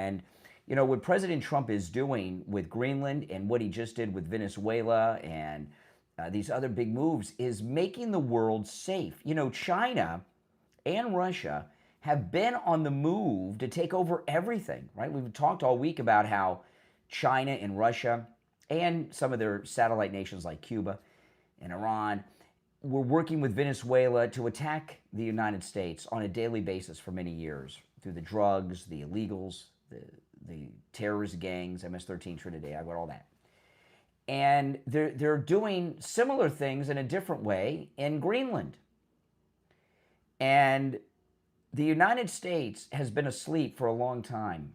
And, you know, what President Trump is doing with Greenland and what he just did with Venezuela and these other big moves is making the world safe. You know, China and Russia have been on the move to take over everything, right? We've talked all week about how China and Russia and some of their satellite nations like Cuba and Iran were working with Venezuela to attack the United States on a daily basis for many years through the drugs, the illegals, the terrorist gangs, MS-13 Trinidad, all that. And they're doing similar things in a different way in Greenland. And the United States has been asleep for a long time.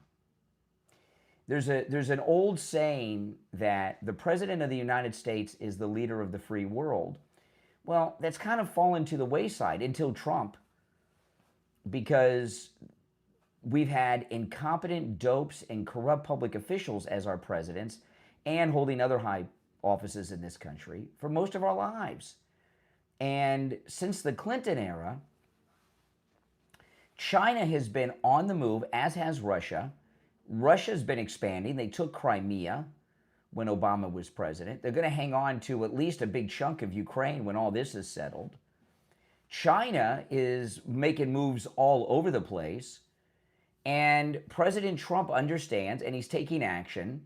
There's an old saying that the President of the United States is the leader of the free world. Well, that's kind of fallen to the wayside until Trump, because we've had incompetent dopes and corrupt public officials as our presidents and holding other high offices in this country for most of our lives. And since the Clinton era, China has been on the move, as has Russia. Russia's been expanding. They took Crimea when Obama was president. They're going to hang on to at least a big chunk of Ukraine when all this is settled. China is making moves all over the place. And President Trump understands, and he's taking action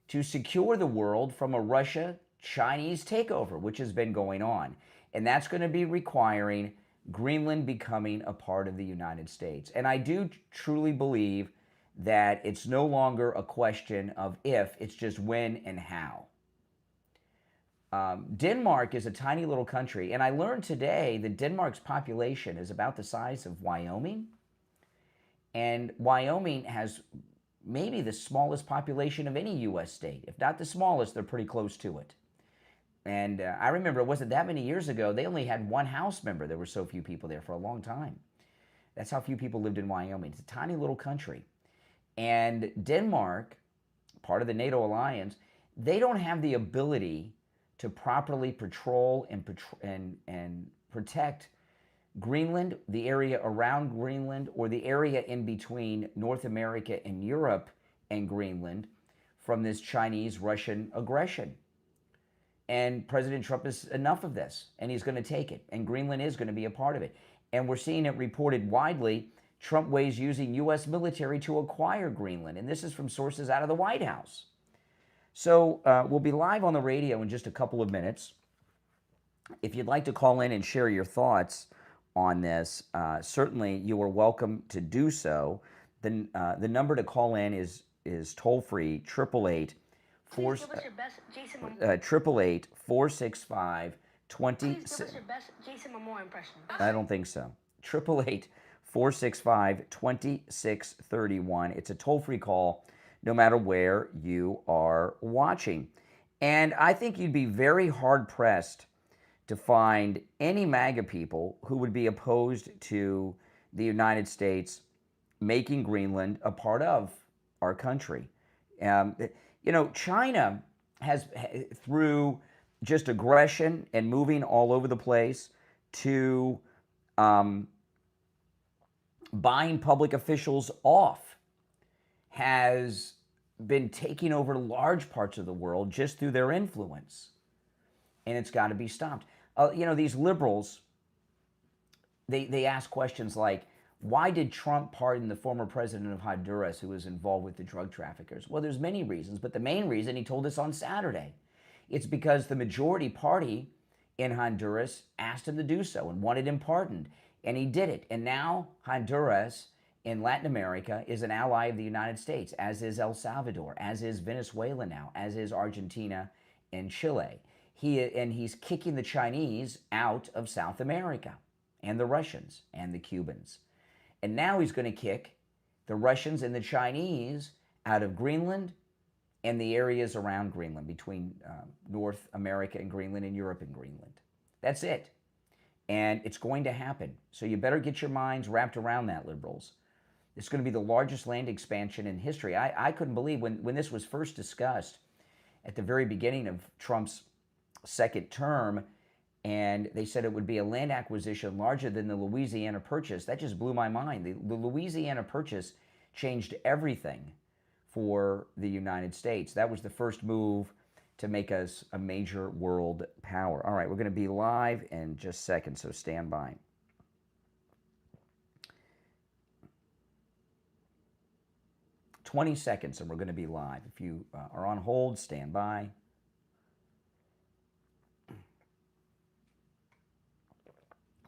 to secure the world from a Russia-Chinese takeover, which has been going on. And that's going to be requiring Greenland becoming a part of the United States. And I do truly believe that it's no longer a question of if, it's just when and how. Denmark is a tiny little country, and I learned today that Denmark's population is about the size of Wyoming. And Wyoming has maybe the smallest population of any U.S. state. If not the smallest, they're pretty close to it. And I remember it wasn't that many years ago, they only had one House member. There were so few people there for a long time. That's how few people lived in Wyoming. It's a tiny little country. And Denmark, part of the NATO alliance, they don't have the ability to properly patrol and protect Greenland, the area around Greenland, or the area in between North America and Europe and Greenland from this Chinese-Russian aggression. And President Trump is enough of this, and he's going to take it. And Greenland is going to be a part of it. And we're seeing it reported widely, Trump weighs using U.S. military to acquire Greenland. And this is from sources out of the White House. So we'll be live on the radio in just a couple of minutes. If you'd like to call in and share your thoughts on this, certainly you are welcome to do so. The number to call in is toll-free, 888 465 20. Please give us your best Jason Momoa impression. I don't think so. 888 465 2631. It's a toll-free call no matter where you are watching. And I think you'd be very hard-pressed to find any MAGA people who would be opposed to the United States making Greenland a part of our country. You know, China has, through just aggression and moving all over the place, to buying public officials off, has been taking over large parts of the world just through their influence. And it's got to be stopped. You know, these liberals, they ask questions like, why did Trump pardon the former president of Honduras who was involved with the drug traffickers? Well, there's many reasons, but the main reason, he told us on Saturday, it's because the majority party in Honduras asked him to do so and wanted him pardoned, and he did it. And now Honduras in Latin America is an ally of the United States, as is El Salvador, as is Venezuela now, as is Argentina and Chile. He's kicking the Chinese out of South America, and the Russians and the Cubans. And now he's going to kick the Russians and the Chinese out of Greenland and the areas around Greenland, between North America and Greenland and Europe and Greenland. That's it. And it's going to happen. So you better get your minds wrapped around that, liberals. It's going to be the largest land expansion in history. I couldn't believe when this was first discussed at the very beginning of Trump's second term, and they said it would be a land acquisition larger than the Louisiana Purchase. That just blew my mind. The Louisiana Purchase changed everything for the United States. That was the first move to make us a major world power. All right, we're going to be live in just seconds, so stand by. $20 and we're going to be live. If you are on hold, stand by.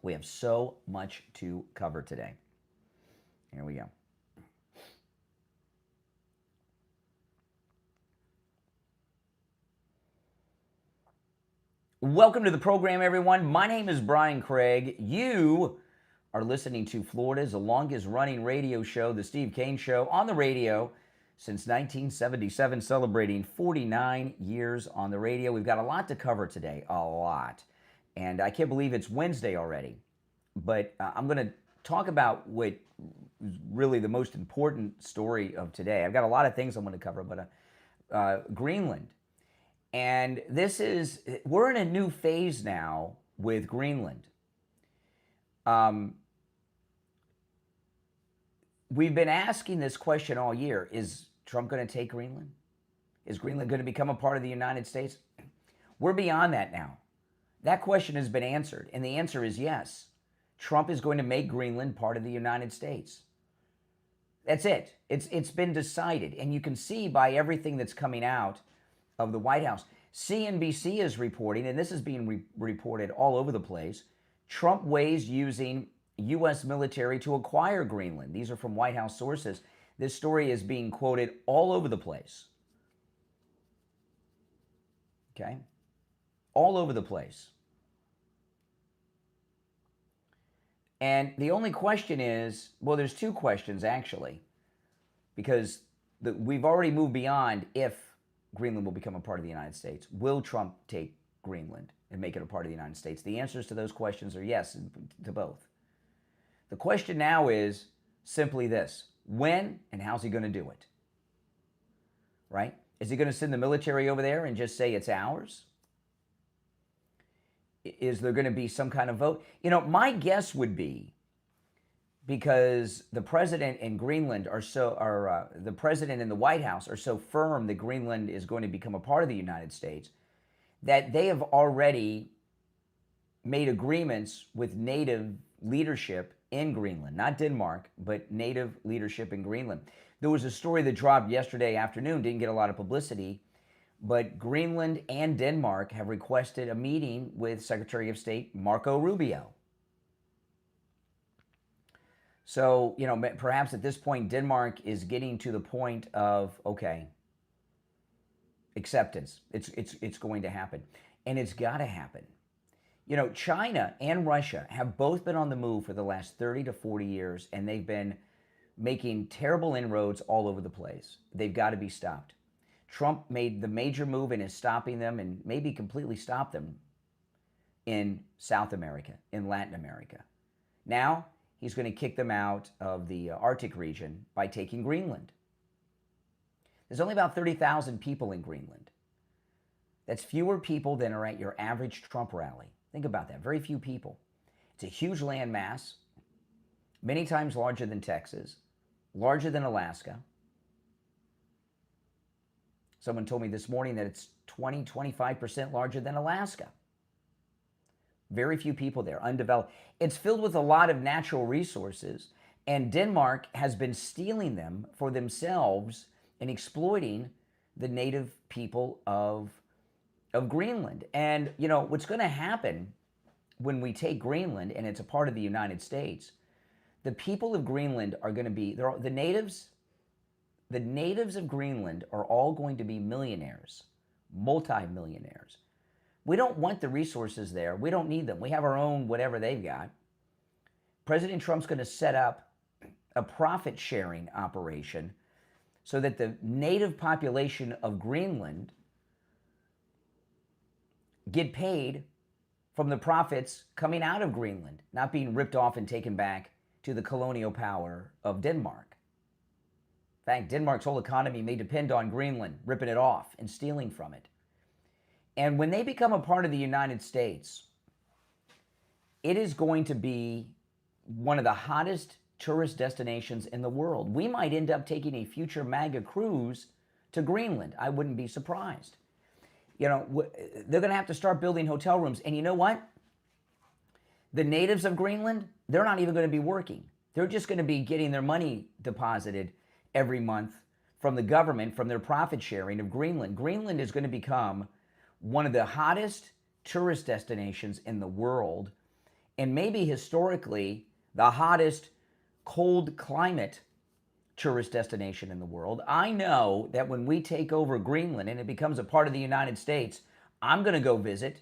We have so much to cover today. Here we go. Welcome to the program, everyone. My name is Brian Craig. You are listening to Florida's longest running radio show, The Steve Kane Show, on the radio since 1977, celebrating 49 years on the radio. We've got a lot to cover today, a lot. And I can't believe it's Wednesday already. But I'm going to talk about what is really the most important story of today. I've got a lot of things I'm going to cover, but Greenland. And we're in a new phase now with Greenland. We've been asking this question all year. Is Trump going to take Greenland? Is Greenland going to become a part of the United States? We're beyond that now. That question has been answered, and the answer is yes. Trump is going to make Greenland part of the United States. That's it. It's been decided, and you can see by everything that's coming out of the White House. CNBC is reporting, and this is being reported all over the place, Trump weighs using U.S. military to acquire Greenland. These are from White House sources. This story is being quoted all over the place. Okay? All over the place. And the only question is, well, there's two questions actually, because we've already moved beyond if Greenland will become a part of the United States. Will Trump take Greenland and make it a part of the United States? The answers to those questions are yes to both. The question now is simply this: when and how's he going to do it? Right? Is he going to send the military over there and just say it's ours? Is there going to be some kind of vote? You know, my guess would be, because the president in Greenland the president in the White House are so firm that Greenland is going to become a part of the United States, that they have already made agreements with native leadership in Greenland, not Denmark, but native leadership in Greenland. There was a story that dropped yesterday afternoon, didn't get a lot of publicity, but Greenland and Denmark have requested a meeting with Secretary of State Marco Rubio. So, you know, perhaps at this point, Denmark is getting to the point of, okay, acceptance. It's going to happen. And it's got to happen. You know, China and Russia have both been on the move for the last 30 to 40 years, and they've been making terrible inroads all over the place. They've got to be stopped. Trump made the major move and is stopping them, and maybe completely stop them in South America, in Latin America. Now, he's going to kick them out of the Arctic region by taking Greenland. There's only about 30,000 people in Greenland. That's fewer people than are at your average Trump rally. Think about that. Very few people. It's a huge land mass, many times larger than Texas, larger than Alaska. Someone told me this morning that it's 20-25% larger than Alaska. Very few people there, undeveloped. It's filled with a lot of natural resources, and Denmark has been stealing them for themselves and exploiting the native people of Greenland. And, you know, what's going to happen when we take Greenland and it's a part of the United States, the people of Greenland are going to be, the natives of Greenland are all going to be millionaires, multi-millionaires. We don't want the resources there. We don't need them. We have our own whatever they've got. President Trump's going to set up a profit-sharing operation so that the native population of Greenland get paid from the profits coming out of Greenland, not being ripped off and taken back to the colonial power of Denmark. In fact, Denmark's whole economy may depend on Greenland ripping it off and stealing from it. And when they become a part of the United States, it is going to be one of the hottest tourist destinations in the world. We might end up taking a future MAGA cruise to Greenland. I wouldn't be surprised. You know, they're going to have to start building hotel rooms. And you know what? The natives of Greenland, they're not even going to be working. They're just going to be getting their money deposited every month from the government, from their profit sharing of Greenland. Greenland is going to become one of the hottest tourist destinations in the world, and maybe historically the hottest cold climate tourist destination in the world. I know that when we take over Greenland and it becomes a part of the United States, I'm going to go visit.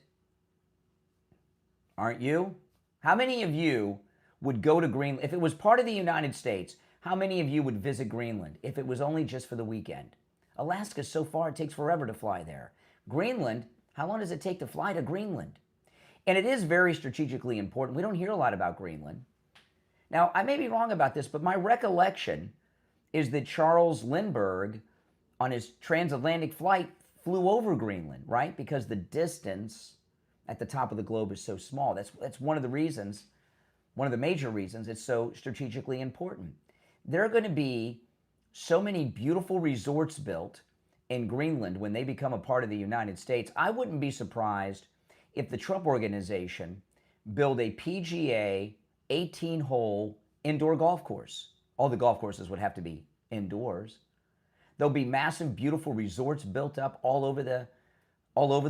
Aren't you? How many of you would go to Greenland? If it was part of the United States, how many of you would visit Greenland if it was only just for the weekend? Alaska's so far, it takes forever to fly there. Greenland, how long does it take to fly to Greenland? And it is very strategically important. We don't hear a lot about Greenland. Now, I may be wrong about this, but my recollection is that Charles Lindbergh, on his transatlantic flight, flew over Greenland, right? Because the distance at the top of the globe is so small. That's one of the reasons, one of the major reasons it's so strategically important. There are going to be so many beautiful resorts built in Greenland when they become a part of the United States. I wouldn't be surprised if the Trump organization build a PGA 18-hole indoor golf course. All the golf courses would have to be indoors. There'll be massive, beautiful resorts built up all over the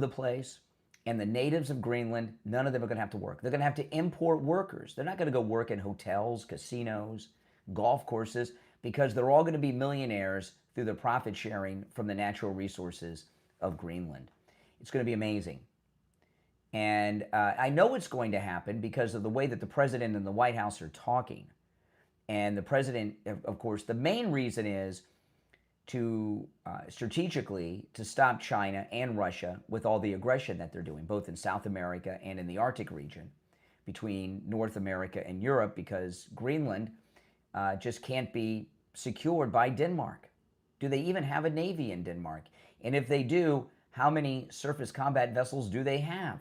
place. And the natives of Greenland, none of them are going to have to work. They're going to have to import workers. They're not going to go work in hotels, casinos, golf courses, because they're all going to be millionaires through the profit sharing from the natural resources of Greenland. It's going to be amazing. And I know it's going to happen because of the way that the president and the White House are talking. And the president, of course, the main reason is to strategically to stop China and Russia with all the aggression that they're doing, both in South America and in the Arctic region, between North America and Europe, because Greenland just can't be secured by Denmark. Do they even have a navy in Denmark? And if they do, how many surface combat vessels do they have?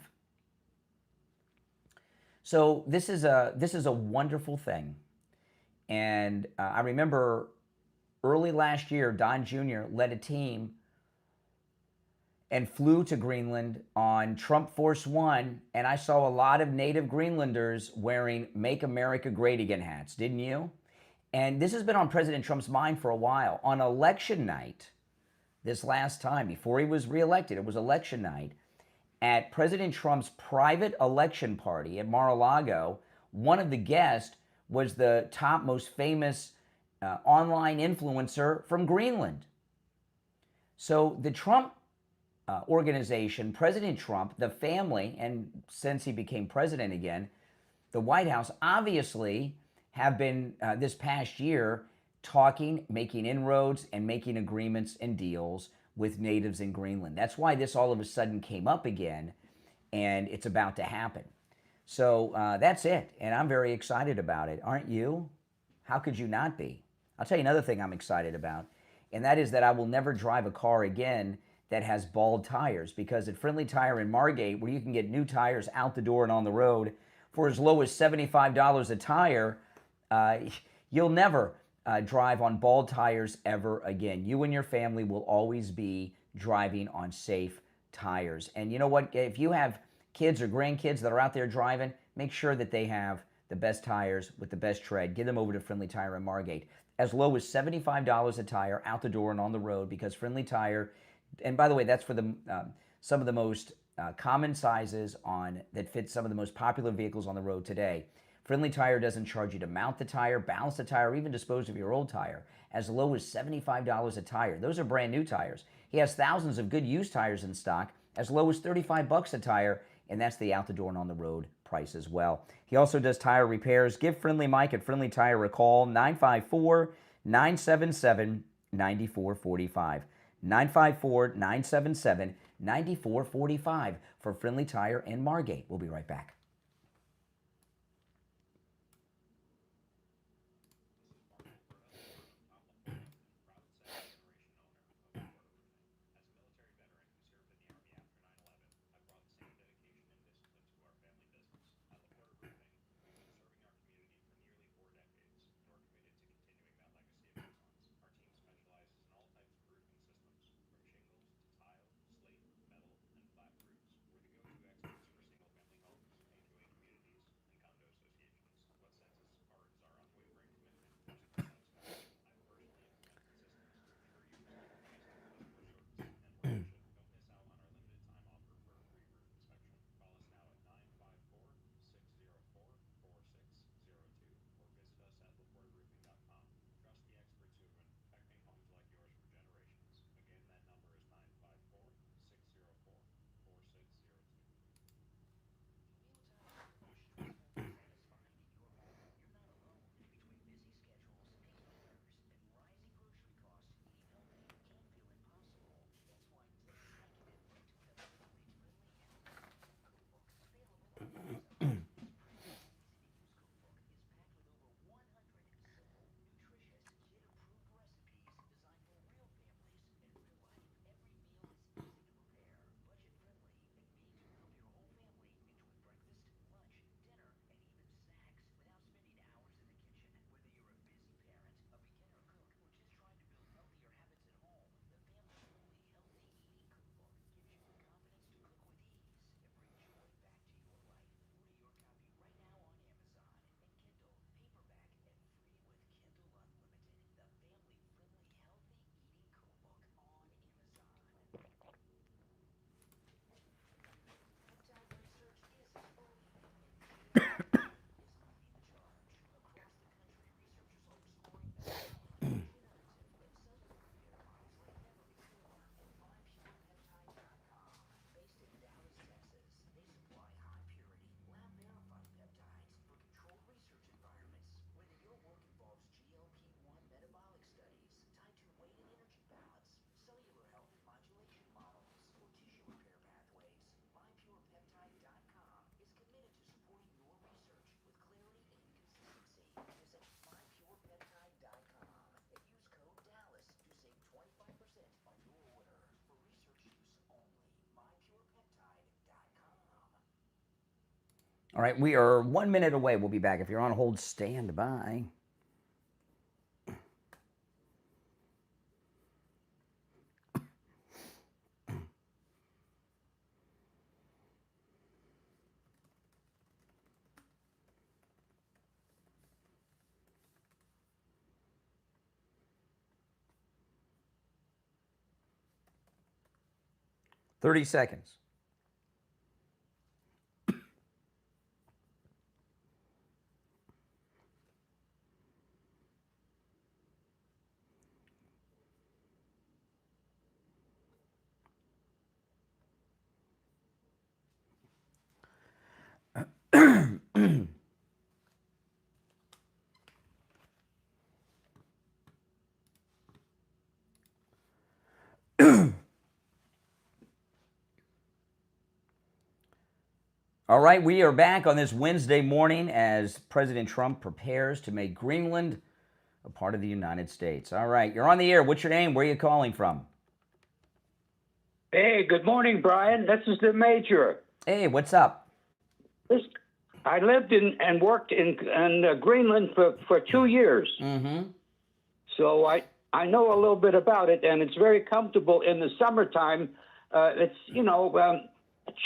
So this is a wonderful thing. And I remember early last year, Don Jr. led a team and flew to Greenland on Trump Force One, and I saw a lot of native Greenlanders wearing Make America Great Again hats, didn't you? And this has been on President Trump's mind for a while. On election night, this last time, before he was reelected, it was election night, at President Trump's private election party at Mar-a-Lago, one of the guests was the top most famous online influencer from Greenland. So the Trump organization, President Trump, the family, and since he became president again, the White House obviously have been this past year talking, making inroads, and making agreements and deals with natives in Greenland. That's why this all of a sudden came up again, and it's about to happen. So that's it, and I'm very excited about it. Aren't you? How could you not be? I'll tell you another thing I'm excited about, and that is that I will never drive a car again that has bald tires, because at Friendly Tire in Margate, where you can get new tires out the door and on the road for as low as $75 a tire, you'll never drive on bald tires ever again. You and your family will always be driving on safe tires. And you know what? If you have kids or grandkids that are out there driving, make sure that they have the best tires with the best tread. Get them over to Friendly Tire in Margate. As low as $75 a tire out the door and on the road, because Friendly Tire, and by the way, that's for the some of the most common sizes that fit some of the most popular vehicles on the road today. Friendly Tire doesn't charge you to mount the tire, balance the tire, or even dispose of your old tire. As low as $75 a tire. Those are brand new tires. He has thousands of good used tires in stock, as low as $35 a tire, and that's the out the door and on the road price as well. He also does tire repairs. Give Friendly Mike at Friendly Tire a call, 954-977-9445. 954-977-9445 for Friendly Tire in Margate. We'll be right back. All right, we are 1 minute away. We'll be back. If you're on hold, stand by. Thirty seconds. All right, we are back on this Wednesday morning as President Trump prepares to make Greenland a part of the United States. All right, you're on the air. What's your name? Where are you calling from? Hey, good morning, Brian. This is the Major. Hey, what's up? I lived in and worked in Greenland for 2 years. Mm-hmm. So I know a little bit about it, and it's very comfortable in the summertime. It's,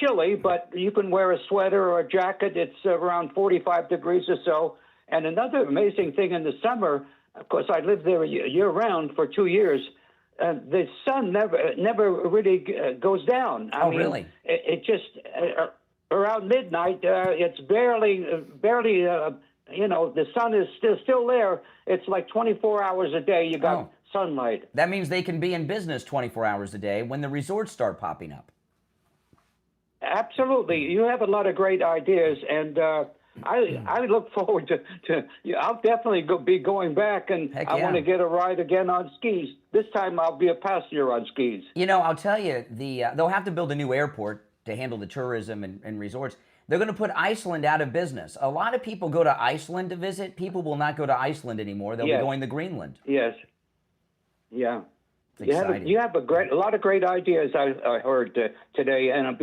chilly, but you can wear a sweater or a jacket. It's around 45 degrees or so. And another amazing thing in the summer, of course, I lived there year-round for 2 years. The sun never really goes down. I mean, really? It just around midnight, it's barely. The sun is still there. It's like 24 hours a day. You got sunlight. That means they can be in business 24 hours a day when the resorts start popping up. Absolutely. You have a lot of great ideas, and I look forward to I'll definitely be going back, and I want to get a ride again on skis. This time I'll be a passenger on skis. I'll tell you, they'll have to build a new airport to handle the tourism and resorts. They're going to put Iceland out of business. A lot of people go to Iceland to visit. People will not go to Iceland anymore. They'll be going to Greenland. Yes. Yeah. Exciting. You have a lot of great ideas. I heard today, and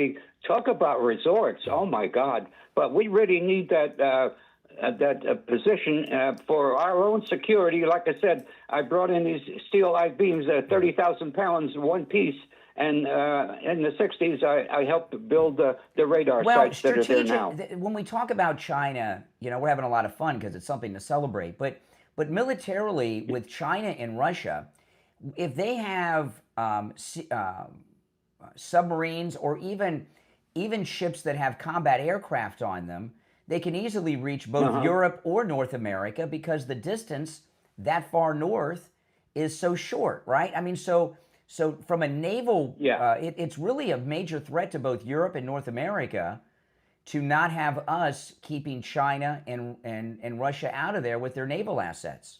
talk about resorts. Oh my God! But we really need that position for our own security. Like I said, I brought in these steel I-beams, 30,000 pounds, one piece. And in the 60s, I helped build the radar sites that are there now. When we talk about China, we're having a lot of fun because it's something to celebrate. But militarily, with China and Russia, if they have submarines or even ships that have combat aircraft on them, they can easily reach both Europe or North America because the distance that far north is so short, right? I mean, so from a naval, it's really a major threat to both Europe and North America to not have us keeping China and Russia out of there with their naval assets.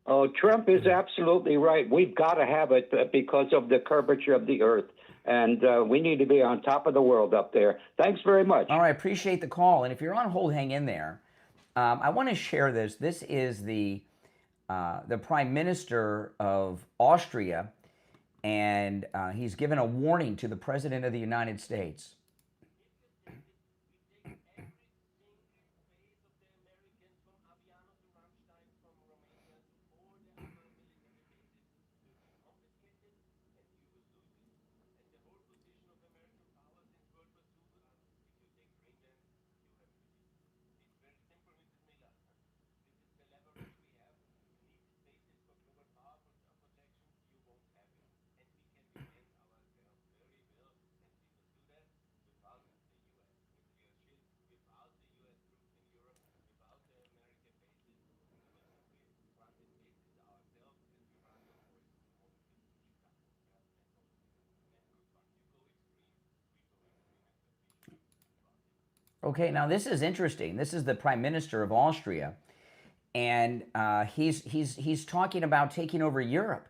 Oh, Trump is absolutely right. We've got to have it because of the curvature of the earth. And we need to be on top of the world up there. Thanks very much. All right, appreciate the call. And if you're on hold, hang in there. I want to share this. This is the Prime Minister of Austria, and he's given a warning to the President of the United States. Okay, now this is interesting. This is the Prime Minister of Austria, and he's talking about taking over Europe.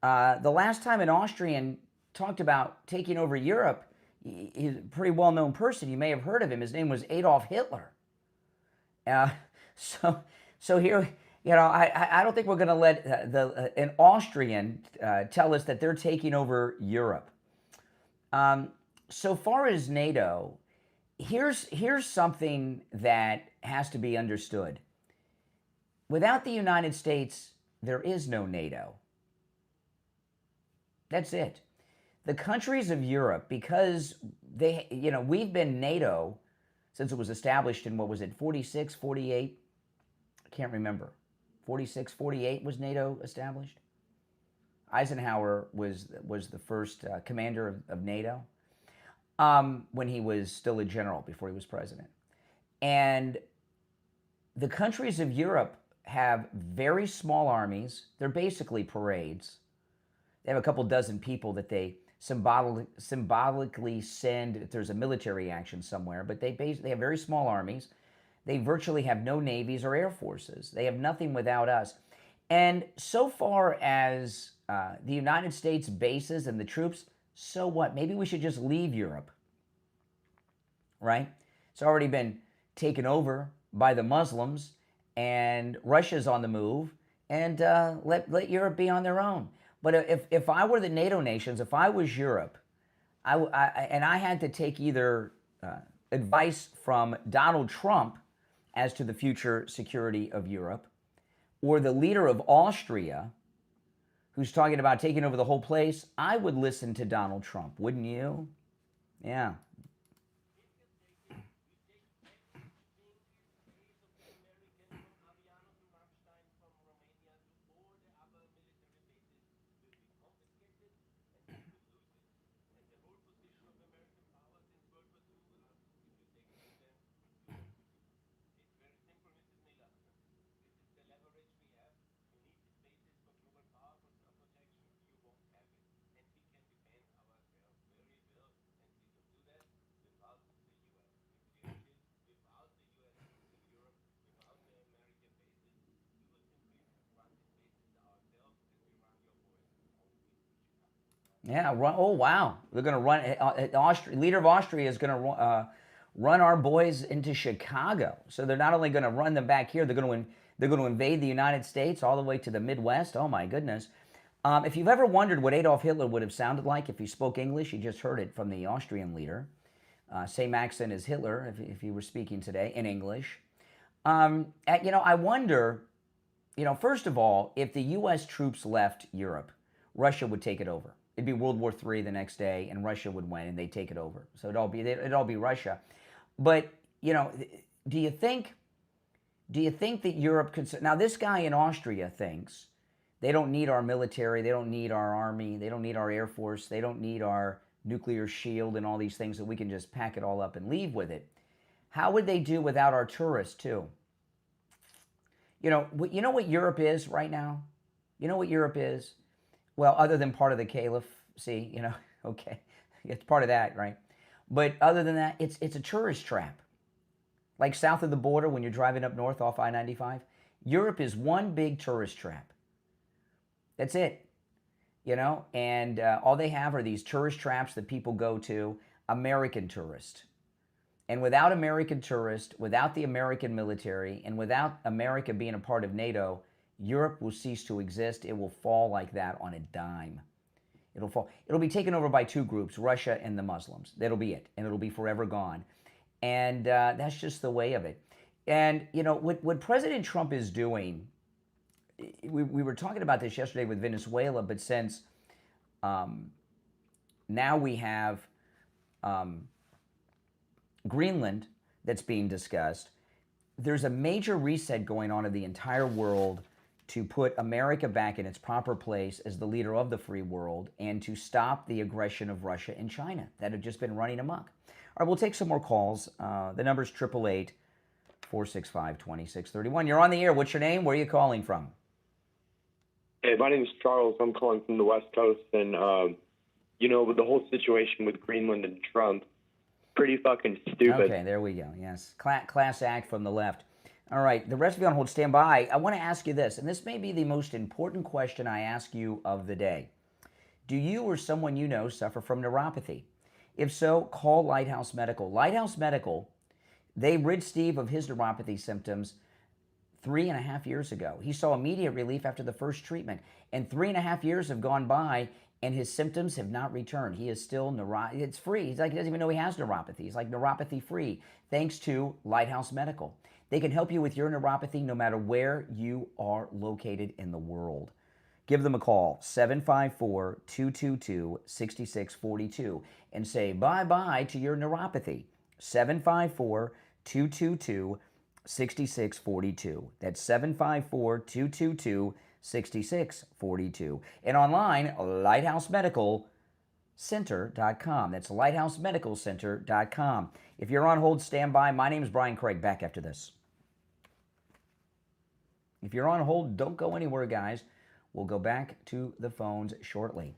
The last time an Austrian talked about taking over Europe, he's a pretty well-known person. You may have heard of him. His name was Adolf Hitler. So here, I don't think we're going to let an Austrian tell us that they're taking over Europe. So far as NATO, here's something that has to be understood. Without the United States, there is no NATO. That's it. The countries of Europe, because we've been NATO since it was established in, what was it, 46, 48? I can't remember. 46, 48 was NATO established. Eisenhower was the first commander of NATO when he was still a general, before he was president. And the countries of Europe have very small armies. They're basically parades. They have a couple dozen people that they symbolically send if there's a military action somewhere, but they have very small armies. They virtually have no navies or air forces. They have nothing without us. And so far as the United States bases and the troops, so what? Maybe we should just leave Europe, right? It's already been taken over by the Muslims, and Russia's on the move, and let Europe be on their own. But if I were the NATO nations, if I was Europe, and I had to take either advice from Donald Trump as to the future security of Europe, or the leader of Austria, who's talking about taking over the whole place, I would listen to Donald Trump, wouldn't you? Yeah. Yeah. Oh, wow. They're going to run. Leader of Austria is going to run our boys into Chicago. So they're not only going to run them back here, they're going to invade the United States all the way to the Midwest. Oh my goodness. If you've ever wondered what Adolf Hitler would have sounded like if he spoke English, you just heard it from the Austrian leader. Same accent as Hitler, if he were speaking today in English. I wonder, first of all, if the U.S. troops left Europe, Russia would take it over. It'd be World War III the next day, and Russia would win, and they'd take it over. So it'd all be Russia. But do you think that Europe could? Now, this guy in Austria thinks they don't need our military, they don't need our army, they don't need our air force, they don't need our nuclear shield and all these things, that we can just pack it all up and leave with it. How would they do without our tourists too? You know what Europe is right now? You know what Europe is? Well, other than part of the Caliph, okay, it's part of that, right? But other than that, it's a tourist trap. Like south of the border when you're driving up north off I-95, Europe is one big tourist trap. That's it, and all they have are these tourist traps that people go to, American tourist. And without American tourist, without the American military, and without America being a part of NATO, Europe will cease to exist. It will fall like that on a dime. It'll fall. It'll be taken over by two groups, Russia and the Muslims. That'll be it, and it'll be forever gone. And that's just the way of it. And what President Trump is doing, we were talking about this yesterday with Venezuela, but since now we have Greenland that's being discussed, there's a major reset going on in the entire world to put America back in its proper place as the leader of the free world and to stop the aggression of Russia and China that have just been running amok. All right, we'll take some more calls. The number's 888-465-2631. You're on the air. What's your name? Where are you calling from? Hey, my name is Charles. I'm calling from the West Coast, and with the whole situation with Greenland and Trump, pretty fucking stupid. Okay, there we go. Yes, class act from the left. All right, the rest of you on hold, stand by. I want to ask you this, and this may be the most important question I ask you of the day. Do you or someone you know suffer from neuropathy? If so, call Lighthouse Medical. Lighthouse Medical, they rid Steve of his neuropathy symptoms 3.5 years ago. He saw immediate relief after the first treatment, and 3.5 years have gone by, and his symptoms have not returned. He is still it's free. He's like, he doesn't even know he has neuropathy. He's like neuropathy free, thanks to Lighthouse Medical. They can help you with your neuropathy no matter where you are located in the world. Give them a call, 754-222-6642, and say bye-bye to your neuropathy. 754-222-6642. That's 754-222-6642. And online, lighthousemedicalcenter.com. That's lighthousemedicalcenter.com. If you're on hold, stand by. My name is Brian Craig. Back after this. If you're on hold, don't go anywhere, guys. We'll go back to the phones shortly.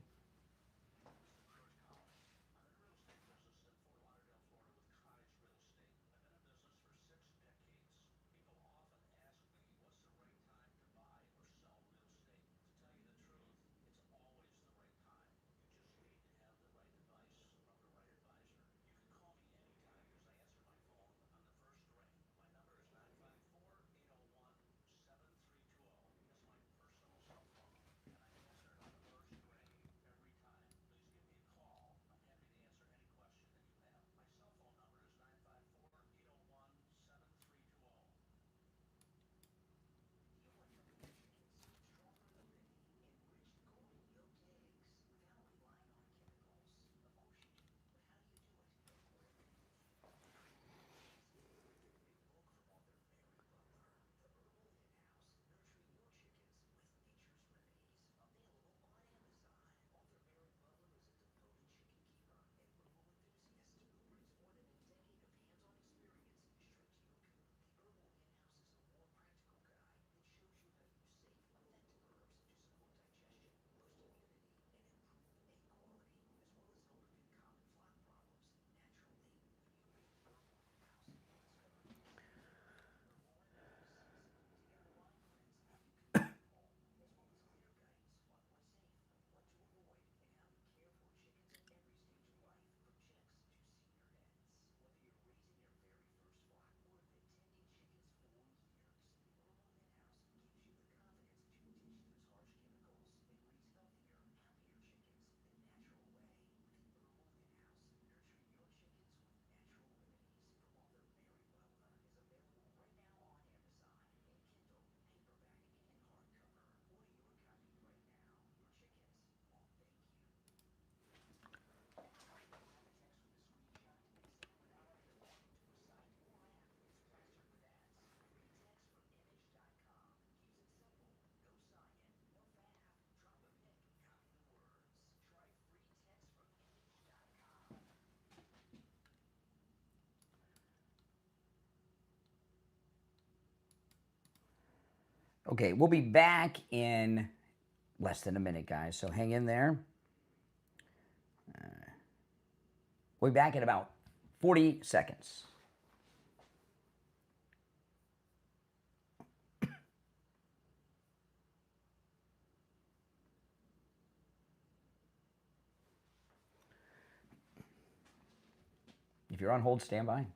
Okay, we'll be back in less than a minute, guys, so hang in there. We'll be back in about 40 seconds. If you're on hold, stand by.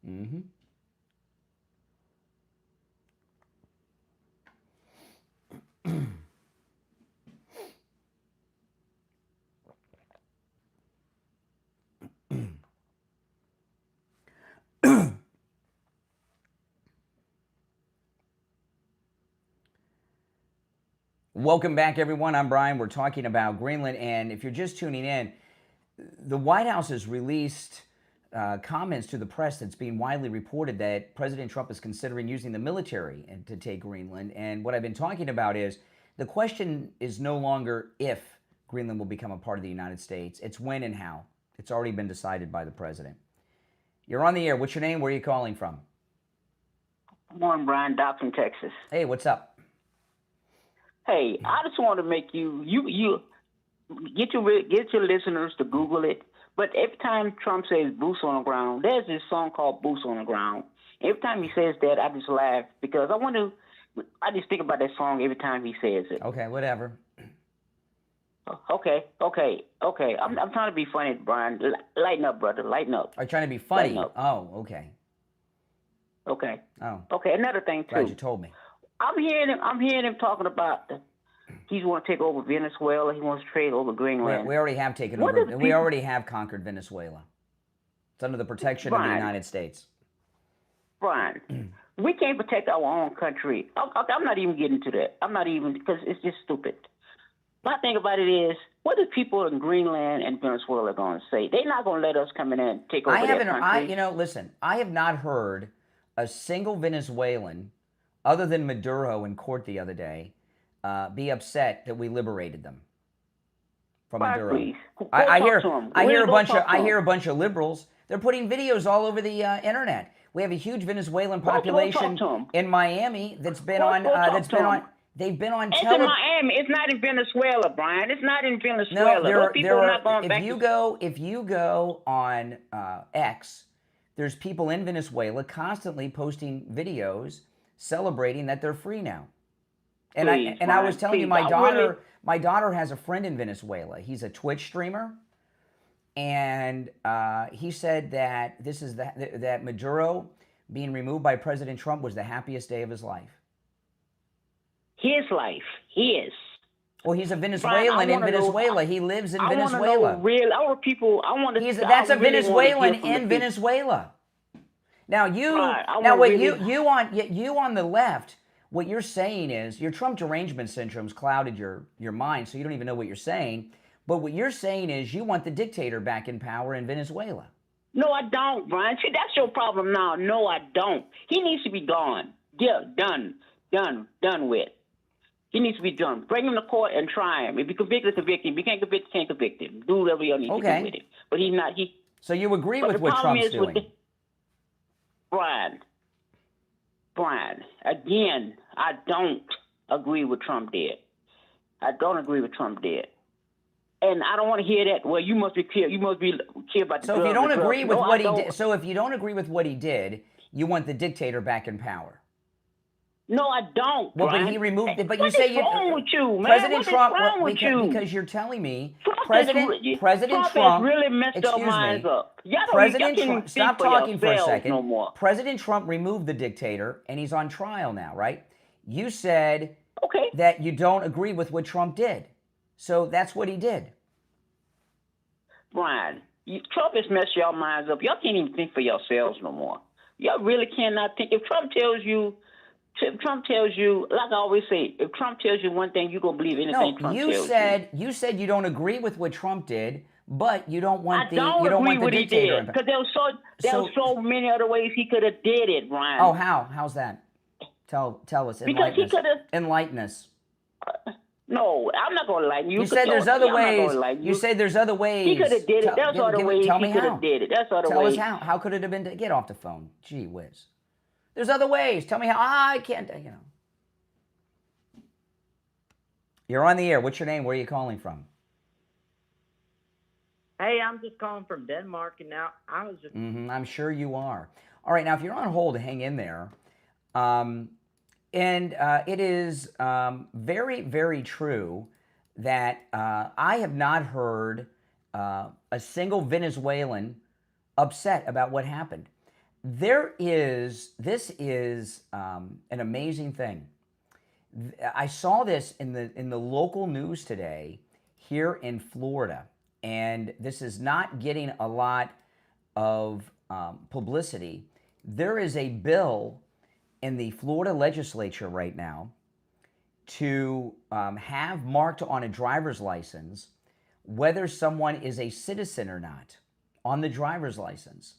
Mm-hmm. Welcome back, everyone. I'm Brian. We're talking about Greenland, and if you're just tuning in, the White House has released comments to the press that's being widely reported that President Trump is considering using the military to take Greenland. And what I've been talking about is the question is no longer if Greenland will become a part of the United States. It's when and how. It's already been decided by the president. You're on the air. What's your name? Where are you calling from? Good morning, Brian. Doc from Texas. Hey, what's up? Hey, I just want to make you get your listeners to Google it. But every time Trump says boots on the ground, there's this song called Boots on the Ground. Every time he says that, I just laugh because I just think about that song every time he says it. Okay, whatever. Okay. I'm trying to be funny, Brian. Lighten up, brother. Lighten up. Are you trying to be funny? Lighten up. Oh, okay. Okay. Oh, Okay. Another thing too. glad you told me. I'm hearing him talking about he's want to take over Venezuela. He wants to trade over Greenland. We already have taken What over. does We people- already have conquered Venezuela. It's under the protection of the Brian. United States. Brian, we can't protect our own country. I'm not even getting to that. I'm not even, because it's just stupid. My thing about it is, what are people in Greenland and Venezuela going to say? They're not going to let us come in and take over their country. Listen, I have not heard a single Venezuelan, other than Maduro in court the other day, be upset that we liberated them from Maduro. Please. I hear a bunch of liberals. They're putting videos all over the internet. We have a huge Venezuelan population in Miami that's been they've been on It's in Miami. It's not in Venezuela, Brian. It's not in Venezuela. Those people are not going back. If you go on X, there's people in Venezuela constantly posting videos celebrating that they're free now. And I was telling you, my daughter has a friend in Venezuela. He's a Twitch streamer, and he said that that Maduro being removed by President Trump was the happiest day of his life. His life, his. Well, he's a Venezuelan in Venezuela. He lives in Venezuela. That's a Venezuelan in Venezuela. Now you on the left, what you're saying is your Trump derangement syndrome's clouded your mind, so you don't even know what you're saying. But what you're saying is you want the dictator back in power in Venezuela. No, I don't, Brian. See, that's your problem now. No, I don't. He needs to be gone. Yeah, done with. He needs to be done. Bring him to court and try him. If you convict him, convict him. If you can't convict him. Do whatever you need to do with him. But he's not. So you agree with what Trump's doing? Brian, again, I don't agree with Trump did. I don't agree with Trump did. And I don't want to hear that. Well, you must be clear. You must be clear about the. So if you don't agree with what he did, so if you don't agree with what he did, you want the dictator back in power. No, I don't. Well, Brian. but he removed it. But what you say is wrong with you, man? President what Trump. Is wrong with you? Because you're telling me President Trump has really messed our minds up. President Trump. Stop talking for a second. No more. President Trump removed the dictator, and he's on trial now, right? You said okay that you don't agree with what Trump did, so that's what he did. Brian, Trump has messed y'all minds up. Y'all can't even think for yourselves no more. Y'all really cannot think. If Trump tells you, like I always say, if Trump tells you one thing, you're going to believe anything Trump tells you. You said you don't agree with what Trump did, but you don't want the dictator. I don't agree with what he did, because there were so many other ways he could have did it, Brian. Oh, how? How's that? Tell us. Because he could have. Enlighten us. No, I'm not going to enlighten you. You said there's other ways. You said there's other ways. He could have did it. There's other ways he could have did it. That's other ways. Tell us how. How could it have been? Get off the phone. Gee whiz. There's other ways. Tell me how. I can't. You're on the air. What's your name? Where are you calling from? Hey, I'm just calling from Denmark, and now I was just. I'm sure you are. All right, now if you're on hold, hang in there. It is very, very true that I have not heard a single Venezuelan upset about what happened. This is an amazing thing. I saw this in the local news today here in Florida, and this is not getting a lot of publicity. There is a bill in the Florida legislature right now to have marked on a driver's license whether someone is a citizen or not on the driver's license.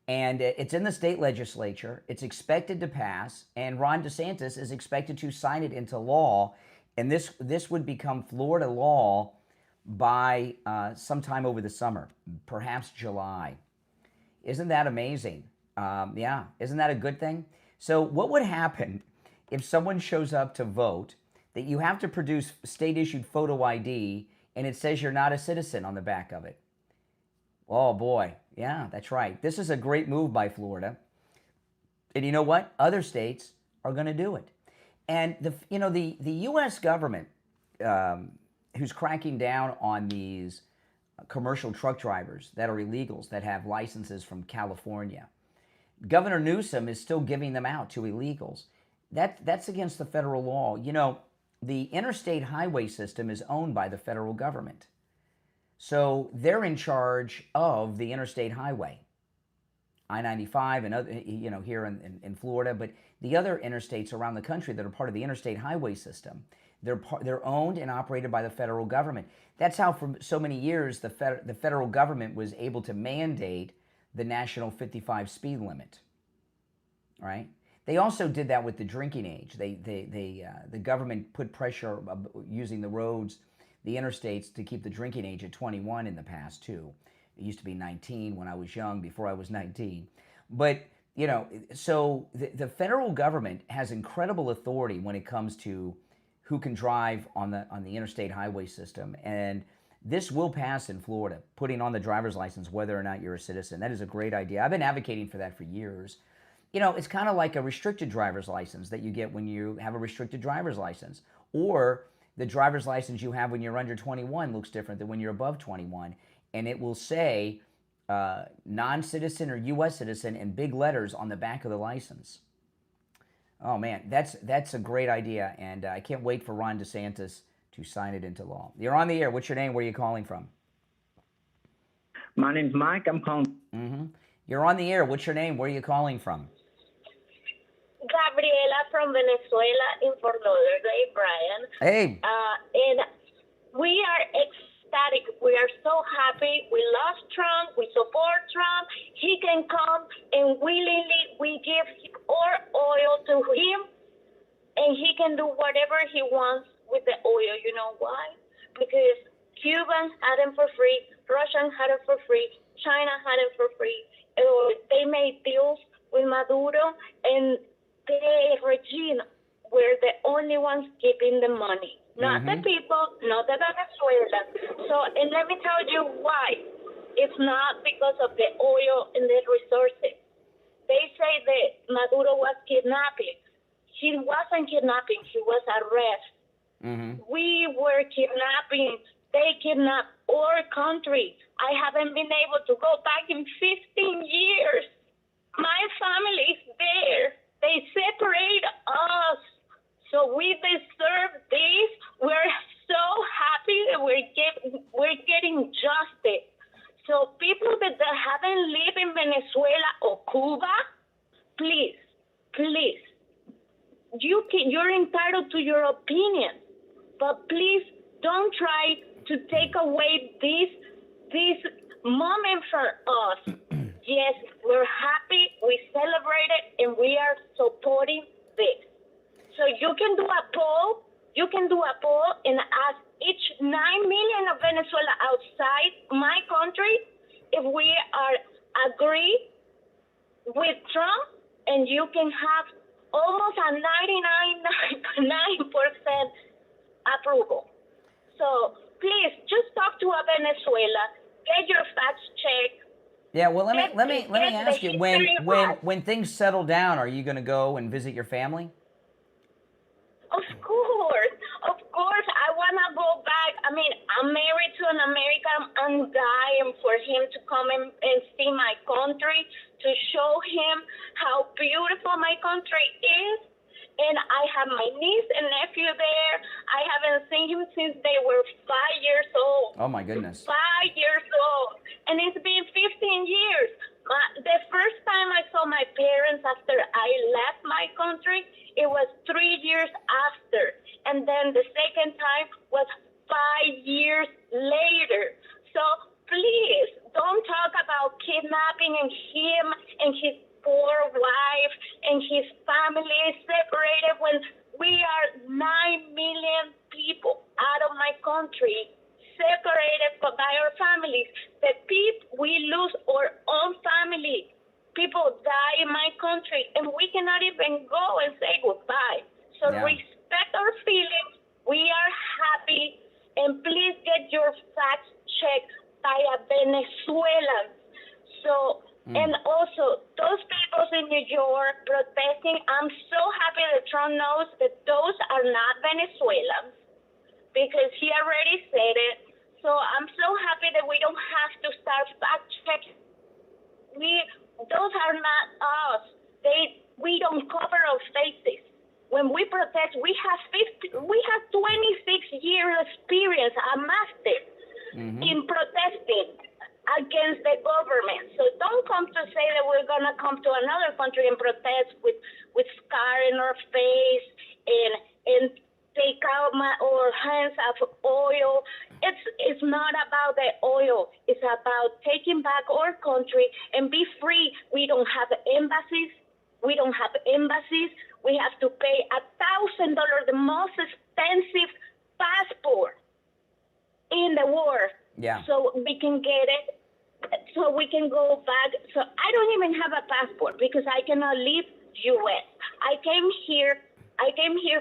And it's in the state legislature. It's expected to pass, and Ron DeSantis is expected to sign it into law. And this would become Florida law by sometime over the summer, perhaps July. Isn't that amazing? Yeah, isn't that a good thing? So what would happen if someone shows up to vote that you have to produce state-issued photo ID and it says you're not a citizen on the back of it? Oh, boy. Yeah, that's right. This is a great move by Florida. And you know what? Other states are going to do it. And the U.S. government, who's cracking down on these commercial truck drivers that are illegals, that have licenses from California, Governor Newsom is still giving them out to illegals. That's against the federal law. You know, the interstate highway system is owned by the federal government. So they're in charge of the interstate highway, I-95 and other, you know, here in Florida, but the other interstates around the country that are part of the interstate highway system, they're owned and operated by the federal government. That's how for so many years the federal government was able to mandate the national 55 speed limit, right? They also did that with the drinking age. The government put pressure using the roads, the interstates, to keep the drinking age at 21 in the past too. It used to be 19 when I was young, before I was 19. But, you know, so the federal government has incredible authority when it comes to who can drive on the interstate highway system. And this will pass in Florida, putting on the driver's license whether or not you're a citizen. That is a great idea. I've been advocating for that for years. You know, it's kind of like a restricted driver's license that you get when you have a restricted driver's license. Or the driver's license you have when you're under 21 looks different than when you're above 21. And it will say non-citizen or U.S. citizen in big letters on the back of the license. Oh, man, that's a great idea. And I can't wait for Ron DeSantis to sign it into law. You're on the air. What's your name? Where are you calling from? My name's Mike. I'm calling. Mm-hmm. You're on the air. What's your name? Where are you calling from? Gabriela from Venezuela in Fort Lauderdale, Brian. Hey. And we are ecstatic. We are so happy. We love Trump. We support Trump. He can come and willingly we give our oil to him, and he can do whatever he wants with the oil. You know why? Because Cubans had it for free. Russians had it for free. China had it for free. They made deals with Maduro, and the regime were the only ones keeping the money, not the people, not the Venezuela. So, and let me tell you why. It's not because of the oil and the resources. They say that Maduro was kidnapping. He wasn't kidnapping. He was arrested. We were kidnapping. They kidnapped our country. I haven't been able to go back in 15 years. My family is there. They separate us. So we deserve this. We're so happy that we're getting justice. So people that haven't lived in Venezuela or Cuba, please, you're entitled to your opinion, but please don't try to take away this moment for us. Yes, we're happy, we celebrate it, and we are supporting this. So you can do a poll and ask each 9 million of Venezuela outside my country if we are agree with Trump, and you can have almost a 99.9% approval. So please just talk to a Venezuela, get your facts checked. Yeah, well, let me ask you, when things settle down, are you going to go and visit your family? Of course, I want to go back. I mean, I'm married to an American. I'm dying for him to come and see my country, to show him how beautiful my country is. And I have my niece and nephew there. I haven't seen him since they were 5 years old. Oh, my goodness. 5 years old. And it's been 15 years. The first time I saw my parents after I left my country, it was 3 years after. And then the second time was 5 years later. So please don't talk about kidnapping and him and his poor wife and his family separated when we are 9 million people out of my country, separated by our families. The people, we lose our own family. People die in my country, and we cannot even go and say goodbye. So respect our feelings. We are happy, and please get your facts checked by a Venezuelan. So, and also, those people in New York protesting, I'm so happy that Trump knows that those are not Venezuelans, because he already said it. So I'm so happy that we don't have to start fact checking. Those are not us. protest. We have 26 years experience amassed in protesting against the government. So don't come to say that we're gonna come to another country and protest with scar in our face and take out our hands of oil. It's not about the oil. It's about taking back our country and be free. We don't have embassies. We have to pay $1,000, the most expensive passport in the world. Yeah. So we can get it. So we can go back. So I don't even have a passport because I cannot leave U.S. I came here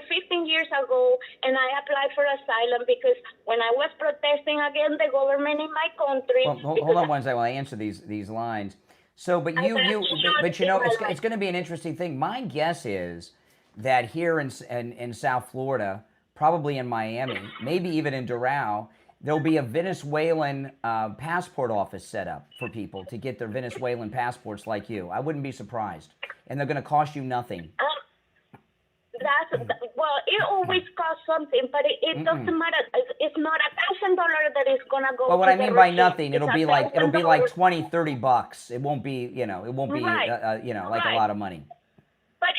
15 years ago, and I applied for asylum because when I was protesting against the government in my country. Well, hold on one second while I answer these lines. So, but you know, it's going to be an interesting thing. My guess is that here in South Florida, probably in Miami, maybe even in Doral, there'll be a Venezuelan passport office set up for people to get their Venezuelan passports like you. I wouldn't be surprised. And they're going to cost you nothing. Well, it always costs something, but it doesn't matter. It's not $1,000 that is going to go. Well, what to I mean the by regime. nothing, it'll be like $1,000. $20, $30. It won't be, like a lot of money. But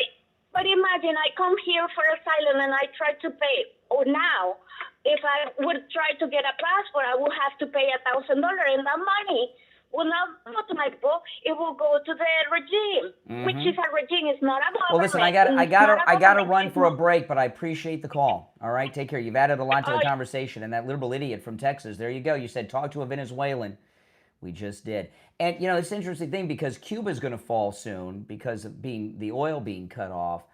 imagine I come here for asylum and I try to pay. Or now, if I would try to get a passport, I would have to pay $1,000, and that money will not go to my book. It will go to the regime, which is a regime. It's not a government. Well, listen, I got to run for a break, but I appreciate the call. All right, take care. You've added a lot to the conversation. And that liberal idiot from Texas, there you go. You said talk to a Venezuelan. We just did. And it's an interesting thing because Cuba's going to fall soon because of the oil being cut off.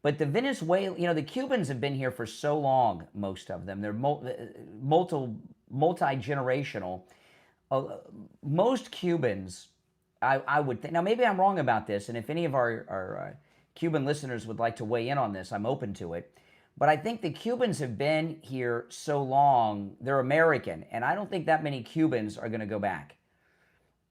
But the Venezuela, the Cubans have been here for so long. Most of them, they're multi-generational. Most Cubans, I would think, now maybe I'm wrong about this, and if any of our Cuban listeners would like to weigh in on this, I'm open to it. But I think the Cubans have been here so long, they're American, and I don't think that many Cubans are going to go back.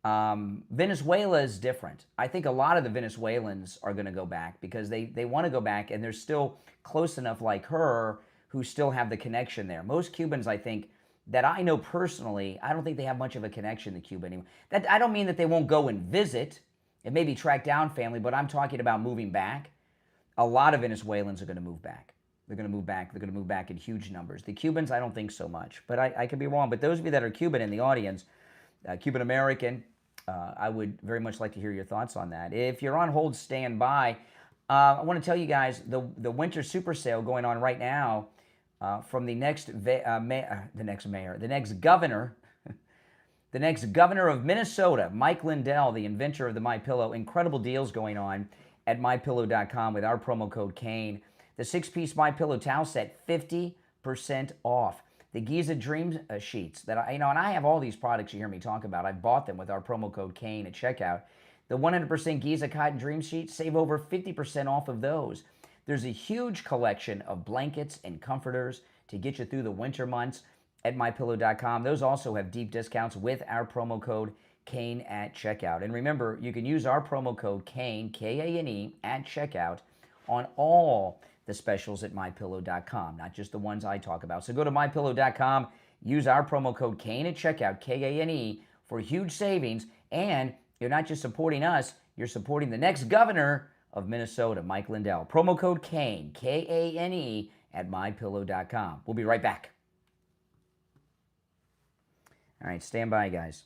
Venezuela is different. I think a lot of the Venezuelans are going to go back because they want to go back, and they're still close enough like her who still have the connection there. Most Cubans, I think, that I know personally, I don't think they have much of a connection to Cuba anymore. That I don't mean that they won't go and visit and maybe track down family, but I'm talking about moving back. A lot of Venezuelans are going to move back. They're going to move back. They're going to move back in huge numbers. The Cubans, I don't think so much, but I could be wrong. But those of you that are Cuban in the audience, Cuban American, I would very much like to hear your thoughts on that. If you're on hold, stand by. I want to tell you guys the winter super sale going on right now. From the next governor of Minnesota, Mike Lindell, the inventor of the MyPillow. Incredible deals going on at MyPillow.com with our promo code Kane. The 6-piece MyPillow towel set, 50% off. The Giza Dream sheets that and I have all these products you hear me talk about. I bought them with our promo code Kane at checkout. The 100% Giza Cotton Dream sheets, save over 50% off of those. There's a huge collection of blankets and comforters to get you through the winter months at MyPillow.com. Those also have deep discounts with our promo code Kane at checkout. And remember, you can use our promo code Kane, K-A-N-E, at checkout on all the specials at MyPillow.com, not just the ones I talk about. So go to MyPillow.com, use our promo code Kane at checkout, K-A-N-E, for huge savings. And you're not just supporting us, you're supporting the next governor of Minnesota, Mike Lindell. Promo code Kane, K-A-N-E, at MyPillow.com. We'll be right back. All right, stand by, guys.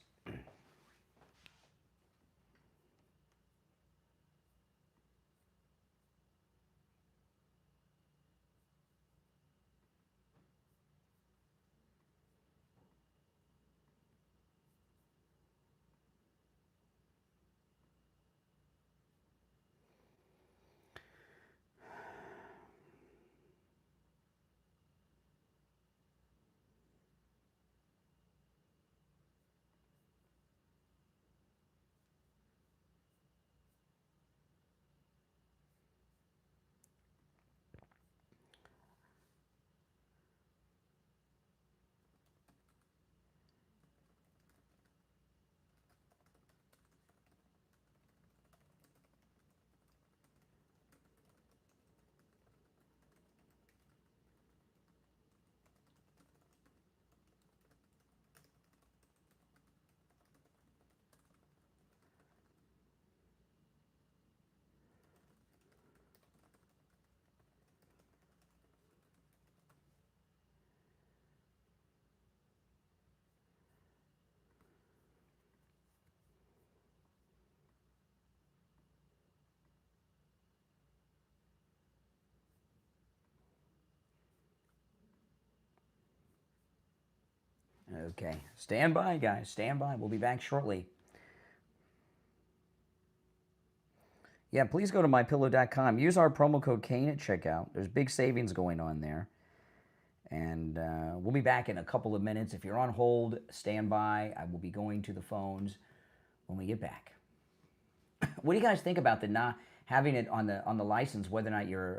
Okay. Stand by, guys. Stand by. We'll be back shortly. Yeah, please go to mypillow.com. Use our promo code Kane at checkout. There's big savings going on there. And we'll be back in a couple of minutes. If you're on hold, stand by. I will be going to the phones when we get back. What do you guys think about the not having it on the license, whether or not you're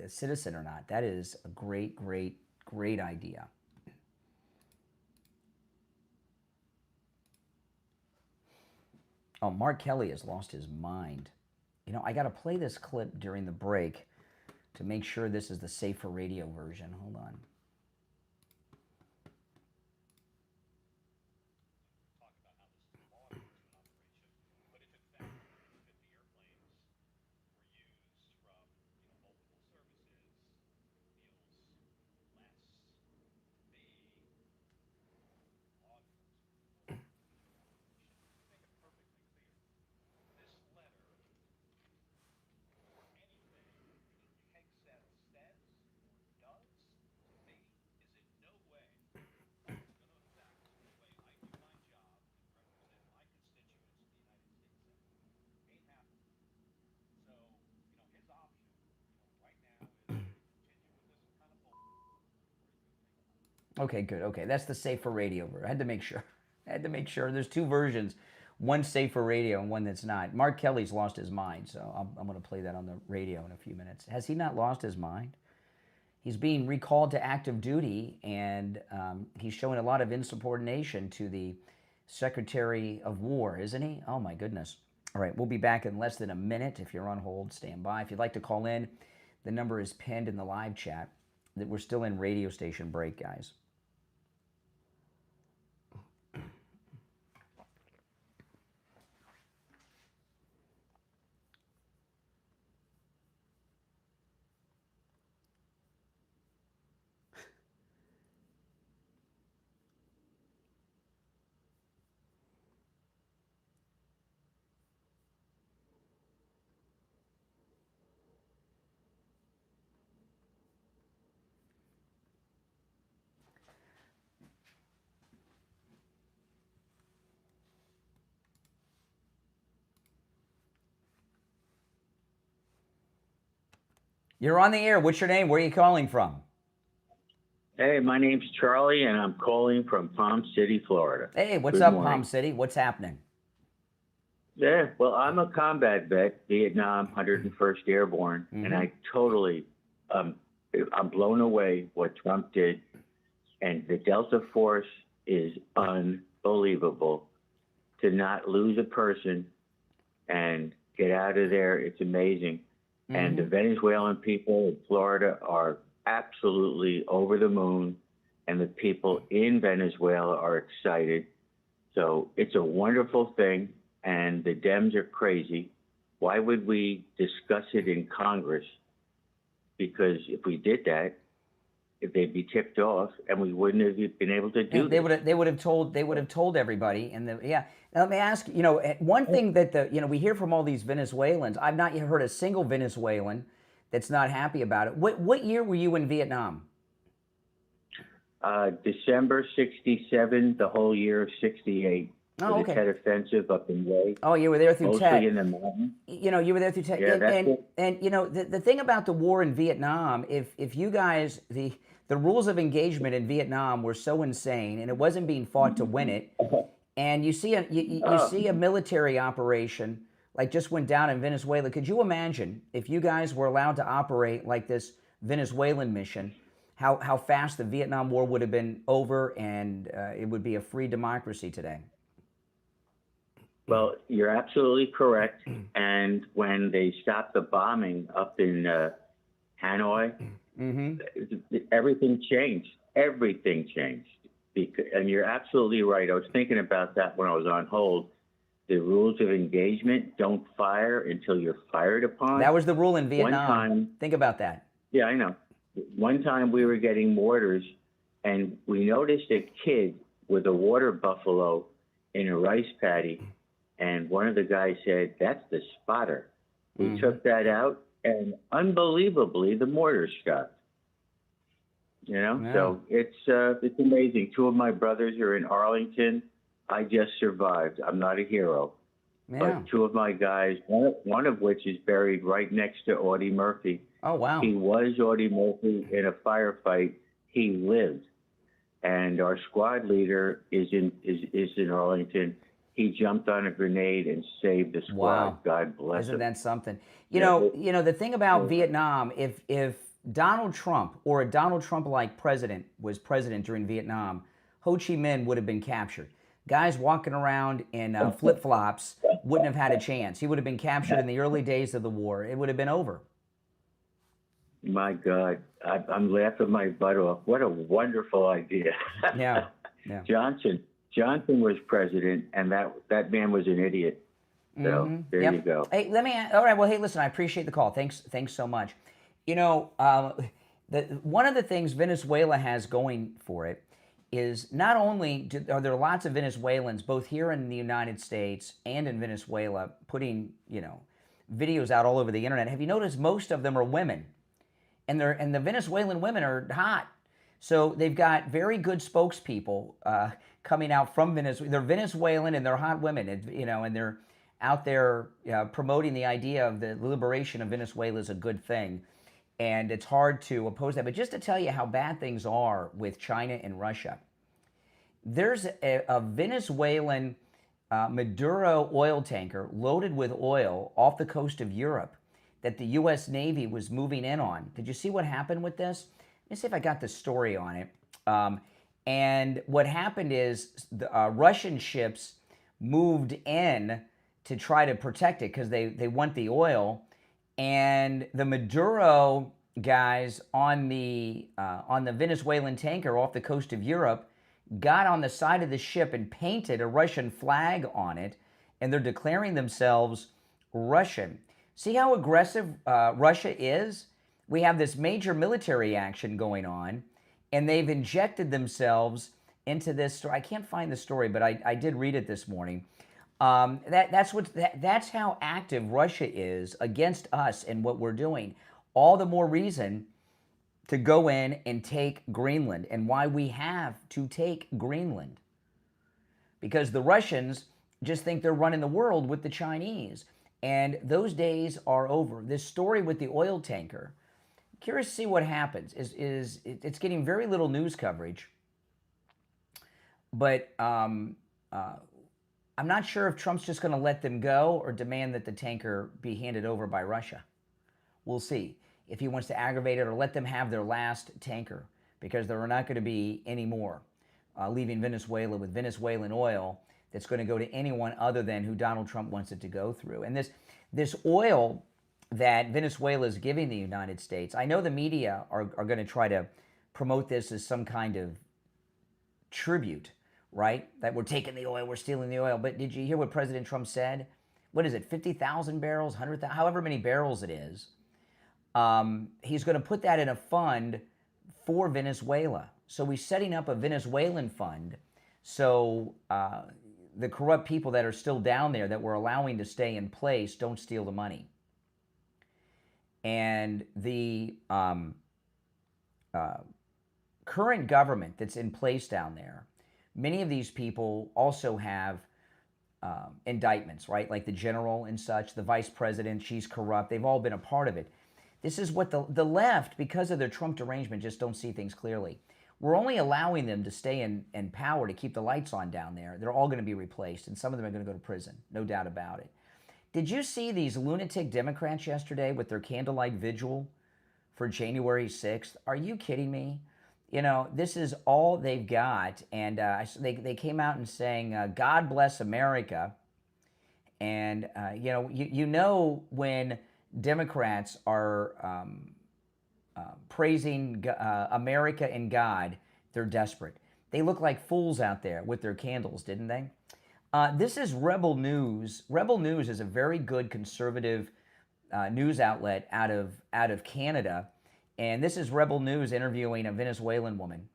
a citizen or not? That is a great, great, great idea. Oh, Mark Kelly has lost his mind. You know, I got to play this clip during the break to make sure this is the safer radio version. Hold on. Okay, good. Okay, that's the safer radio version. I had to make sure. There's two versions. One safer radio and one that's not. Mark Kelly's lost his mind, so I'm going to play that on the radio in a few minutes. Has he not lost his mind? He's being recalled to active duty, and he's showing a lot of insubordination to the Secretary of War, isn't he? Oh, my goodness. All right, we'll be back in less than a minute. If you're on hold, stand by. If you'd like to call in, the number is pinned in the live chat. That we're still in radio station break, guys. You're on the air. What's your name? Where are you calling from? Hey, my name's Charlie, and I'm calling from Palm City, Florida. Hey, what's Good up, morning. Palm City? What's happening? Yeah, well, I'm a combat vet, Vietnam, 101st Airborne, and I totally, I'm blown away what Trump did, and the Delta Force is unbelievable. To not lose a person and get out of there, it's amazing. And the Venezuelan people in Florida are absolutely over the moon, and the people in Venezuela are excited. So it's a wonderful thing, and the Dems are crazy. Why would we discuss it in Congress? Because if we did that, if they'd be tipped off, and we wouldn't have been able to do They would have told everybody. And yeah, now, let me ask you. You know, one thing that we hear from all these Venezuelans. I've not yet heard a single Venezuelan that's not happy about it. What year were you in Vietnam? December '67, the whole year of '68. Oh, okay. The Tet Offensive up in Way. Oh, you were there through mostly Tet. in the mountain. You know, you were there through Tet. Yeah, and you know, the thing about the war in Vietnam, if you guys, the rules of engagement in Vietnam were so insane, and it wasn't being fought to win it. And you see a military operation like just went down in Venezuela. Could you imagine if you guys were allowed to operate like this Venezuelan mission, how fast the Vietnam War would have been over, and it would be a free democracy today? Well, you're absolutely correct. And when they stopped the bombing up in Hanoi, everything changed. Everything changed. And you're absolutely right. I was thinking about that when I was on hold. The rules of engagement: don't fire until you're fired upon. That was the rule in Vietnam. One time, think about that. Yeah, I know. One time we were getting mortars, and we noticed a kid with a water buffalo in a rice paddy, and one of the guys said, "That's the spotter." We took that out, and unbelievably, the mortar stopped. You know, Yeah. so it's amazing. Two of my brothers are in Arlington. I just survived. I'm not a hero, Yeah. but two of my guys, one of which is buried right next to Audie Murphy. Oh, wow. He was Audie Murphy in a firefight. He lived, and our squad leader is in Arlington. He jumped on a grenade and saved the squad. Wow. God bless Isn't him. that something? You know, the thing about Vietnam, if Donald Trump or a Donald Trump-like president was president during Vietnam, Ho Chi Minh would have been captured. Guys walking around in flip-flops wouldn't have had a chance. He would have been captured in the early days of the war. It would have been over. My God, I'm laughing my butt off. What a wonderful idea. Yeah. Johnson was president, and that man was an idiot. So there you go. Hey, all right. Well, hey, listen, I appreciate the call. Thanks so much. You know, one of the things Venezuela has going for it is not only are there lots of Venezuelans, both here in the United States and in Venezuela, putting, videos out all over the internet. Have you noticed most of them are women? And the Venezuelan women are hot. So they've got very good spokespeople coming out from Venezuela. They're Venezuelan and they're hot women, and they're out there promoting the idea of the liberation of Venezuela is a good thing. And it's hard to oppose that. But just to tell you how bad things are with China and Russia, there's a Venezuelan Maduro oil tanker loaded with oil off the coast of Europe that the U.S. Navy was moving in on. Did you see what happened with this? Let me see if I got the story on it. And what happened is the Russian ships moved in to try to protect it because they want the oil. And the Maduro guys on the Venezuelan tanker off the coast of Europe got on the side of the ship and painted a Russian flag on it, and they're declaring themselves Russian. See how aggressive Russia is? We have this major military action going on, and they've injected themselves into this story. I can't find the story, but I did read it this morning. That's how active Russia is against us and what we're doing. All the more reason to go in and take Greenland, and why we have to take Greenland. Because the Russians just think they're running the world with the Chinese, and those days are over. This story with the oil tanker, curious to see what happens. It's getting very little news coverage, but I'm not sure if Trump's just going to let them go or demand that the tanker be handed over by Russia. We'll see if he wants to aggravate it or let them have their last tanker, because there are not going to be any more leaving Venezuela with Venezuelan oil that's going to go to anyone other than who Donald Trump wants it to go through. And this oil that Venezuela is giving the United States, I know the media are going to try to promote this as some kind of tribute, right? That we're taking the oil, we're stealing the oil. But did you hear what President Trump said? What is it, 50,000 barrels, 100,000, however many barrels it is? He's going to put that in a fund for Venezuela. So he's setting up a Venezuelan fund so the corrupt people that are still down there that we're allowing to stay in place don't steal the money. And the current government that's in place down there, many of these people also have indictments, right? Like the general and such, the vice president, she's corrupt. They've all been a part of it. This is what the left, because of their Trump derangement, just don't see things clearly. We're only allowing them to stay in power to keep the lights on down there. They're all going to be replaced, and some of them are going to go to prison, no doubt about it. Did you see these lunatic Democrats yesterday with their candlelight vigil for January 6th? Are you kidding me? This is all they've got. And they came out and sang, God bless America. And, when Democrats are praising America and God, they're desperate. They look like fools out there with their candles, didn't they? This is Rebel News. Rebel News is a very good conservative news outlet out of Canada. And this is Rebel News interviewing a Venezuelan woman.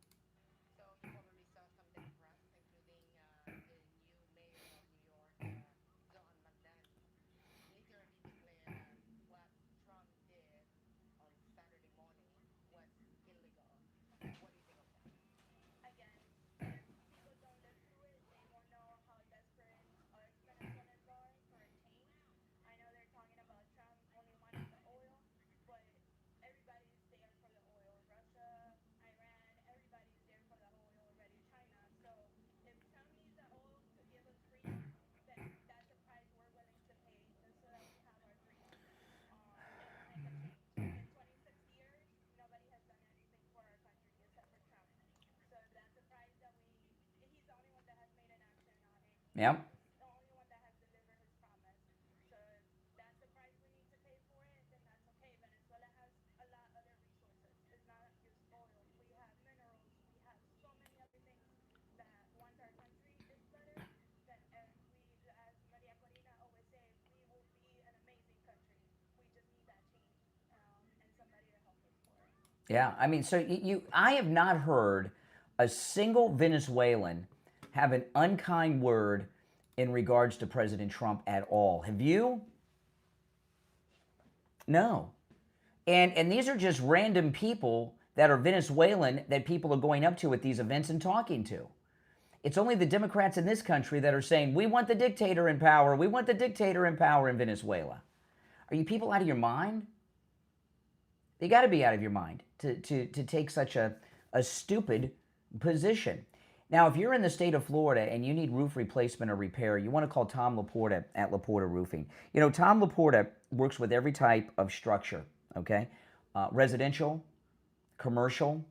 Yep. Yeah, I mean, so I have not heard a single Venezuelan have an unkind word in regards to President Trump at all. Have you? No. And these are just random people that are Venezuelan that people are going up to at these events and talking to. It's only the Democrats in this country that are saying, we want the dictator in power. We want the dictator in power in Venezuela. Are you people out of your mind? You got to be out of your mind to take such a stupid position. Now, if you're in the state of Florida and you need roof replacement or repair, you want to call Tom Laporta at Laporta Roofing. You know, Tom Laporta works with every type of structure, okay? Residential, commercial,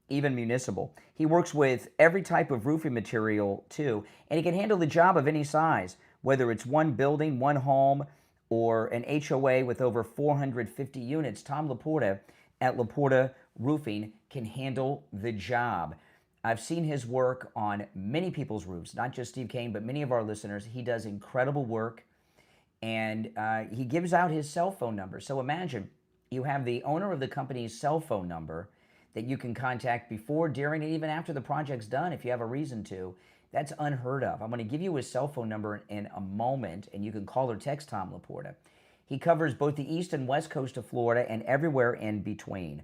even municipal. He works with every type of roofing material, too, and he can handle the job of any size, whether it's one building, one home, or an HOA with over 450 units. Tom Laporta at Laporta Roofing can handle the job. I've seen his work on many people's roofs, not just Steve Kane, but many of our listeners. He does incredible work, and he gives out his cell phone number. So imagine you have the owner of the company's cell phone number that you can contact before, during, and even after the project's done if you have a reason to. That's unheard of. I'm going to give you his cell phone number in a moment, and you can call or text Tom Laporta. He covers both the east and west coast of Florida and everywhere in between.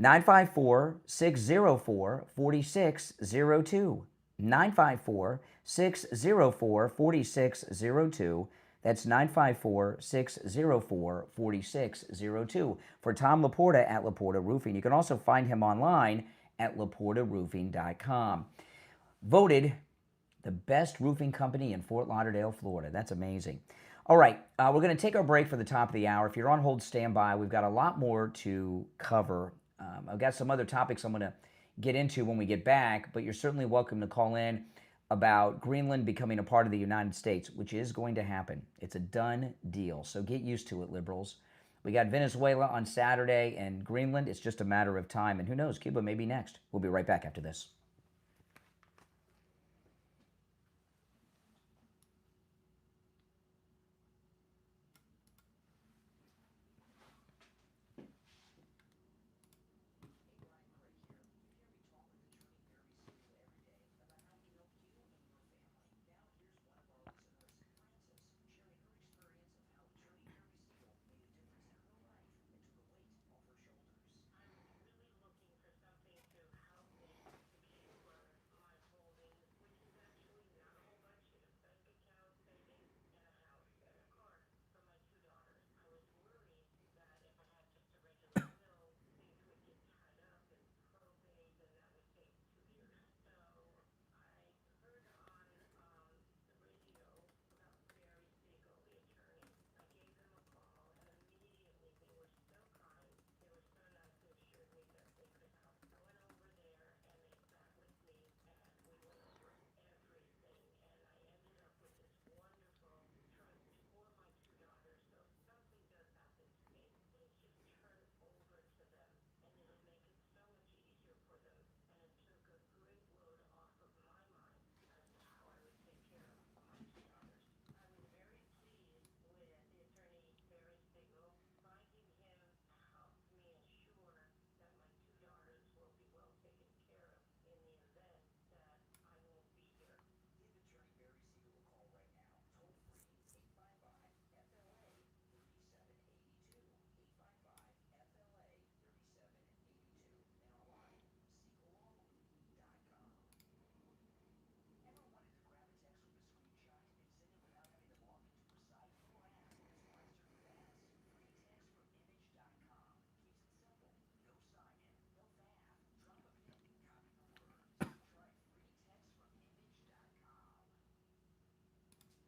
954-604-4602. 954-604-4602. That's 954-604-4602 for Tom Laporta at Laporta Roofing. You can also find him online at laportaroofing.com. Voted the best roofing company in Fort Lauderdale, Florida. That's amazing. All right, we're going to take our break for the top of the hour. If you're on hold, stand by. We've got a lot more to cover. I've got some other topics I'm going to get into when we get back, but you're certainly welcome to call in about Greenland becoming a part of the United States, which is going to happen. It's a done deal, so get used to it, liberals. We got Venezuela on Saturday, and Greenland, it's just a matter of time. And who knows, Cuba may be next. We'll be right back after this.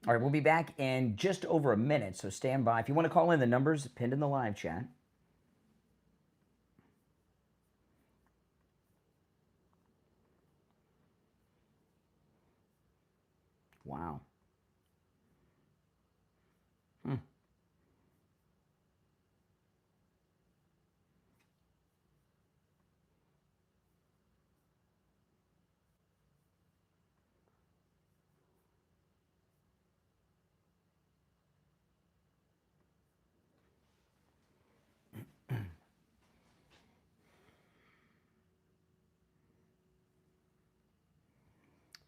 All right, we'll be back in just over a minute, so stand by. If you want to call in, the number's pinned in the live chat. Wow.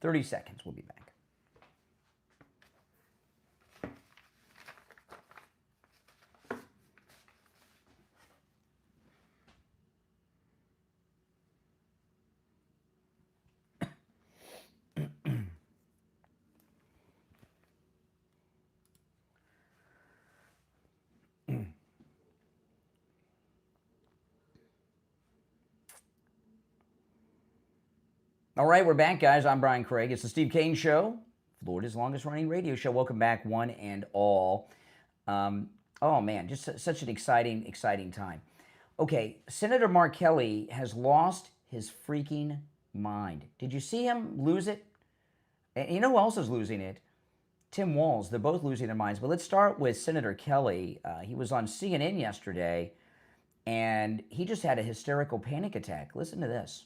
30 seconds. We'll be back. All right, we're back, guys. I'm Brian Craig. It's the Steve Kane Show, Florida's longest running radio show. Welcome back, one and all. Oh, man, just such an exciting time. Okay, Senator Mark Kelly has lost his freaking mind. Did you see him lose it? And you know who else is losing it? Tim Walz. They're both losing their minds. But let's start with Senator Kelly. He was on CNN yesterday, and he just had a hysterical panic attack. Listen to this.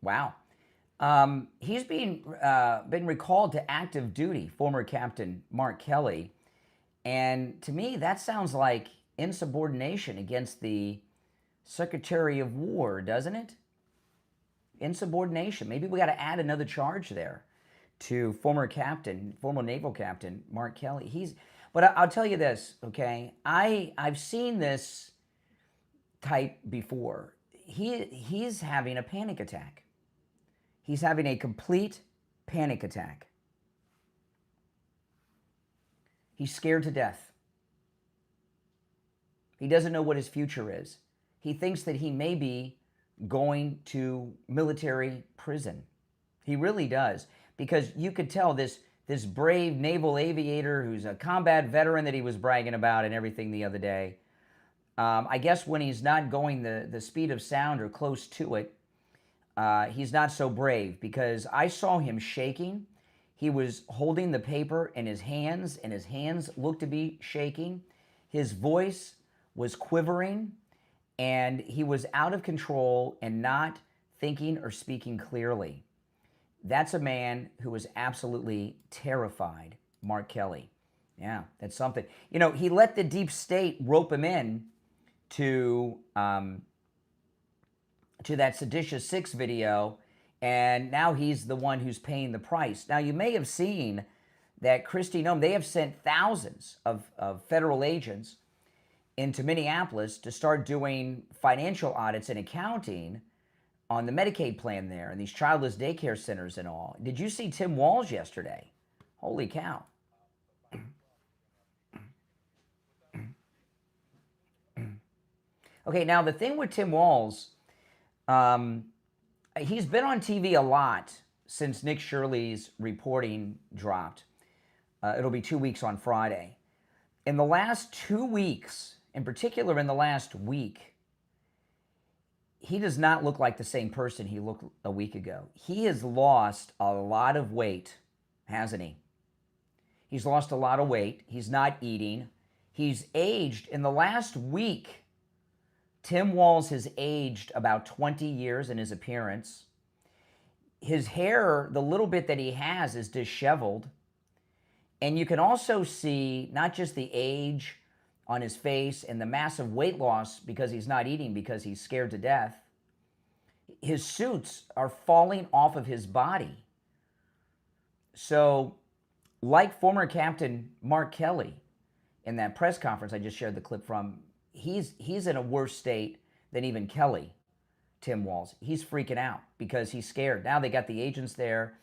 Wow. He's been recalled to active duty, former Captain Mark Kelly. And to me, that sounds like insubordination against the Secretary of War, doesn't it? Insubordination. Maybe we got to add another charge there to former naval captain Mark Kelly. But I'll tell you this, okay? I've seen this type before. He's having a panic attack. He's having a complete panic attack. He's scared to death. He doesn't know what his future is. He thinks that he may be going to military prison. He really does. Because you could tell this brave naval aviator who's a combat veteran that he was bragging about and everything the other day. I guess when he's not going the speed of sound or close to it, he's not so brave, because I saw him shaking. He was holding the paper in his hands, and his hands looked to be shaking. His voice was quivering, and he was out of control and not thinking or speaking clearly. That's a man who was absolutely terrified, Mark Kelly. Yeah, that's something. You know, he let the deep state rope him in to that Seditious Six video, and now he's the one who's paying the price. Now, you may have seen that Kristi Noem, they have sent thousands of federal agents into Minneapolis to start doing financial audits and accounting on the Medicaid plan there and these childless daycare centers and all. Did you see Tim Walz yesterday? Holy cow. Okay, now the thing with Tim Walz, he's been on TV a lot since Nick Shirley's reporting dropped. It'll be 2 weeks on Friday. In the last 2 weeks, in particular in the last week, he does not look like the same person he looked a week ago. He has lost a lot of weight, hasn't he? He's lost a lot of weight. He's not eating. He's aged. In the last week, Tim Walz has aged about 20 years in his appearance. His hair, the little bit that he has, is disheveled. And you can also see not just the age on his face and the massive weight loss because he's not eating, because he's scared to death. His suits are falling off of his body. So, like former Captain Mark Kelly in that press conference I just shared the clip from, he's in a worse state than even Kelly, Tim Walz. He's freaking out because he's scared. Now they got the agents there,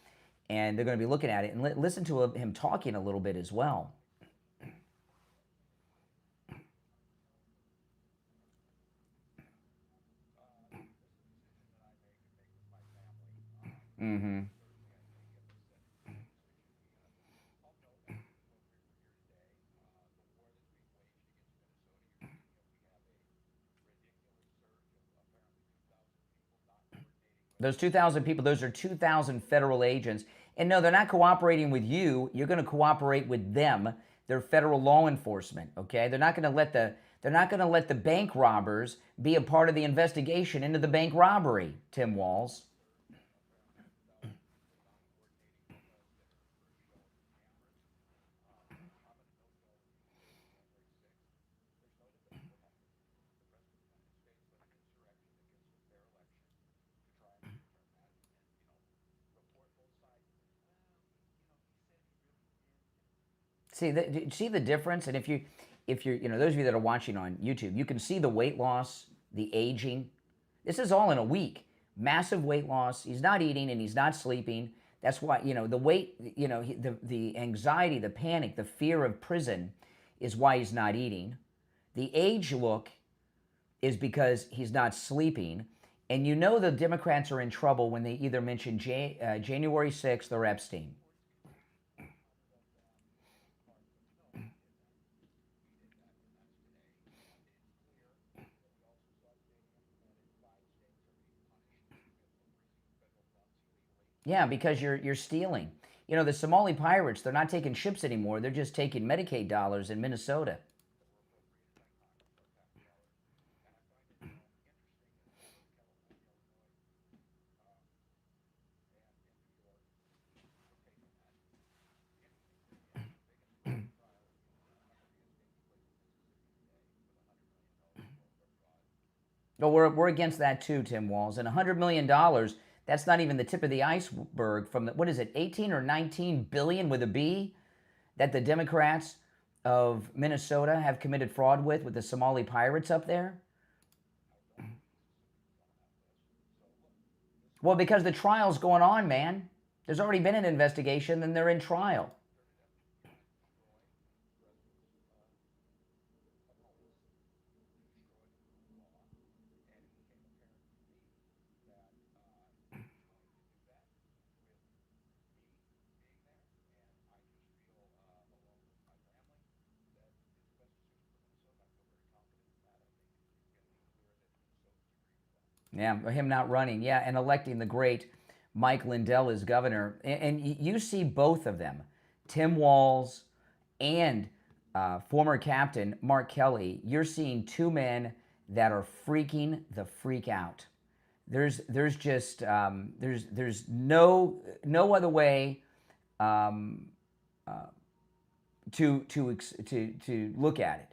and they're going to be looking at it. And listen to him talking a little bit as well. Mm-hmm. Those 2,000 people, those are 2,000 federal agents. And no, they're not cooperating with you. You're going to cooperate with them. They're federal law enforcement, okay? They're not going to let the bank robbers be a part of the investigation into the bank robbery, Tim Walz. See the difference? And if you're, those of you that are watching on YouTube, you can see the weight loss, the aging. This is all in a week. Massive weight loss. He's not eating and he's not sleeping. That's why, the weight, the anxiety, the panic, the fear of prison is why he's not eating. The age look is because he's not sleeping. And the Democrats are in trouble when they either mention January 6th or Epstein. Yeah, because you're stealing. The Somali pirates, they're not taking ships anymore. They're just taking Medicaid dollars in Minnesota. But we're against that too, Tim Walz. And $100 million, that's not even the tip of the iceberg from what is it, 18 or 19 billion with a B that the Democrats of Minnesota have committed fraud with the Somali pirates up there? Well, because the trial's going on, man. There's already been an investigation and they're in trial. Yeah, him not running. Yeah, and electing the great Mike Lindell as governor. And you see both of them, Tim Walz and former captain Mark Kelly. You're seeing two men that are freaking the freak out. There's just there's no other way to look at it.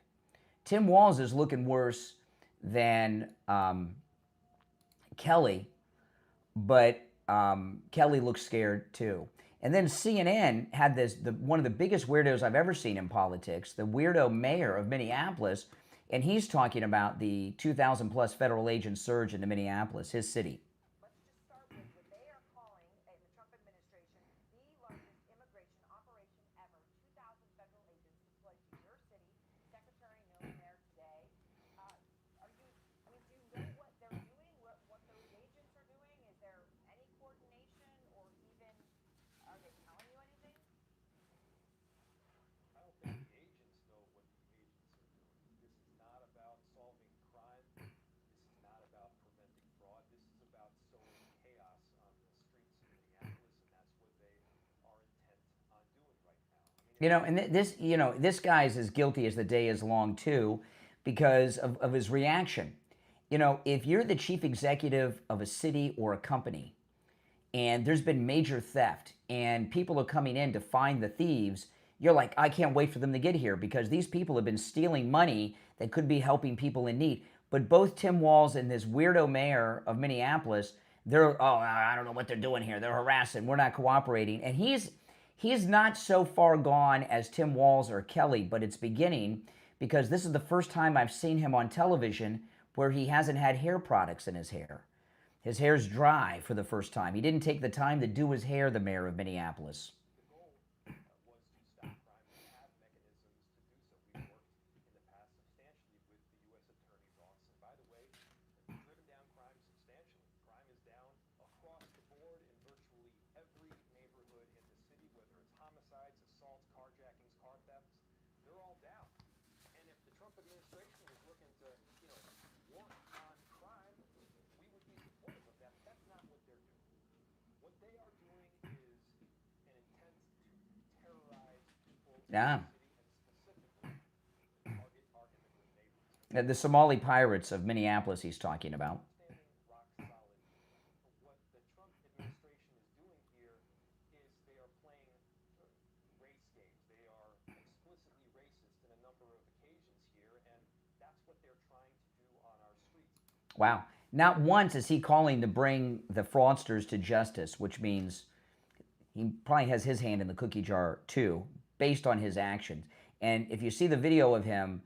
Tim Walz is looking worse than Kelly, but Kelly looks scared too. And then CNN had one of the biggest weirdos I've ever seen in politics, the weirdo mayor of Minneapolis, and he's talking about the 2,000 plus federal agent surge into Minneapolis, his city. Let's just start with what they are calling, in the Trump administration, the largest immigration operation ever. 2,000 federal agents deployed to your city. Secretary Mills there today. Do you know what they're doing? What those agents are doing? Is there any coordination, or even are they telling you anything? I don't think the agents know what the agents are doing. This is not about solving crime. This is not about preventing fraud. This is about sowing chaos on the streets of Minneapolis, and that's what they are intent on doing right now. And this guy's as guilty as the day is long too, because of his reaction. If you're the chief executive of a city or a company, and there's been major theft, and people are coming in to find the thieves, you're like, I can't wait for them to get here because these people have been stealing money that could be helping people in need. But both Tim Walz and this weirdo mayor of Minneapolis, they're, oh, I don't know what they're doing here. They're harassing. We're not cooperating. And he's not so far gone as Tim Walz or Kelly, but it's beginning, because this is the first time I've seen him on television where he hasn't had hair products in his hair. His hair's dry for the first time. He didn't take the time to do his hair, the mayor of Minneapolis. Yeah. The Somali pirates of Minneapolis he's talking about. Wow. Not once is he calling to bring the fraudsters to justice, which means he probably has his hand in the cookie jar too, based on his actions. And if you see the video of him,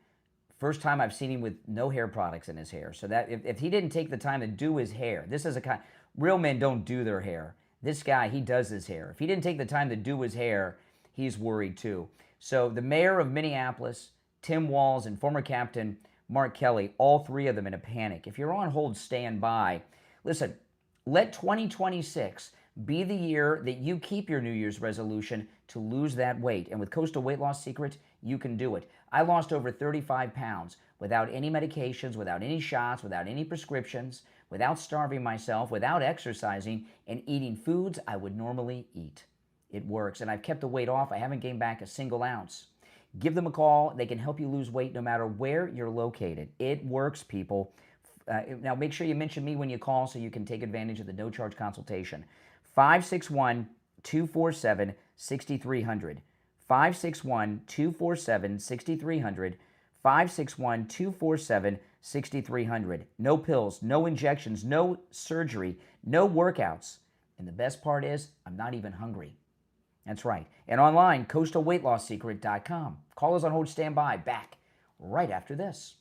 first time I've seen him with no hair products in his hair. So that if he didn't take the time to do his hair, this is a kind, real men don't do their hair. This guy, he does his hair. If he didn't take the time to do his hair, he's worried too. So the mayor of Minneapolis, Tim Walz, and former captain Mark Kelly, all three of them in a panic. If you're on hold, stand by. Listen, let 2026 be the year that you keep your New Year's resolution to lose that weight. And with Coastal Weight Loss Secret, you can do it. I lost over 35 pounds without any medications, without any shots, without any prescriptions, without starving myself, without exercising, and eating foods I would normally eat. It works. And I've kept the weight off. I haven't gained back a single ounce. Give them a call. They can help you lose weight no matter where you're located. It works, people. Now, make sure you mention me when you call so you can take advantage of the no-charge consultation. 561-247-6300. 561-247-6300. 561-247-6300. No pills, no injections, no surgery, no workouts. And the best part is, I'm not even hungry. That's right. And online, coastalweightloss.secret.com. Call us on hold, stand by. Back right after this.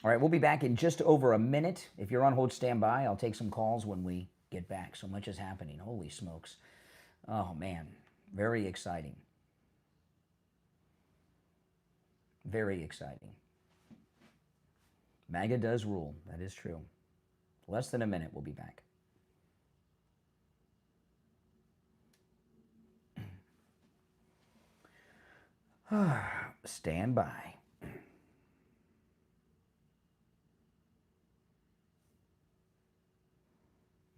All right, we'll be back in just over a minute. If you're on hold, stand by. I'll take some calls when we get back. So much is happening. Holy smokes. Oh, man. Very exciting. Very exciting. MAGA does rule. That is true. Less than a minute. We'll be back. Stand by.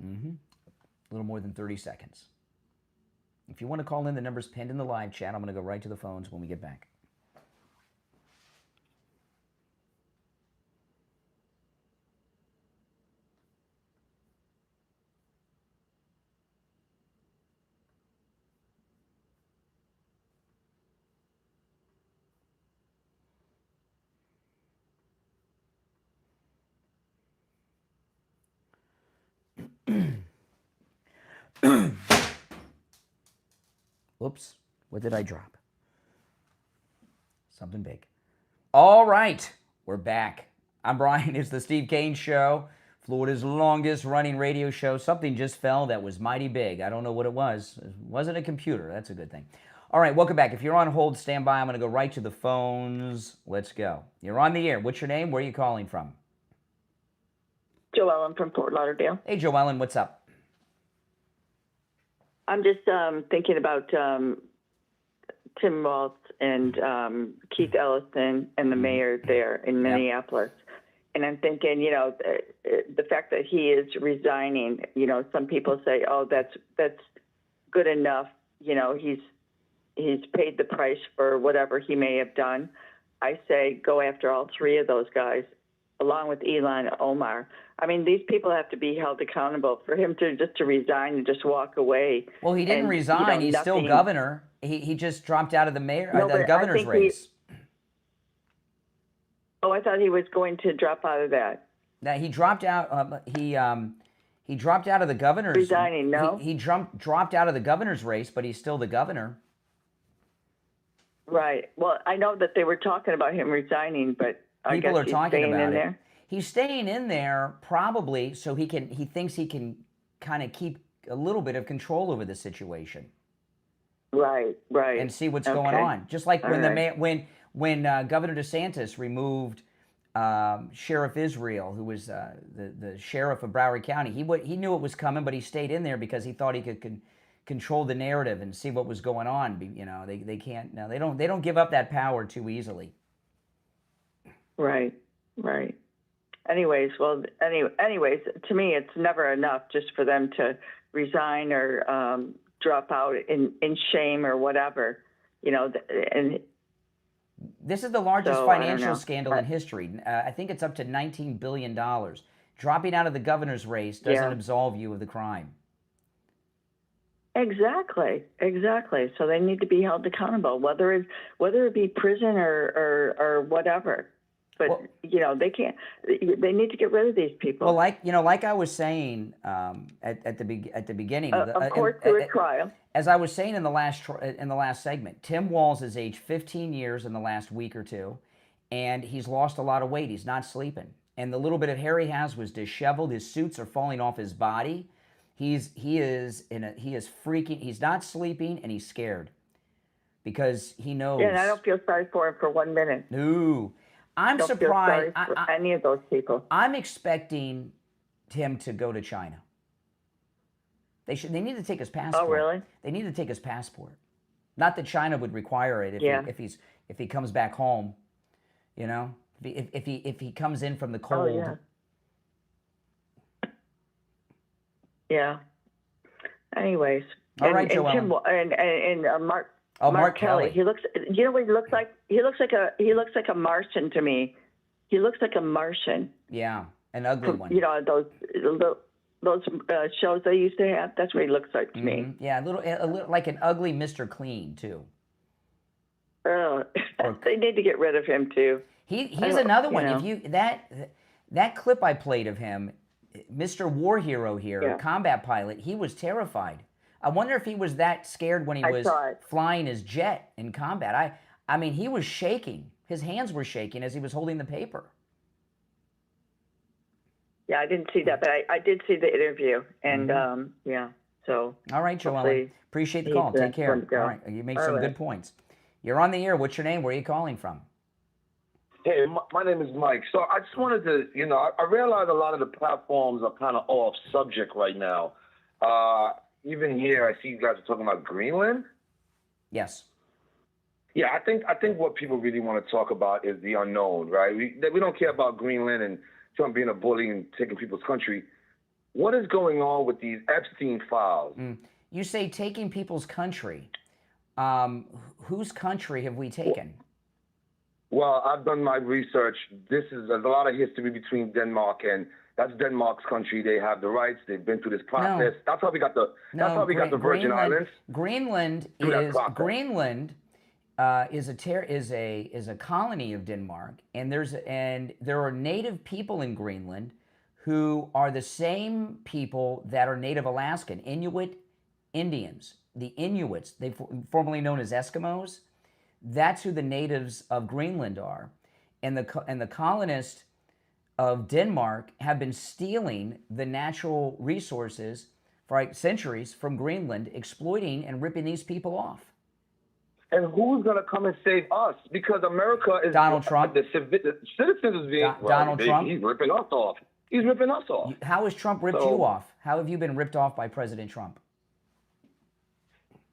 A little more than 30 seconds. If you want to call in, the number's pinned in the live chat. I'm going to go right to the phones when we get back. Whoops, what did I drop? Something big. All right, we're back. I'm Brian. It's the Steve Kane Show, Florida's longest running radio show. Something just fell that was mighty big. I don't know what it was. It wasn't a computer. That's a good thing. All right, welcome back. If you're on hold, stand by. I'm going to go right to the phones. Let's go. You're on the air. What's your name? Where are you calling from? Joellen from Fort Lauderdale. Hey, Joellen, what's up? I'm just thinking about Tim Walz and Keith Ellison and the mayor there in Minneapolis. And I'm thinking, you know, the fact that he is resigning, you know, some people say, oh, that's good enough. You know, he's paid the price for whatever he may have done. I say go after all three of those guys, along with Elon Omar. I mean, these people have to be held accountable. For him to resign and just walk away. Well, he didn't resign. You know, he's still governor. He just dropped out of the the governor's race. I thought he was going to drop out of that. Now he dropped out. He dropped out of the governor's. Resigning, no. He dropped out of the governor's race, but he's still the governor. Right. Well, I know that they were talking about him resigning, but I guess people are he's talking staying about in it. there. He's staying in there probably so he thinks he can kind of keep a little bit of control over the situation. Right. And see what's going on. Just like when Governor DeSantis removed Sheriff Israel, who was the sheriff of Broward County. He knew it was coming, but he stayed in there because he thought he could control the narrative and see what was going on. You know, they can't. No, they don't give up that power too easily. Right. Anyways, to me, it's never enough just for them to resign or drop out in shame or whatever, you know. And this is the largest financial scandal in history. I think it's up to $19 billion. Dropping out of the governor's race doesn't absolve you of the crime. Exactly. So they need to be held accountable, whether it be prison or whatever. But you know, they can't. They need to get rid of these people. Well, like I was saying at the beginning, of course, through a trial. As I was saying in the last segment, Tim Walz has aged 15 years in the last week or two, and he's lost a lot of weight. He's not sleeping, and the little bit of hair he has was disheveled. His suits are falling off his body. He is freaking. He's not sleeping, and he's scared because he knows. Yeah, and I don't feel sorry for him for 1 minute. No. I'm don't surprised. Feel sorry for any of those people. I'm expecting him to go to China. They need to take his passport. Oh, really? They need to take his passport. Not that China would require it if he comes back home. You know, if he comes in from the cold. Oh, yeah. Anyways. All right, Joellen. And Mark Kelly. He looks. You know what he looks like? He looks like a Martian to me. He looks like a Martian. Yeah, an ugly one. You know those shows they used to have. That's what he looks like to me. Yeah, a little like an ugly Mr. Clean too. They need to get rid of him too. He's another one. If you that clip I played of him, Mr. War Hero here, combat pilot, he was terrified. I wonder if he was that scared when he was flying his jet in combat. I mean, he was shaking. His hands were shaking as he was holding the paper. Yeah, I didn't see that, but I did see the interview, and yeah. So. All right, Joelle. hopefully Appreciate the he's, call. Take care. fun to go. All right, you made All some right. good points. You're on the air. What's your name? Where are you calling from? Hey, my name is Mike. So I just wanted to, I realize a lot of the platforms are kind of off subject right now. Even here, I see you guys are talking about Greenland. Yes. Yeah, I think what people really want to talk about is the unknown, right? We don't care about Greenland and Trump being a bully and taking people's country. What is going on with these Epstein files? You say taking people's country. Whose country have we taken? Well, I've done my research. There's a lot of history between Denmark and that's Denmark's country. They have the rights. They've been through this process. That's how we got the. That's how we got the Virgin Islands. Greenland is a colony of Denmark, and there are native people in Greenland who are the same people that are native Alaskan, Inuit Indians. The Inuits, they formerly known as Eskimos. That's who the natives of Greenland are, and the colonists of Denmark have been stealing the natural resources for centuries from Greenland, exploiting and ripping these people off. And who's going to come and save us? Because America is Donald Trump. The citizens is being Donald Trump. He's ripping us off. He's ripping us off. How has Trump ripped you off? How have you been ripped off by President Trump?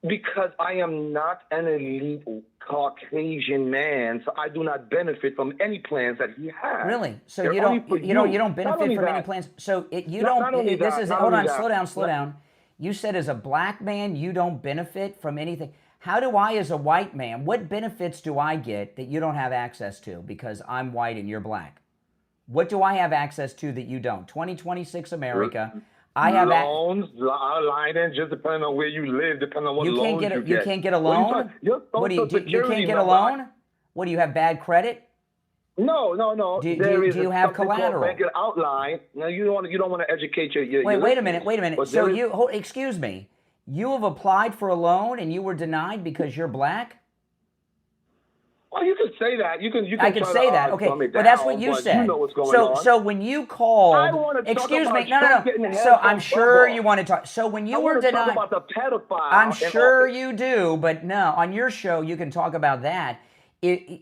Because I am not an elite Caucasian man, so I do not benefit from any plans that he has. Really? So They're you don't benefit from any plans. So slow down. You said as a black man you don't benefit from anything. How do I, as a white man, what benefits do I get that you don't have access to because I'm white and you're black? What do I have access to that you don't? 2026 America. I have loans, line just depending on where you live, depending on what loans you get. You can't get a loan? What do you can't get a loan? What, do you have bad credit? No. Do you have collateral? Bank outline. Now you don't want to educate your Wait a minute. So excuse me. You have applied for a loan and you were denied because you're black? Well, you can say that. I can say that. Okay, but that's what you said. You know what's going on. So when you called, I want to excuse talk me, about no. So I'm sure you want to talk. So when you were denied, talk about the pedophile. I'm sure you do, but no, on your show you can talk about that.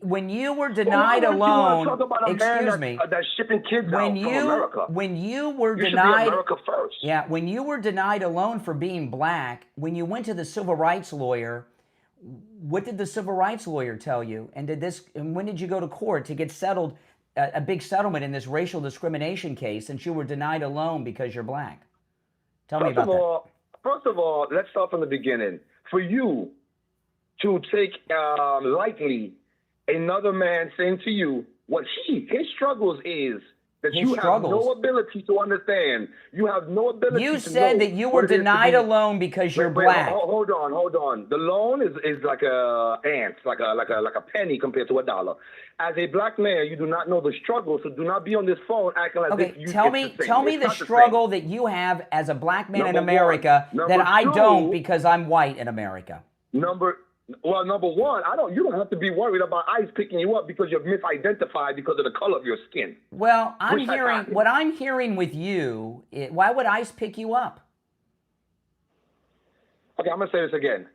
When you were denied a loan, excuse me, that's shipping kids out from America. When you were denied, should be America first. Yeah, when you were denied a loan for being black, when you went to the civil rights lawyer. What did the civil rights lawyer tell you? And when did you go to court to get settled, a big settlement in this racial discrimination case, since you were denied a loan because you're black? Tell me about that. First of all, let's start from the beginning. For you to take lightly another man saying to you what his struggles is, that you have no ability to understand. You have no ability to know. You said that you were denied a loan because you're black. Hold on. The loan is like a ant, like a penny compared to a dollar. As a black man, you do not know the struggle, so do not be on this phone acting like this. Tell me the struggle that you have as a black man in America that I don't because I'm white in America. Number one, you don't have to be worried about ICE picking you up because you're misidentified because of the color of your skin. Well, what I'm hearing with you, why would ICE pick you up? Okay, I'm going to say this again.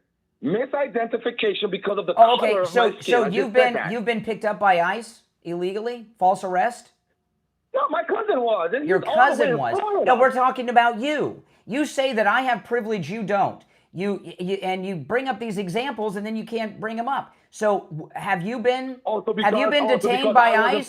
Misidentification because of the color of my skin. So you've been picked up by ICE illegally? False arrest? No, my cousin was. Your cousin was. No, we're talking about you. You say that I have privilege, you don't. You bring up these examples and then you can't bring them up. So have you been detained by ICE?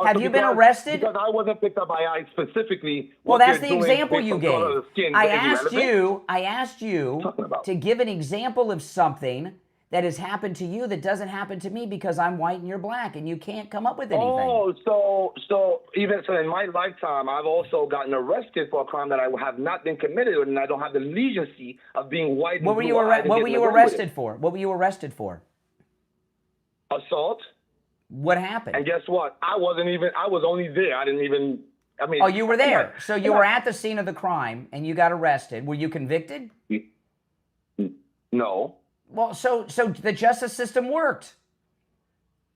Have you been arrested? Because I wasn't picked up by ICE specifically. Well, that's the example you gave. I asked you to give an example of something that has happened to you that doesn't happen to me because I'm white and you're black, and you can't come up with anything. Oh, so in my lifetime, I've also gotten arrested for a crime that I have not been committed, and I don't have the legacy of being white. What were you arrested for? What were you arrested for? Assault. What happened? And guess what? I was only there. I didn't even. I mean. Oh, you were there. So you were at the scene of the crime, and you got arrested. Were you convicted? No. Well, so the justice system worked.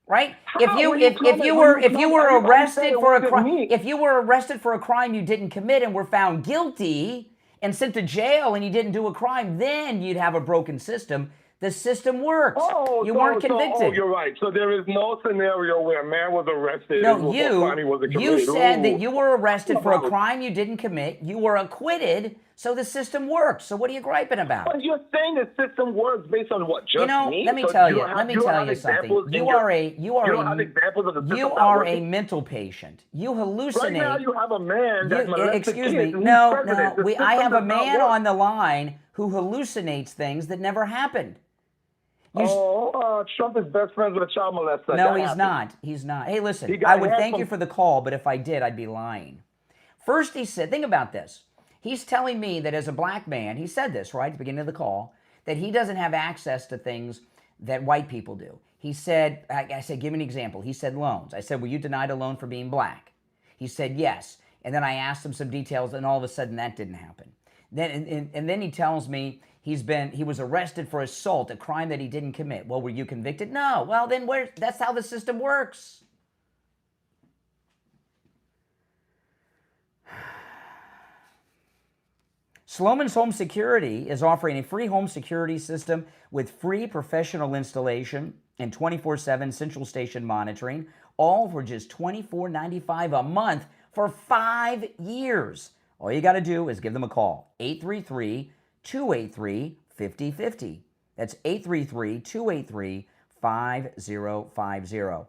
right? How? If you When you if comment- you when were you if you comment, were everybody arrested said it for a wasn't crime, me. if you were arrested for a crime you didn't commit and were found guilty and sent to jail and you didn't do a crime, then you'd have a broken system. The system works. Oh, You weren't convicted. Oh, you're right. So there is no scenario where a man was arrested No, for a crime he wasn't you committed. said that Ooh. you were arrested for a crime you didn't commit. You were acquitted, so the system works. So what are you griping about? But you're saying the system works based on what? Just me? Let me So tell you you. don't have- Let me you don't tell have you something. examples in You your- are you don't have examples of the system you not are working? a mental patient. You hallucinate. Right now you have a man that molested excuse kids me. and he's No, president. The I system have a does not man work. on the line who hallucinates things that never happened. Trump is best friends with a child molester. No, That he's happened. not. He's not. Hey, He listen, got I would half thank you from- for the call, but if I did, I'd be lying. First, he said, think about this. He's telling me that as a black man, he said this, right, at the beginning of the call, that he doesn't have access to things that white people do. He said, I said, give me an example. He said loans. I said, were you denied a loan for being black? He said, yes. And then I asked him some details, and all of a sudden that didn't happen. Then and then he tells me he was arrested for assault, a crime that he didn't commit. Well, were you convicted? No. Well, then that's how the system works. Sloman's Home Security is offering a free home security system with free professional installation and 24/7 central station monitoring, all for just $24.95 a month for 5 years. All you got to do is give them a call, 833-283-5050. That's 833-283-5050.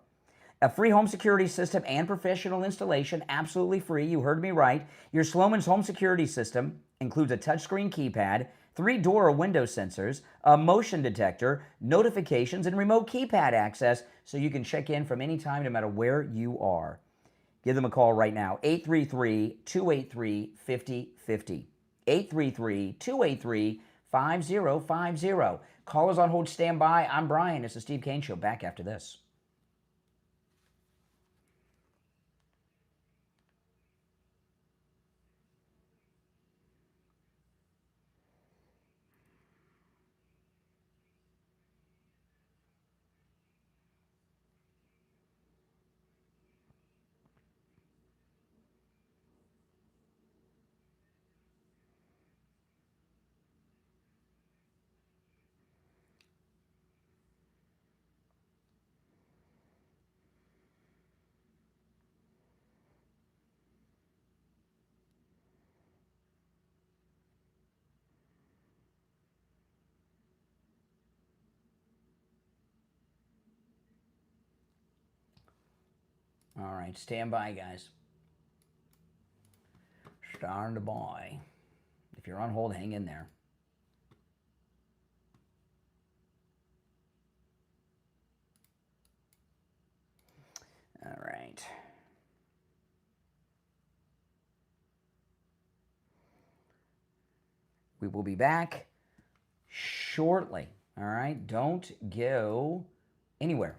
A free home security system and professional installation, absolutely free. You heard me right. Your Sloman's Home Security System includes a touchscreen keypad, 3 door or window sensors, a motion detector, notifications, and remote keypad access so you can check in from any time no matter where you are. Give them a call right now, 833-283-5050. 833-283-5050. Callers on hold, stand by. I'm Brian. It's the Steve Kane Show. Back after this. All right, stand by, guys. Stand by. If you're on hold, hang in there. All right. We will be back shortly. All right, don't go anywhere.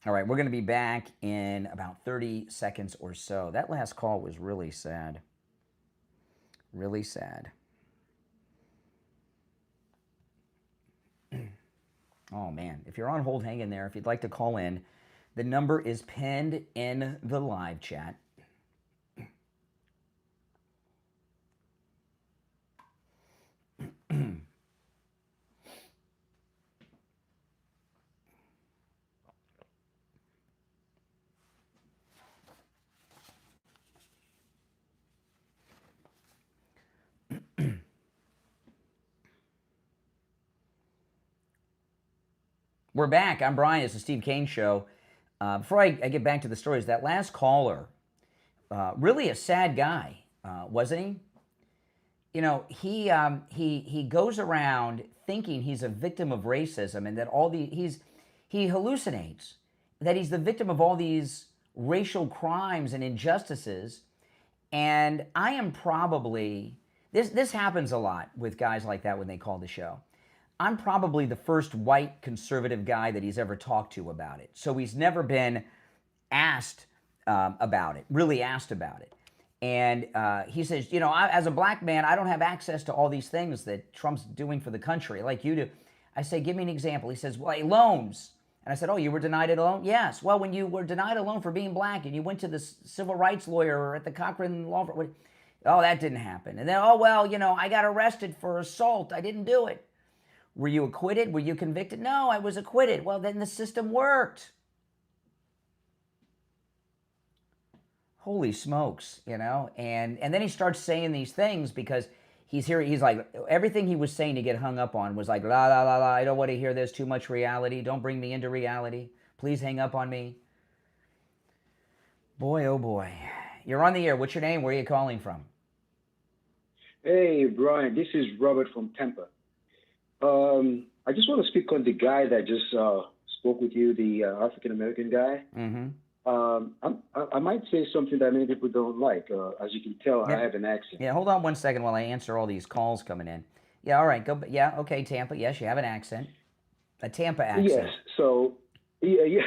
All right, we're going to be back in about 30 seconds or so. That last call was really sad. Really sad. Oh, man. If you're on hold, hang in there. If you'd like to call in, The number is pinned in the live chat. We're back. I'm Brian. It's the Steve Kane Show. Before I get back to the stories, that last caller, really a sad guy, wasn't he? You know, he goes around thinking he's a victim of racism and that he hallucinates that he's the victim of all these racial crimes and injustices. And I am probably, this happens a lot with guys like that when they call the show. I'm probably the first white conservative guy that he's ever talked to about it. So he's never been asked about it, really asked about it. And he says, you know, as a black man, I don't have access to all these things that Trump's doing for the country like you do. I say, give me an example. He says, well, loans. And I said, oh, you were denied a loan? Yes. Well, when you were denied a loan for being black and you went to the civil rights lawyer at the Cochran Law Firm, oh, that didn't happen. And then, oh, well, you know, I got arrested for assault. I didn't do it. Were you acquitted? Were you convicted? No, I was acquitted. Well, then the system worked. Holy smokes, you know? And then he starts saying these things because he's like, everything he was saying to get hung up on was like, la, la, la, la, I don't want to hear this, too much reality. Don't bring me into reality. Please hang up on me. Boy, oh boy. You're on the air. What's your name? Where are you calling from? Hey, Brian, this is Robert from Tampa. I just want to speak on the guy that just spoke with you, the African-American guy. Mm-hmm. I might say something that many people don't like. As you can tell, I have an accent. Yeah, hold on 1 second while I answer all these calls coming in. Yeah, all right, go. Yeah, okay, Tampa. Yes, you have an accent. A Tampa accent. Yes, so, yeah.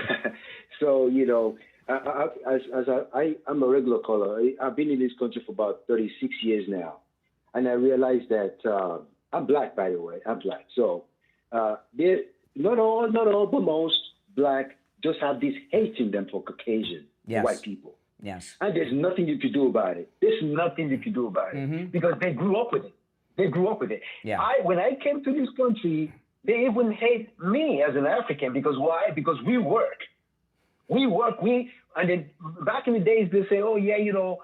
So, you know, I'm a regular caller. I've been in this country for about 36 years now. And I realized that... I'm black, by the way. I'm black. So not all, but most black just have this hate in them for Caucasian white people. Yes. And there's nothing you can do about it. There's nothing you can do about it because they grew up with it. Yeah. When I came to this country, they even hate me as an African because why? Because we work. And then back in the days, they say, oh, yeah, you know,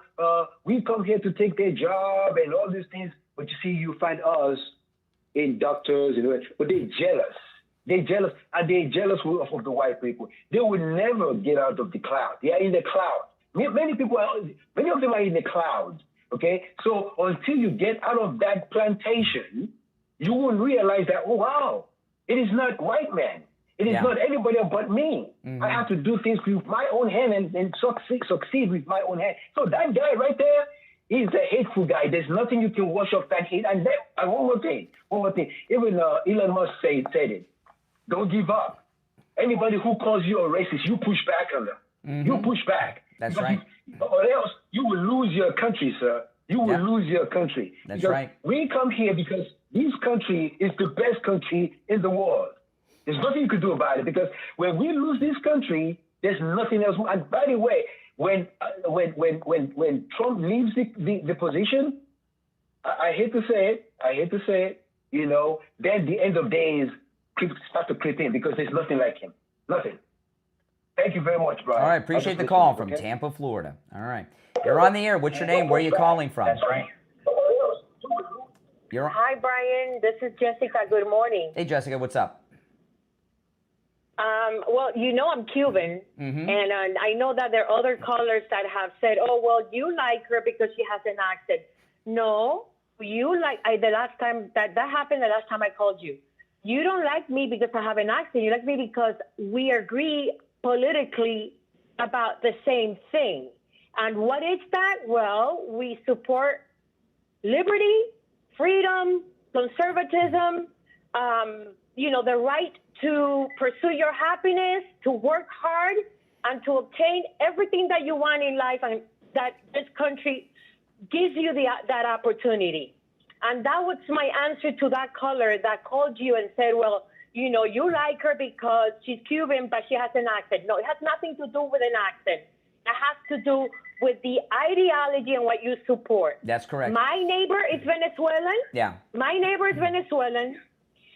we come here to take their job and all these things. But you see, you find us in doctors, but they're jealous. They're jealous, and they're jealous of the white people. They will never get out of the cloud. They are in the cloud. Many of them are in the cloud, okay? So until you get out of that plantation, you will realize that, oh, wow, it is not white man. It is not anybody but me. I have to do things with my own hand and succeed with my own hand. So that guy right there, he's a hateful guy. There's nothing you can wash off that hate. And then, one more thing. Even Elon Musk said it. Don't give up. Anybody who calls you a racist, you push back on them. You push back. That's right. Or else you will lose your country, sir. You will lose your country. That's because right. We come here because this country is the best country in the world. There's nothing you can do about it because when we lose this country, there's nothing else. And by the way, when Trump leaves the position, I hate to say it, you know, then the end of days start to creep in because there's nothing like him. Nothing. Thank you very much, Brian. All right, appreciate the call from Tampa, Florida. All right. You're on the air. What's your name? Where are you calling from? That's right. Hi, Brian. This is Jessica. Good morning. Hey, Jessica, what's up? Well, you know I'm Cuban, and I know that there are other callers that have said, oh, well, you like her because she has an accent. No, you like, the last time, that happened the last time I called you. You don't like me because I have an accent. You like me because we agree politically about the same thing. And what is that? Well, we support liberty, freedom, conservatism, you know, the right to pursue your happiness, to work hard, and to obtain everything that you want in life, and that this country gives you that opportunity. And that was my answer to that caller that called you and said, well, you know, you like her because she's Cuban, but she has an accent. No, it has nothing to do with an accent. It has to do with the ideology and what you support. That's correct. My neighbor is Venezuelan. Yeah. My neighbor is Venezuelan,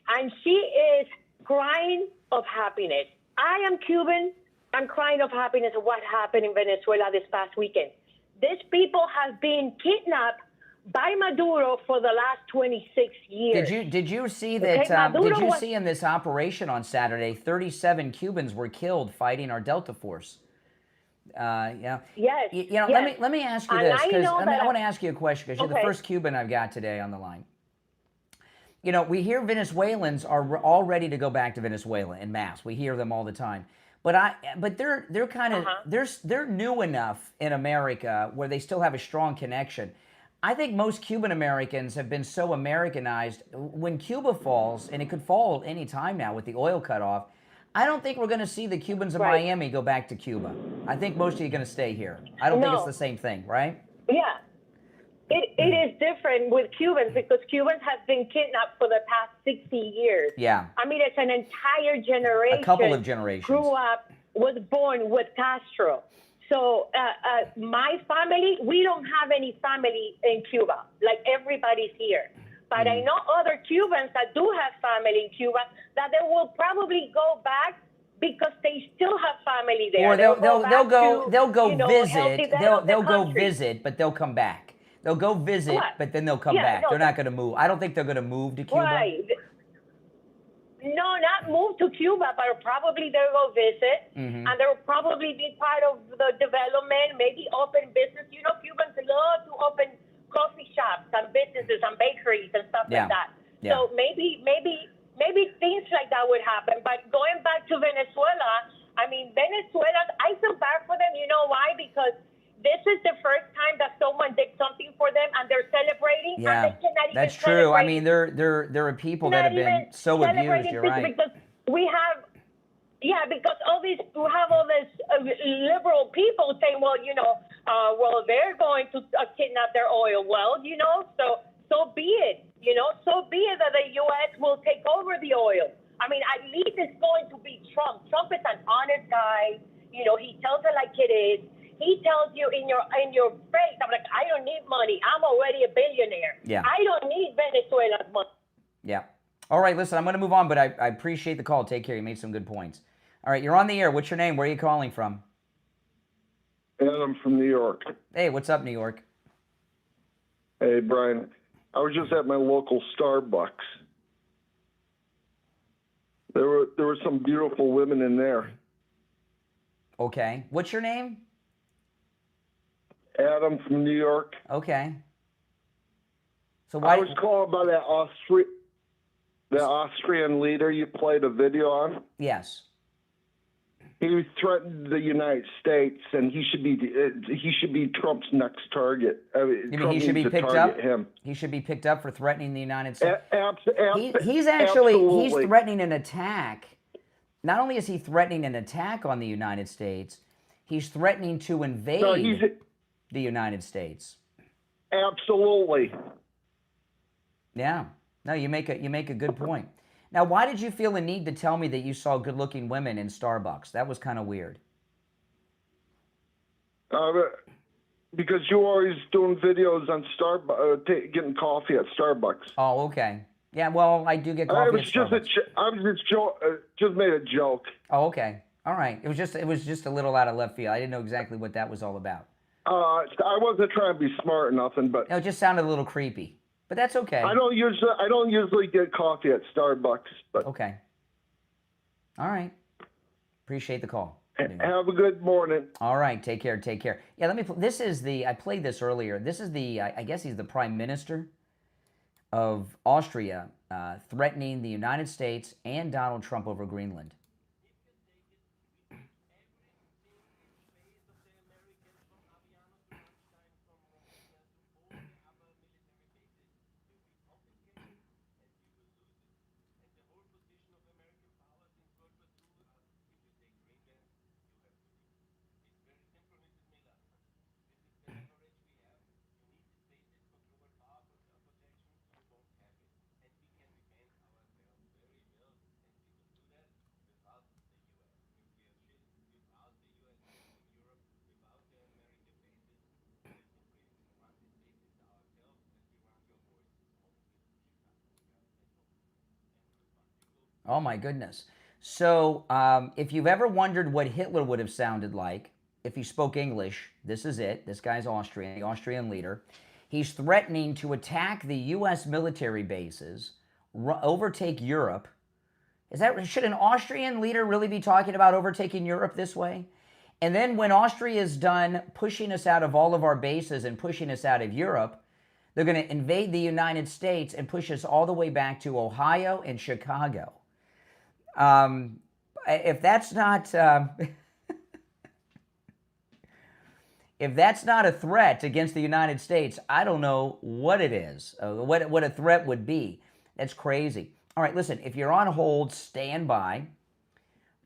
and she is crying of happiness. I am Cuban. I'm crying of happiness of what happened in Venezuela this past weekend. These people have been kidnapped by Maduro for the last 26 years. Did you see that? Did you see in this operation on Saturday, 37 Cubans were killed fighting our Delta Force? Yeah. Yes. You know, yes. let me ask you And this, I because know I want to ask you a question, because you're the Okay. first Cuban I've got today on the line. You know, we hear Venezuelans are all ready to go back to Venezuela en masse. We hear them all the time. But they're kind of they're new enough in America where they still have a strong connection. I think most Cuban Americans have been so Americanized. When Cuba falls, and it could fall any time now with the oil cutoff, I don't think we're going to see the Cubans in Miami go back to Cuba. I think most of you are going to stay here. I don't think it's the same thing, right? Yeah. It is different with Cubans because Cubans have been kidnapped for the past 60 years. Yeah. I mean, it's an entire generation. A couple of generations. Grew up, was born with Castro. So my family, we don't have any family in Cuba. Like everybody's here. But I know other Cubans that do have family in Cuba that they will probably go back because they still have family there. Or they'll go you know, visit. They'll go country. visit, but they'll come back. They'll go visit, Right. but then they'll come Yeah, back. no, They're not going to move. I don't think they're going to move to Cuba. Right. No, not move to Cuba, but probably they'll go visit, and they'll probably be part of the development, maybe open business. You know, Cubans love to open coffee shops and businesses and bakeries and stuff like that. Yeah. So maybe things like that would happen. But going back to Venezuela, I mean, Venezuela, I feel bad for them. You know why? Because this is the first time that someone did something for them, and they're celebrating. Yeah, and they cannot even that's true. I celebrate. mean, there are people that have been so abused. You're right. Because we have, because we have all these liberal people saying, well, you know, well, they're going to kidnap their oil. Well, you know, so be it. You know, so be it that the U.S. will take over the oil. I mean, at least it's going to be Trump. Trump is an honest guy. You know, he tells it like it is. He tells you in your face, I'm like, I don't need money. I'm already a billionaire. Yeah. I don't need Venezuela's money. Yeah. All right, listen, I'm going to move on, but I appreciate the call. Take care. You made some good points. All right, you're on the air. What's your name? Where are you calling from? Adam from New York. Hey, what's up, New York? Hey, Brian. I was just at my local Starbucks. There were some beautiful women in there. Okay. What's your name? Adam from New York. Okay. So why? I was calling about that Austrian leader you played a video on. Yes. He threatened the United States, and he should be Trump's next target. You mean he should be picked up? He should be picked up for threatening the United States. He's threatening an attack. Not only is he threatening an attack on the United States, he's threatening to invade the United States. Absolutely. Yeah. No, you make a good point. Now, why did you feel the need to tell me that you saw good-looking women in Starbucks? That was kind of weird. Because you're always doing videos on getting coffee at Starbucks. Oh, okay. Yeah, well, I do get coffee at Starbucks. Just made a joke. Oh, okay. All right. It was just a little out of left field. I didn't know exactly what that was all about. I wasn't trying to be smart or nothing, but it just sounded a little creepy. But that's okay. I don't usually get coffee at Starbucks. But okay. All right. Appreciate the call. Have a good morning. All right. Take care. Take care. Yeah. I played this earlier. This is I guess he's the Prime Minister of Austria threatening the United States and Donald Trump over Greenland. Oh, my goodness. So if you've ever wondered what Hitler would have sounded like if he spoke English, this is it. This guy's Austrian, the Austrian leader. He's threatening to attack the U.S. military bases, overtake Europe. Should an Austrian leader really be talking about overtaking Europe this way? And then when Austria is done pushing us out of all of our bases and pushing us out of Europe, they're going to invade the United States and push us all the way back to Ohio and Chicago. If that's not if that's not a threat against the United States, I don't know what it is. What a threat would be. That's crazy. All right, listen. If you're on hold, stand by.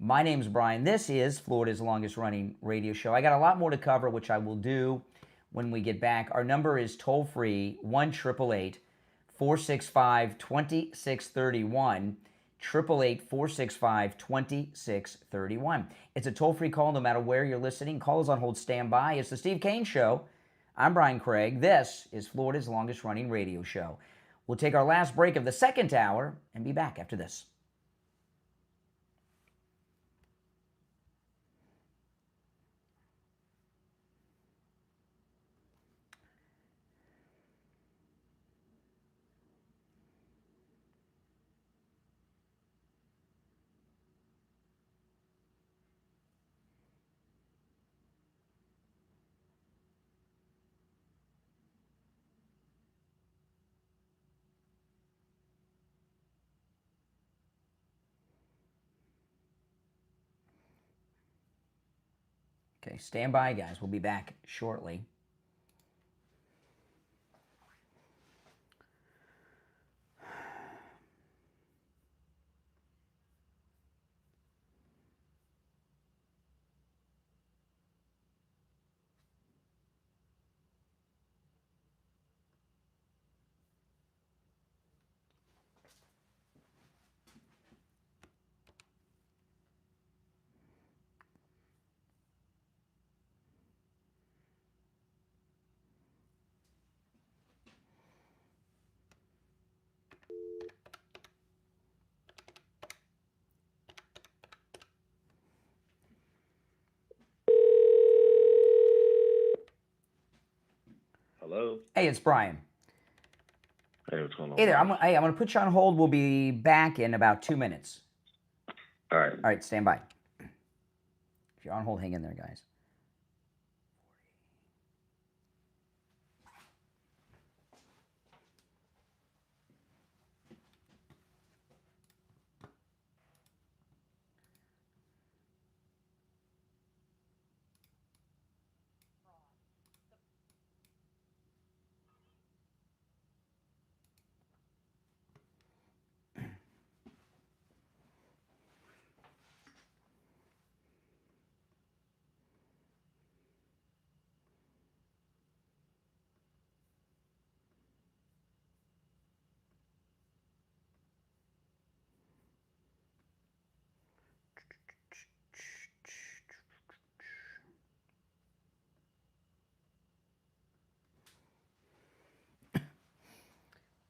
My name's Brian. This is Florida's longest running radio show. I got a lot more to cover, which I will do when we get back. Our number is toll-free, 1-888-465-2631, 888-465-2631. It's a toll-free call no matter where you're listening. Call is on hold, stand by. It's the Steve Kane Show. I'm Brian Craig. This is Florida's longest running radio show. We'll take our last break of the second hour and be back after this. Okay, stand by, guys. We'll be back shortly. Hello. Hey, it's Brian. Hey, what's going on? Hey there. I'm going to put you on hold. We'll be back in about 2 minutes. All right. All right, stand by. If you're on hold, hang in there, guys.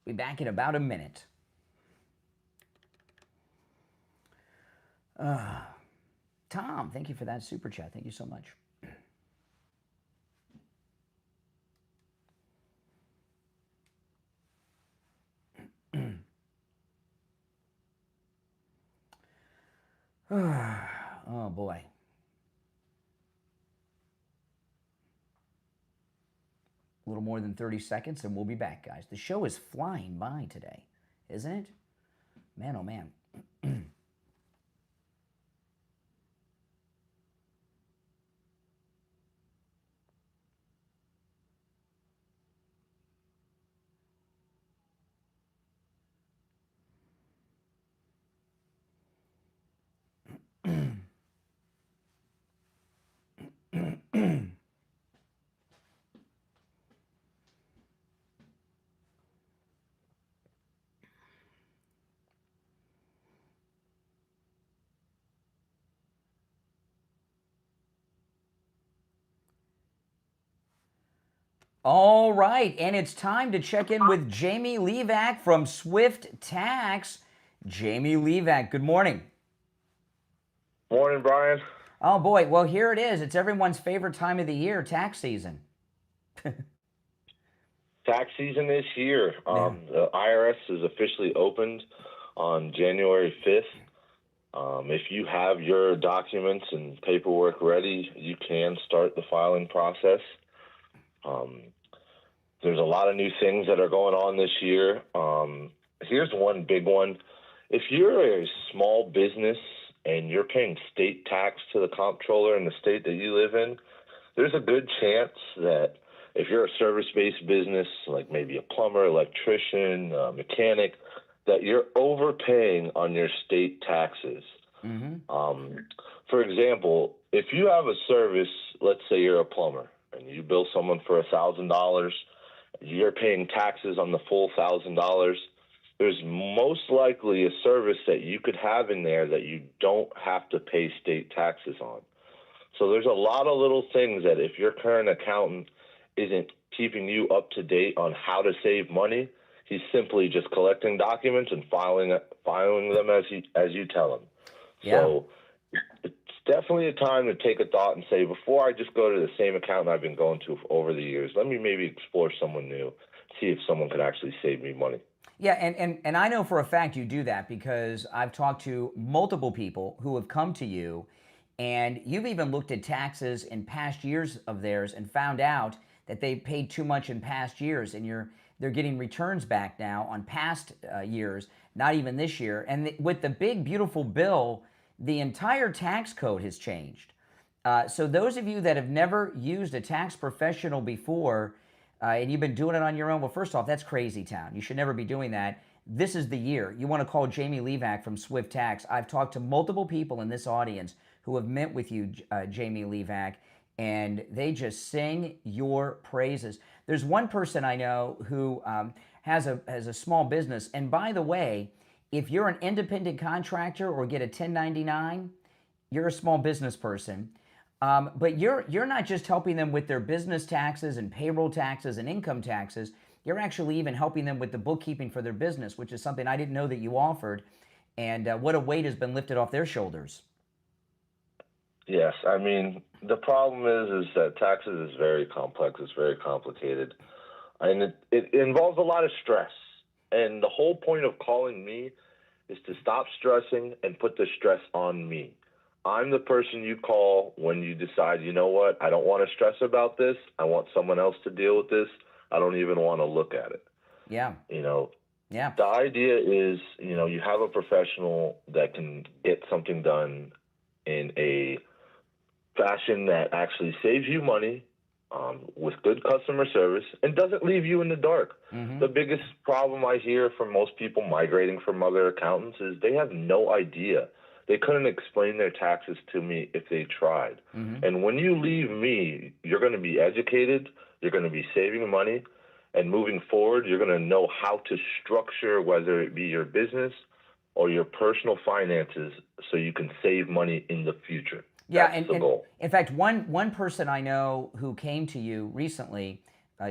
Be back in about a minute. Tom, thank you for that super chat. Thank you so much. Oh, boy. A little more than 30 seconds, and we'll be back, guys. The show is flying by today, isn't it? Man, oh, man. All right, and it's time to check in with Jamie Levac from Swift Tax. Jamie LeeZep, good morning. Morning, Brian. Oh boy, well here it is. It's everyone's favorite time of the year, tax season. Tax season is here. The IRS is officially opened on January 5th. If you have your documents and paperwork ready, you can start the filing process. There's a lot of new things that are going on this year. Here's one big one. If you're a small business and you're paying state tax to the comptroller in the state that you live in, there's a good chance that if you're a service-based business, like maybe a plumber, electrician, mechanic, that you're overpaying on your state taxes. For example, if you have a service, let's say you're a plumber, and you bill someone for $1,000, you're paying taxes on the full $1,000, there's most likely a service that you could have in there that you don't have to pay state taxes on. So there's a lot of little things that if your current accountant isn't keeping you up to date on how to save money, he's simply just collecting documents and filing them as you tell him. Yeah. So it's definitely a time to take a thought and say, before I just go to the same accountant I've been going to over the years, let me maybe explore someone new, see if someone could actually save me money. Yeah, and I know for a fact you do that because I've talked to multiple people who have come to you, and you've even looked at taxes in past years of theirs and found out that they paid too much in past years, and they're getting returns back now on past years, not even this year. And with the big, beautiful bill, the entire tax code has changed. So those of you that have never used a tax professional before, and you've been doing it on your own, well, first off, that's crazy town. You should never be doing that. This is the year. You want to call Jamie LeeZep from Swift Tax. I've talked to multiple people in this audience who have met with you, Jamie LeeZep, and they just sing your praises. There's one person I know who has a small business, and by the way, if you're an independent contractor or get a 1099, you're a small business person. But you're not just helping them with their business taxes and payroll taxes and income taxes. You're actually even helping them with the bookkeeping for their business, which is something I didn't know that you offered. And what a weight has been lifted off their shoulders. Yes, I mean, the problem is that taxes is very complex. It's very complicated. And it involves a lot of stress. And the whole point of calling me is to stop stressing and put the stress on me. I'm the person you call when you decide, you know what, I don't want to stress about this. I want someone else to deal with this. I don't even want to look at it. Yeah. The idea is, you have a professional that can get something done in a fashion that actually saves you money, with good customer service, and doesn't leave you in the dark. The biggest problem I hear from most people migrating from other accountants is they have no idea. They couldn't explain their taxes to me if they tried. And when you leave me, you're going to be educated, you're going to be saving money, and moving forward, you're going to know how to structure, whether it be your business or your personal finances, so you can save money in the future. Yeah, That's the goal. In fact, one person I know who came to you recently,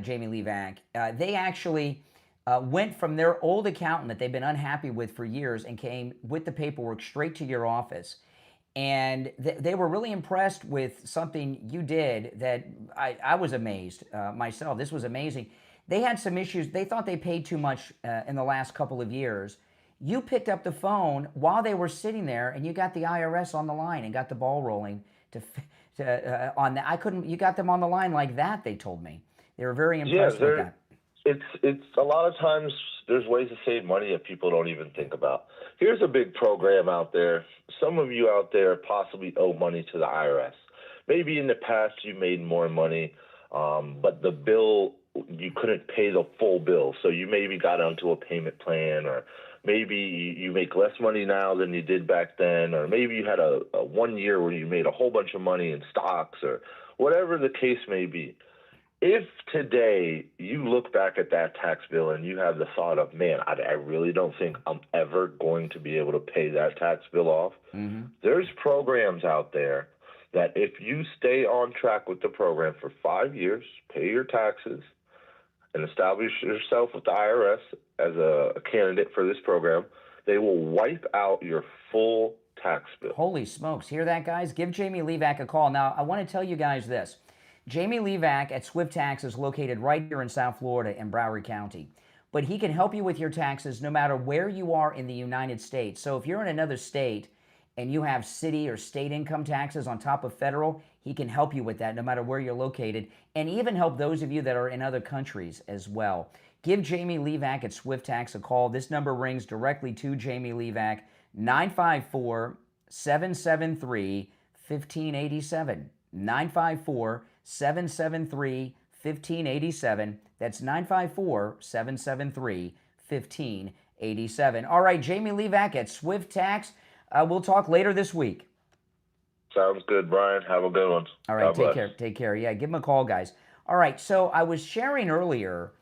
Jamie LeeZep, they actually went from their old accountant that they've been unhappy with for years and came with the paperwork straight to your office. And they were really impressed with something you did that I was amazed myself. This was amazing. They had some issues. They thought they paid too much in the last couple of years. You picked up the phone while they were sitting there, and you got the IRS on the line and got the ball rolling on that. You got them on the line like that, they told me. They were very impressed with that. It's a lot of times there's ways to save money that people don't even think about. Here's a big program out there. Some of you out there possibly owe money to the IRS. Maybe in the past you made more money, but the bill, you couldn't pay the full bill. So you maybe got onto a payment plan, or maybe you make less money now than you did back then, or maybe you had a 1 year where you made a whole bunch of money in stocks, or whatever the case may be. If today you look back at that tax bill and you have the thought of, man, I really don't think I'm ever going to be able to pay that tax bill off, there's programs out there that if you stay on track with the program for 5 years, pay your taxes, and establish yourself with the IRS as a candidate for this program, they will wipe out your full tax bill. Holy smokes. Hear that, guys? Give Jamie Levac a call. Now, I want to tell you guys this. Jamie Levac at Swift Tax is located right here in South Florida in Broward County. But he can help you with your taxes no matter where you are in the United States. So if you're in another state and you have city or state income taxes on top of federal, he can help you with that no matter where you're located, and even help those of you that are in other countries as well. Give Jamie Levac at Swift Tax a call. This number rings directly to Jamie Levac, 954-773-1587. 954-773-1587. That's 954-773-1587. All right, Jamie Levac at Swift Tax. We'll talk later this week. Sounds good, Brian. Have a good one. All right, God take bless. care. Take care. Yeah, give him a call, guys. All right, so I was sharing earlier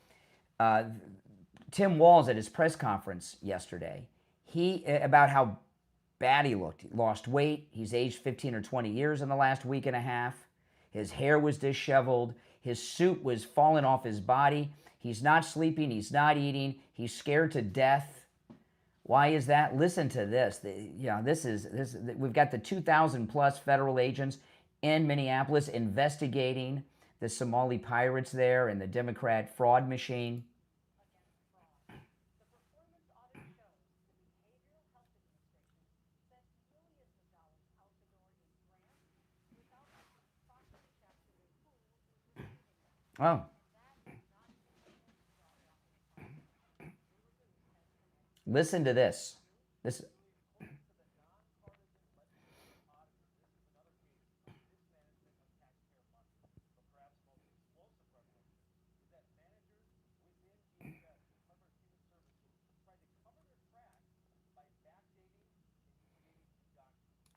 Tim Walz at his press conference yesterday. About how bad he looked. He lost weight. He's aged 15 or 20 years in the last week and a half. His hair was disheveled. His suit was falling off his body. He's not sleeping. He's not eating. He's scared to death. Why is that? Listen to this. We've got the 2,000 plus federal agents in Minneapolis investigating the Somali pirates there and the Democrat fraud machine. Oh. Listen to this.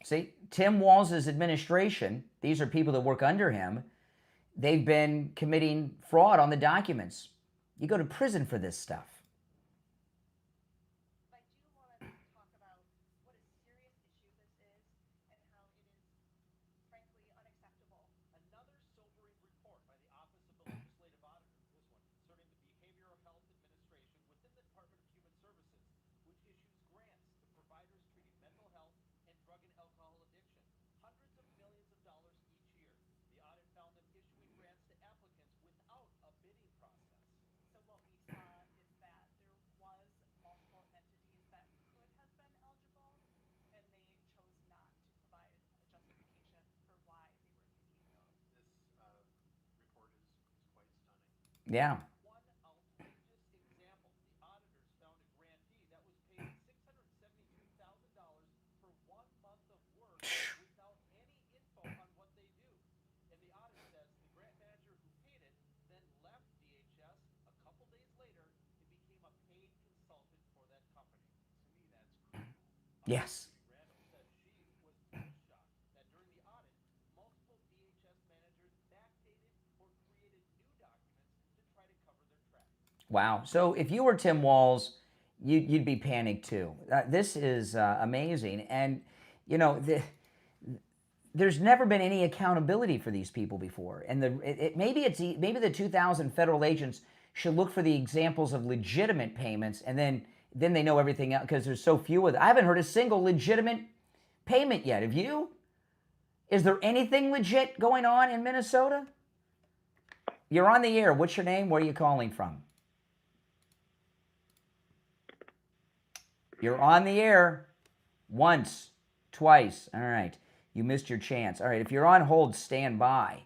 See, Tim Walz's administration, these are people that work under him, they've been committing fraud on the documents. You go to prison for this stuff. Yeah. Yes. Wow. So if you were Tim Walz, you'd be panicked too. This is amazing. And, you know, there's never been any accountability for these people before. And maybe the 2,000 federal agents should look for the examples of legitimate payments, and then they know everything else because there's so few of them. I haven't heard a single legitimate payment yet. Have you? Is there anything legit going on in Minnesota? You're on the air. What's your name? Where are you calling from? You're on the air once, twice. All right. You missed your chance. All right. If you're on hold, stand by.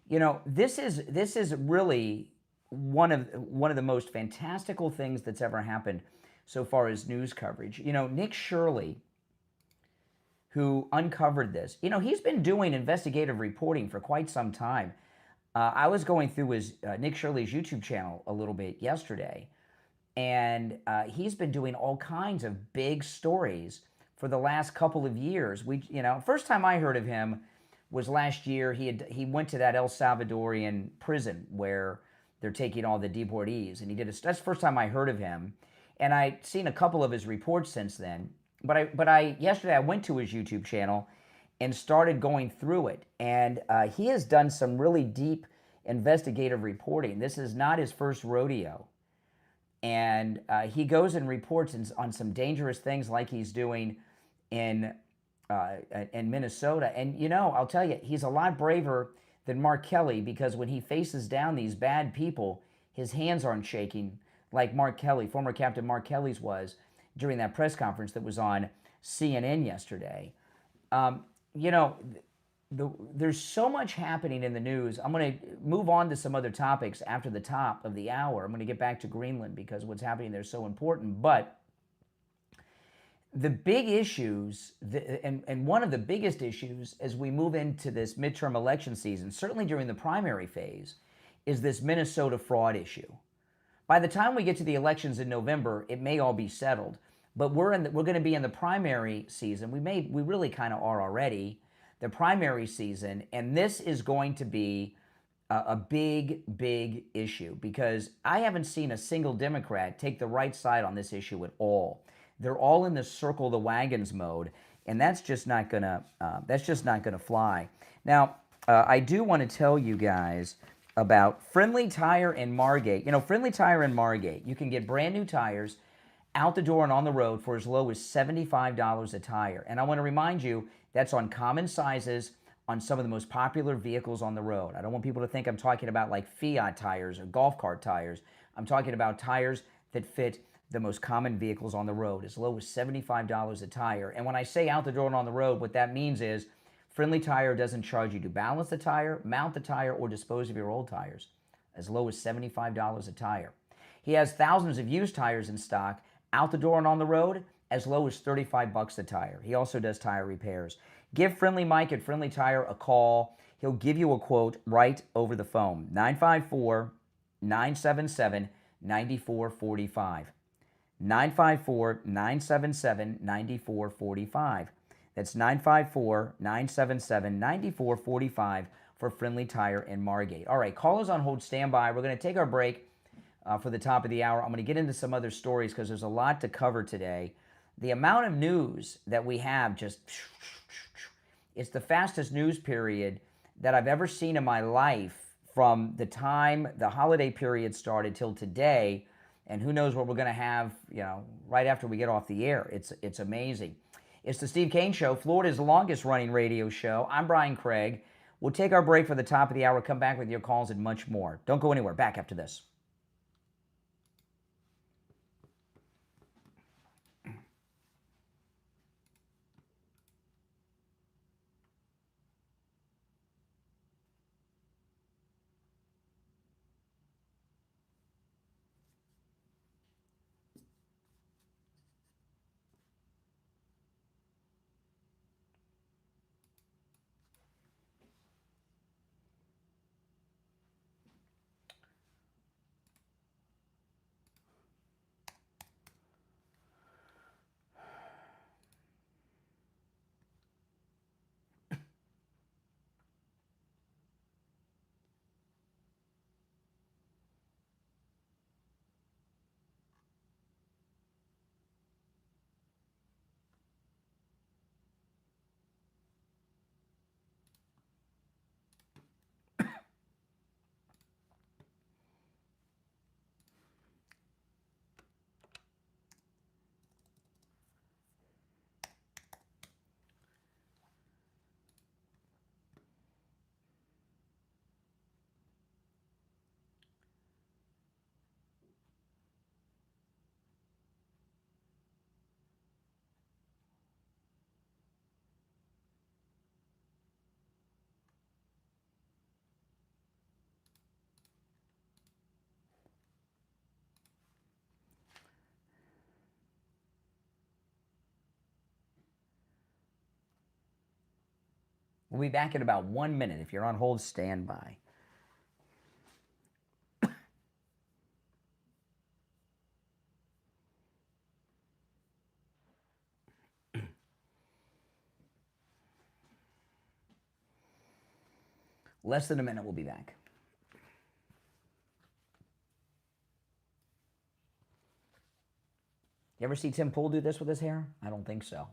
You know, this is really one of the most fantastical things that's ever happened so far as news coverage. You know, Nick Shirley, who uncovered this, you know, he's been doing investigative reporting for quite some time. I was going through his Nick Shirley's YouTube channel a little bit yesterday, and he's been doing all kinds of big stories for the last couple of years. First time I heard of him was last year. He went to that El Salvadorian prison where they're taking all the deportees, and that's the first time I heard of him. And I'd seen a couple of his reports since then. But yesterday I went to his YouTube channel and started going through it, and he has done some really deep investigative reporting. This is not his first rodeo. And he goes and reports on some dangerous things like he's doing in Minnesota. And, you know, I'll tell you, he's a lot braver than Mark Kelly, because when he faces down these bad people, his hands aren't shaking like Mark Kelly, former Captain Mark Kelly's was during that press conference that was on CNN yesterday. You know, there's so much happening in the news. I'm going to move on to some other topics after the top of the hour. I'm going to get back to Greenland because what's happening there is so important. But the big issues, and one of the biggest issues as we move into this midterm election season, certainly during the primary phase, is this Minnesota fraud issue. By the time we get to the elections in November, it may all be settled. But we're going to be in the primary season. We really kind of are already, the primary season, and this is going to be a big, big issue, because I haven't seen a single Democrat take the right side on this issue at all. They're all in the circle the wagons mode, and that's just not gonna fly. Now, I do want to tell you guys about Friendly Tire in Margate. You know, Friendly Tire in Margate, you can get brand new tires out the door and on the road for as low as $75 a tire. And I want to remind you, that's on common sizes on some of the most popular vehicles on the road. I don't want people to think I'm talking about like Fiat tires or golf cart tires. I'm talking about tires that fit the most common vehicles on the road, as low as $75 a tire. And when I say out the door and on the road, what that means is Friendly Tire doesn't charge you to balance the tire, mount the tire, or dispose of your old tires, as low as $75 a tire. He has thousands of used tires in stock, out the door and on the road, as low as $35 a tire. He also does tire repairs. Give Friendly Mike at Friendly Tire a call. He'll give you a quote right over the phone. 954-977-9445. 954-977-9445. That's 954-977-9445 for Friendly Tire in Margate. All right, callers on hold, stand by. We're going to take our break for the top of the hour. I'm going to get into some other stories because there's a lot to cover today. The amount of news that we have it's the fastest news period that I've ever seen in my life, from the time the holiday period started till today. And who knows what we're going to have, you know, right after we get off the air. It's amazing. It's the Steve Kane Show, Florida's longest running radio show. I'm Brian Craig. We'll take our break for the top of the hour, come back with your calls and much more. Don't go anywhere. Back after this. We'll be back in about 1 minute. If you're on hold, stand by. Less than a minute, we'll be back. You ever see Tim Pool do this with his hair? I don't think so.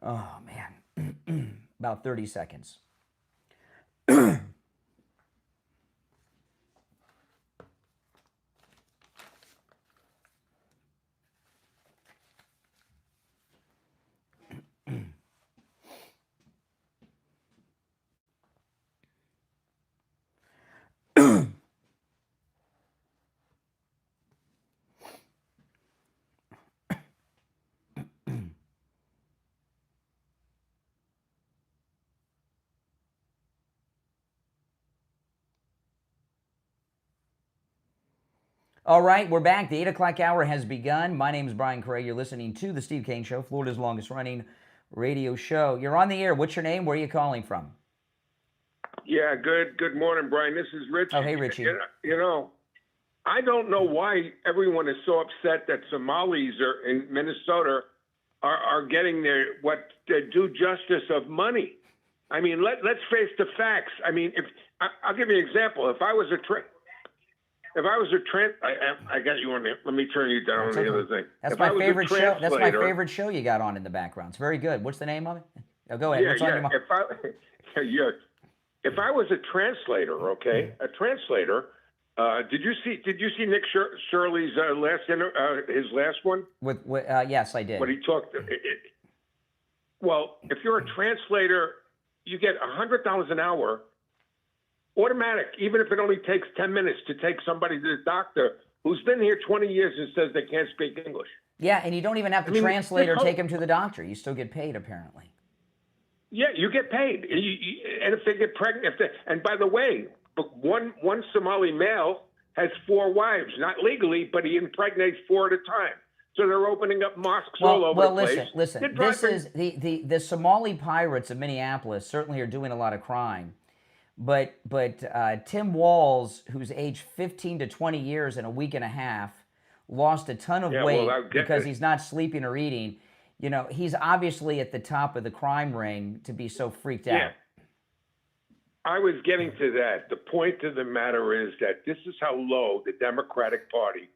Oh, man. About 30 seconds. All right, we're back. The 8 o'clock hour has begun. My name is Brian Craig. You're listening to The Steve Kane Show, Florida's longest-running radio show. You're on the air. What's your name? Where are you calling from? Yeah, good morning, Brian. This is Richie. Oh, hey, Richie. You know, I don't know why everyone is so upset that Somalis are in Minnesota are getting their due justice of money. I mean, let's face the facts. I mean, I'll give you an example. If I was a I got you on there. Let me turn you down on the other thing. That's my favorite show. That's my favorite show you got on in the background. It's very good. What's the name of it? Oh, go ahead. What's on your mind? If I was a translator, okay, a translator. Did you see Nick Shirley's his last one? Yes, I did. When he talked. Well, if you're a translator, you get $100 an hour, automatic. Even if it only takes 10 minutes to take somebody to the doctor who's been here 20 years and says they can't speak English. Yeah, and you don't even have to translate or take him to the doctor. You still get paid, apparently. Yeah, you get paid, and if they get pregnant, and by the way, one Somali male has 4 wives, not legally, but he impregnates 4 at a time. So they're opening up mosques all over the place. Listen. This is the Somali pirates of Minneapolis certainly are doing a lot of crime, but Tim Walz, who's aged 15 to 20 years in a week and a half, lost a ton of weight because he's not sleeping or eating. You know, he's obviously at the top of the crime ring to be so freaked out. I was getting to that. The point of the matter is that this is how low the Democratic Party,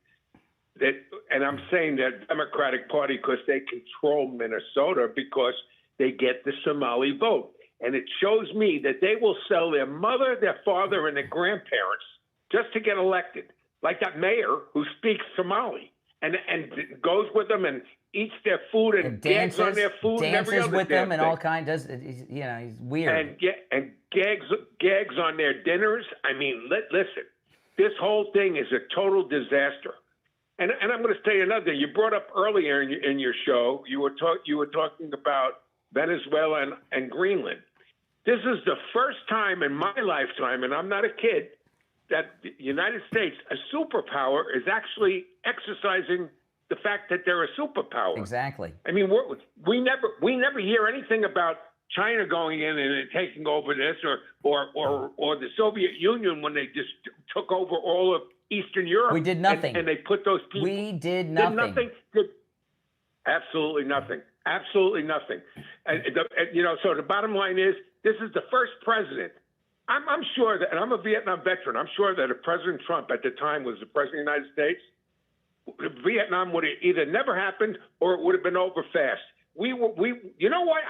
and I'm saying that Democratic Party because they control Minnesota because they get the Somali vote. And it shows me that they will sell their mother, their father, and their grandparents just to get elected. Like that mayor who speaks Somali and goes with them and eats their food and dances on their food and every other with them and thing. all kinds. He's weird. And gags on their dinners. I mean, listen, this whole thing is a total disaster. And I'm going to say another thing. You brought up earlier in your show. You were talking about Venezuela and Greenland. This is the first time in my lifetime, and I'm not a kid, that the United States, a superpower, is actually exercising the fact that they're a superpower. Exactly. I mean, we never hear anything about China going in and taking over this, or the Soviet Union when they just took over all of Eastern Europe. We did nothing. And they put those people. We did nothing. Absolutely nothing. Absolutely nothing. So the bottom line is, this is the first president. I'm sure that, and I'm a Vietnam veteran, I'm sure that if President Trump at the time was the president of the United States, Vietnam would have either never happened or it would have been over fast. You know why?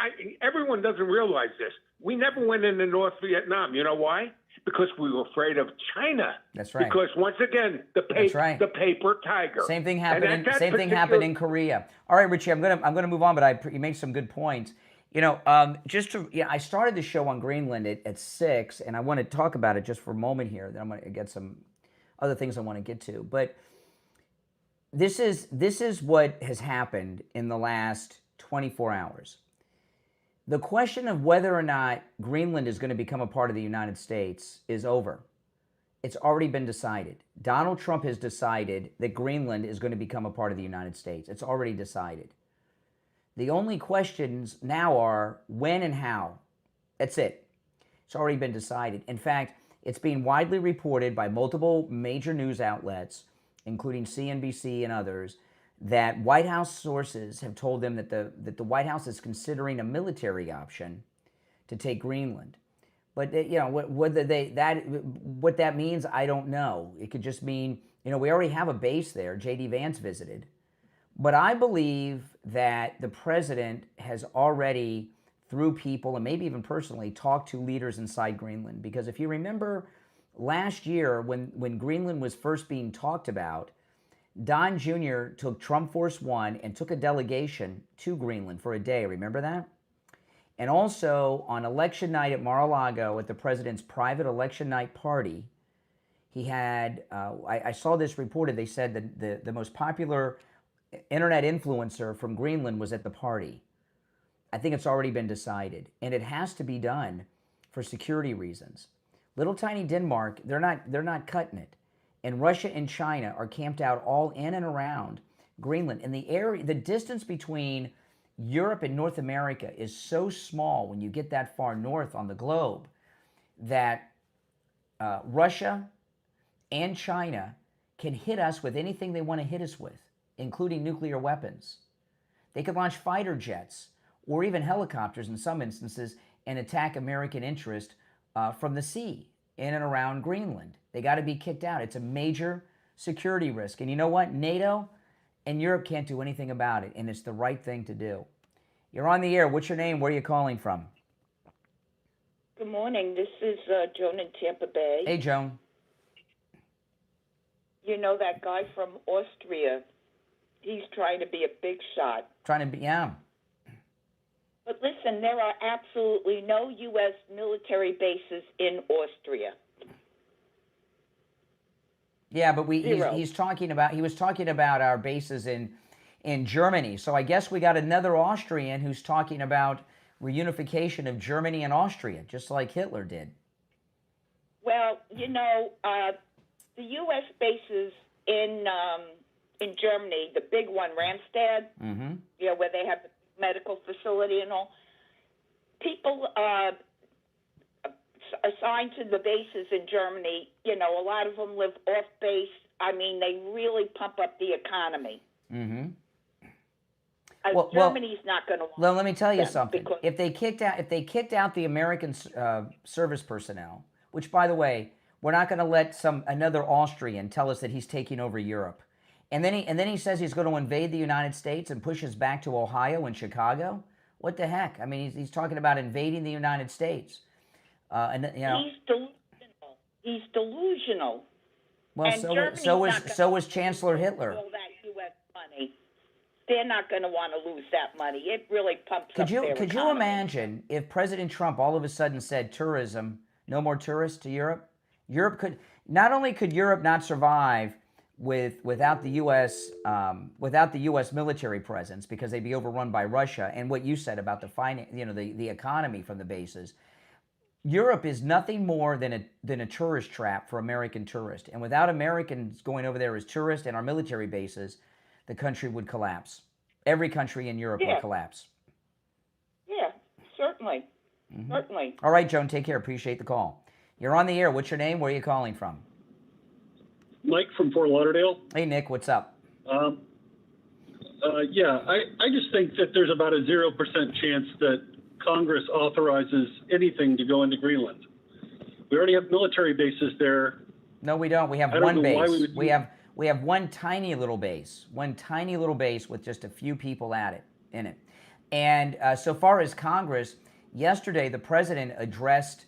Everyone doesn't realize this. We never went into North Vietnam. You know why? Because we were afraid of China. That's right. Because once again, the paper tiger. Same thing happened. Same thing happened in Korea. All right, Richie, I'm gonna move on, but you made some good points. You know, I started the show on Greenland at 6, and I want to talk about it just for a moment here. Then I'm going to get some other things I want to get to. But this is what has happened in the last 24 hours. The question of whether or not Greenland is going to become a part of the United States is over. It's already been decided. Donald Trump has decided that Greenland is going to become a part of the United States. It's already decided. The only questions now are when and how. That's it. It's already been decided. In fact, it's being widely reported by multiple major news outlets, including CNBC and others, that White House sources have told them that the White House is considering a military option to take Greenland. But what that means, I don't know. It could just mean, we already have a base there. J.D. Vance visited. But I believe that the president has already, through people and maybe even personally, talked to leaders inside Greenland. Because if you remember last year when Greenland was first being talked about, Don Jr. took Trump Force One and took a delegation to Greenland for a day. Remember that? And also on election night at Mar-a-Lago at the president's private election night party, he had, I saw this reported, they said that the most popular internet influencer from Greenland was at the party. I think it's already been decided, and it has to be done for security reasons. Little tiny Denmark, they're not cutting it. And Russia and China are camped out all in and around Greenland. And the area, the distance between Europe and North America is so small when you get that far north on the globe that Russia and China can hit us with anything they want to hit us with, including nuclear weapons. They could launch fighter jets or even helicopters in some instances and attack American interest from the sea in and around Greenland. They got to be kicked out. It's a major security risk. And you know what? NATO and Europe can't do anything about it, and it's the right thing to do. You're on the air. What's your name? Where are you calling from? Good morning. This is Joan in Tampa Bay. Hey, Joan. You know that guy from Austria? He's trying to be a big shot. Trying to be, yeah. But listen, there are absolutely no U.S. military bases in Austria. Yeah, but he was talking about our bases in Germany. So I guess we got another Austrian who's talking about reunification of Germany and Austria, just like Hitler did. Well, you know, the U.S. bases in Germany, the big one, Ramstead, you know, where they have the medical facility and all, people assigned to the bases in Germany, you know, a lot of them live off base. I mean, they really pump up the economy. Germany's not going to. Well, let me tell you something. If they kicked out the American service personnel, which, by the way, we're not going to let another Austrian tell us that he's taking over Europe, and then he says he's going to invade the United States and push us back to Ohio and Chicago. What the heck? I mean, he's talking about invading the United States. And you know, he's delusional. Well, and so was Chancellor Hitler. All that U.S. money. They're not going to want to lose that money. It really pumps up their economy. Could you imagine if President Trump all of a sudden said tourism, no more tourists to Europe? Not only could Europe not survive without the U.S. Military presence because they'd be overrun by Russia, and what you said about the economy from the bases. Europe is nothing more than a tourist trap for American tourists. And without Americans going over there as tourists and our military bases, the country would collapse. Every country in Europe would collapse. Yeah, certainly. Certainly. All right, Joan, take care. Appreciate the call. You're on the air. What's your name? Where are you calling from? Mike from Fort Lauderdale. Hey, Nick. What's up? I just think that there's about a 0% chance that Congress authorizes anything to go into Greenland. We already have military bases there. No, we don't. We have one base. We have one tiny little base. One tiny little base with just a few people in it. And so far as Congress, yesterday the president addressed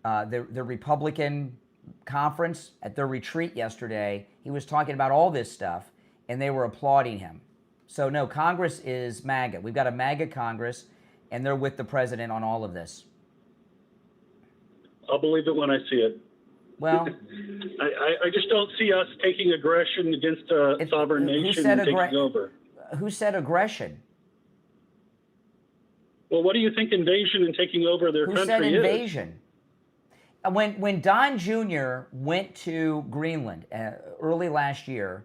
the Republican conference at their retreat yesterday. He was talking about all this stuff, and they were applauding him. So no, Congress is MAGA. We've got a MAGA Congress, and they're with the president on all of this. I'll believe it when I see it. Well, I just don't see us taking aggression against a sovereign nation and taking over. Who said aggression? Well, what do you think invasion and taking over their country is? Who said invasion? When Don Jr. went to Greenland early last year,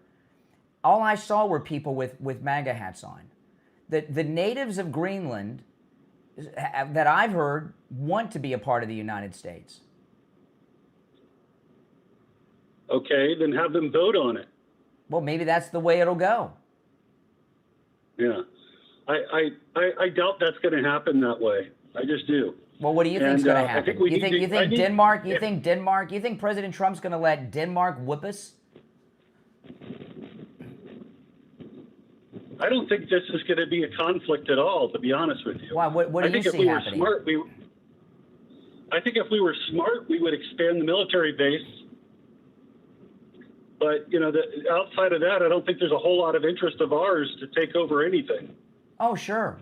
all I saw were people with MAGA hats on. The natives of Greenland that I've heard want to be a part of the United States. Okay, then have them vote on it. Well, maybe that's the way it'll go. Yeah. I doubt that's going to happen that way. I just do. Well, what do you think's going to happen? You think President Trump's going to let Denmark whoop us? I don't think this is going to be a conflict at all, to be honest with you. Why? What do you see happening? I think if we were smart, we would expand the military base. But, outside of that, I don't think there's a whole lot of interest of ours to take over anything. Oh, sure.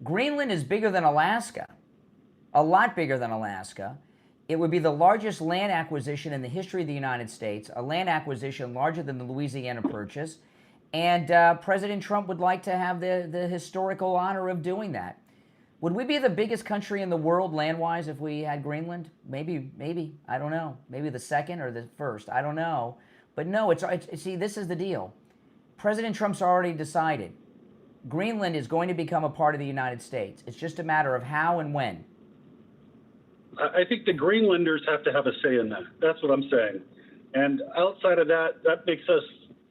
Greenland is bigger than Alaska, a lot bigger than Alaska. It would be the largest land acquisition in the history of the United States, a land acquisition larger than the Louisiana Purchase, and President Trump would like to have the historical honor of doing that. Would we be the biggest country in the world land-wise if we had Greenland? Maybe. I don't know. Maybe the second or the first. I don't know. But no, it's see, this is the deal. President Trump's already decided. Greenland is going to become a part of the United States. It's just a matter of how and when. I think the Greenlanders have to have a say in that. That's what I'm saying. And outside of that, that makes us,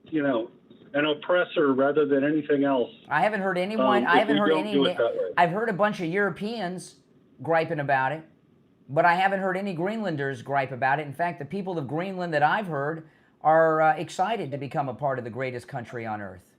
you know, an oppressor rather than anything else. I haven't heard anyone. I haven't heard any. I've heard a bunch of Europeans griping about it, but I haven't heard any Greenlanders gripe about it. In fact, the people of Greenland that I've heard are excited to become a part of the greatest country on earth.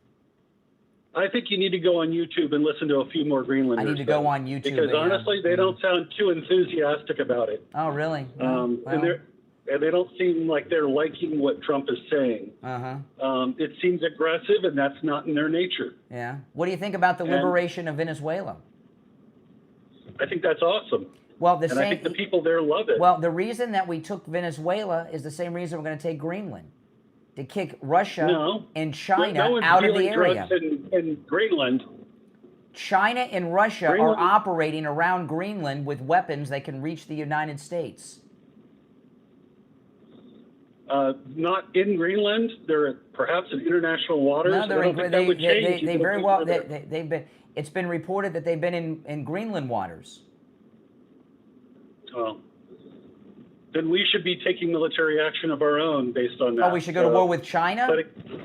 I think you need to go on YouTube and listen to a few more Greenlanders. I need to go on YouTube. Because honestly, they don't sound too enthusiastic about it. Oh, really? And they don't seem like they're liking what Trump is saying. It seems aggressive, and that's not in their nature. Yeah. What do you think about the liberation of Venezuela? I think that's awesome. Well, I think the people there love it. Well, the reason that we took Venezuela is the same reason we're going to take Greenland. To kick Russia and China out of the area. Drugs in Greenland. China and Russia are operating around Greenland with weapons that can reach the United States. Not in Greenland. They're perhaps in international waters. No, they're they very well. They've been. It's been reported that they've been in Greenland waters. Well, then we should be taking military action of our own based on that. Oh, we should go to war with China?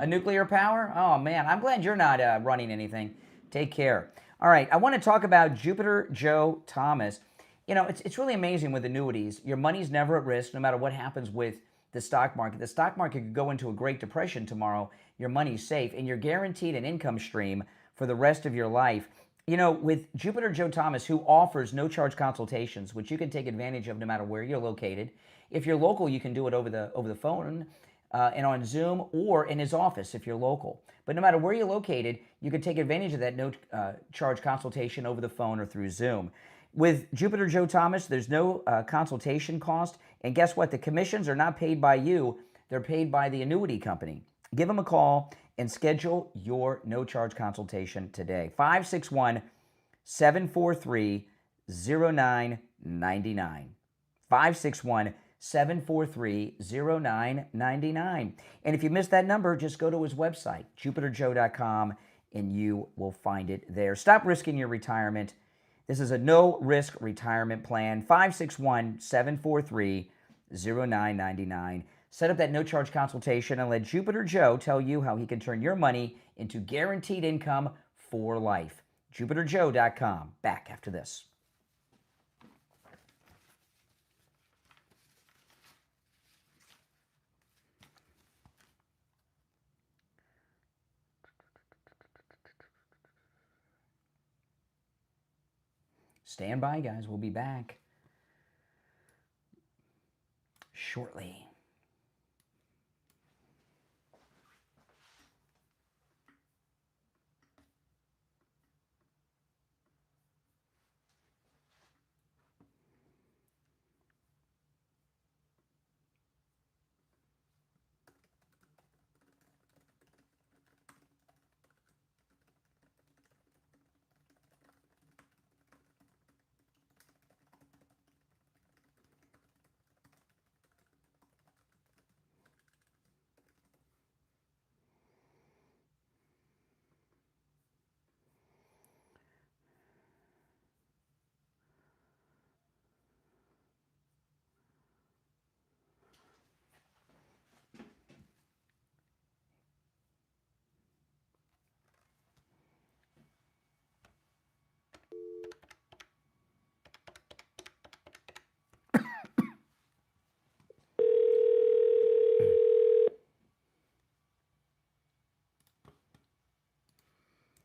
A nuclear power? Oh, man, I'm glad you're not running anything. Take care. All right, I want to talk about Jupiter Joe Thomas. You know, it's really amazing with annuities. Your money's never at risk no matter what happens with the stock market. The stock market could go into a Great Depression tomorrow. Your money's safe, and you're guaranteed an income stream for the rest of your life. You know, with Jupiter Joe Thomas, who offers no-charge consultations, which you can take advantage of no matter where you're located. If you're local, you can do it over the phone and on Zoom, or in his office if you're local. But no matter where you're located, you can take advantage of that no-charge consultation over the phone or through Zoom. With Jupiter Joe Thomas, there's no consultation cost. And guess what? The commissions are not paid by you. They're paid by the annuity company. Give them a call and schedule your no-charge consultation today. 561-743-0999. 561-743-0999. And if you missed that number, just go to his website, jupiterjoe.com, and you will find it there. Stop risking your retirement. This is a no-risk retirement plan. 561-743-0999. Set up that no-charge consultation and let Jupiter Joe tell you how he can turn your money into guaranteed income for life. JupiterJoe.com. Back after this. Stand by, guys. We'll be back shortly.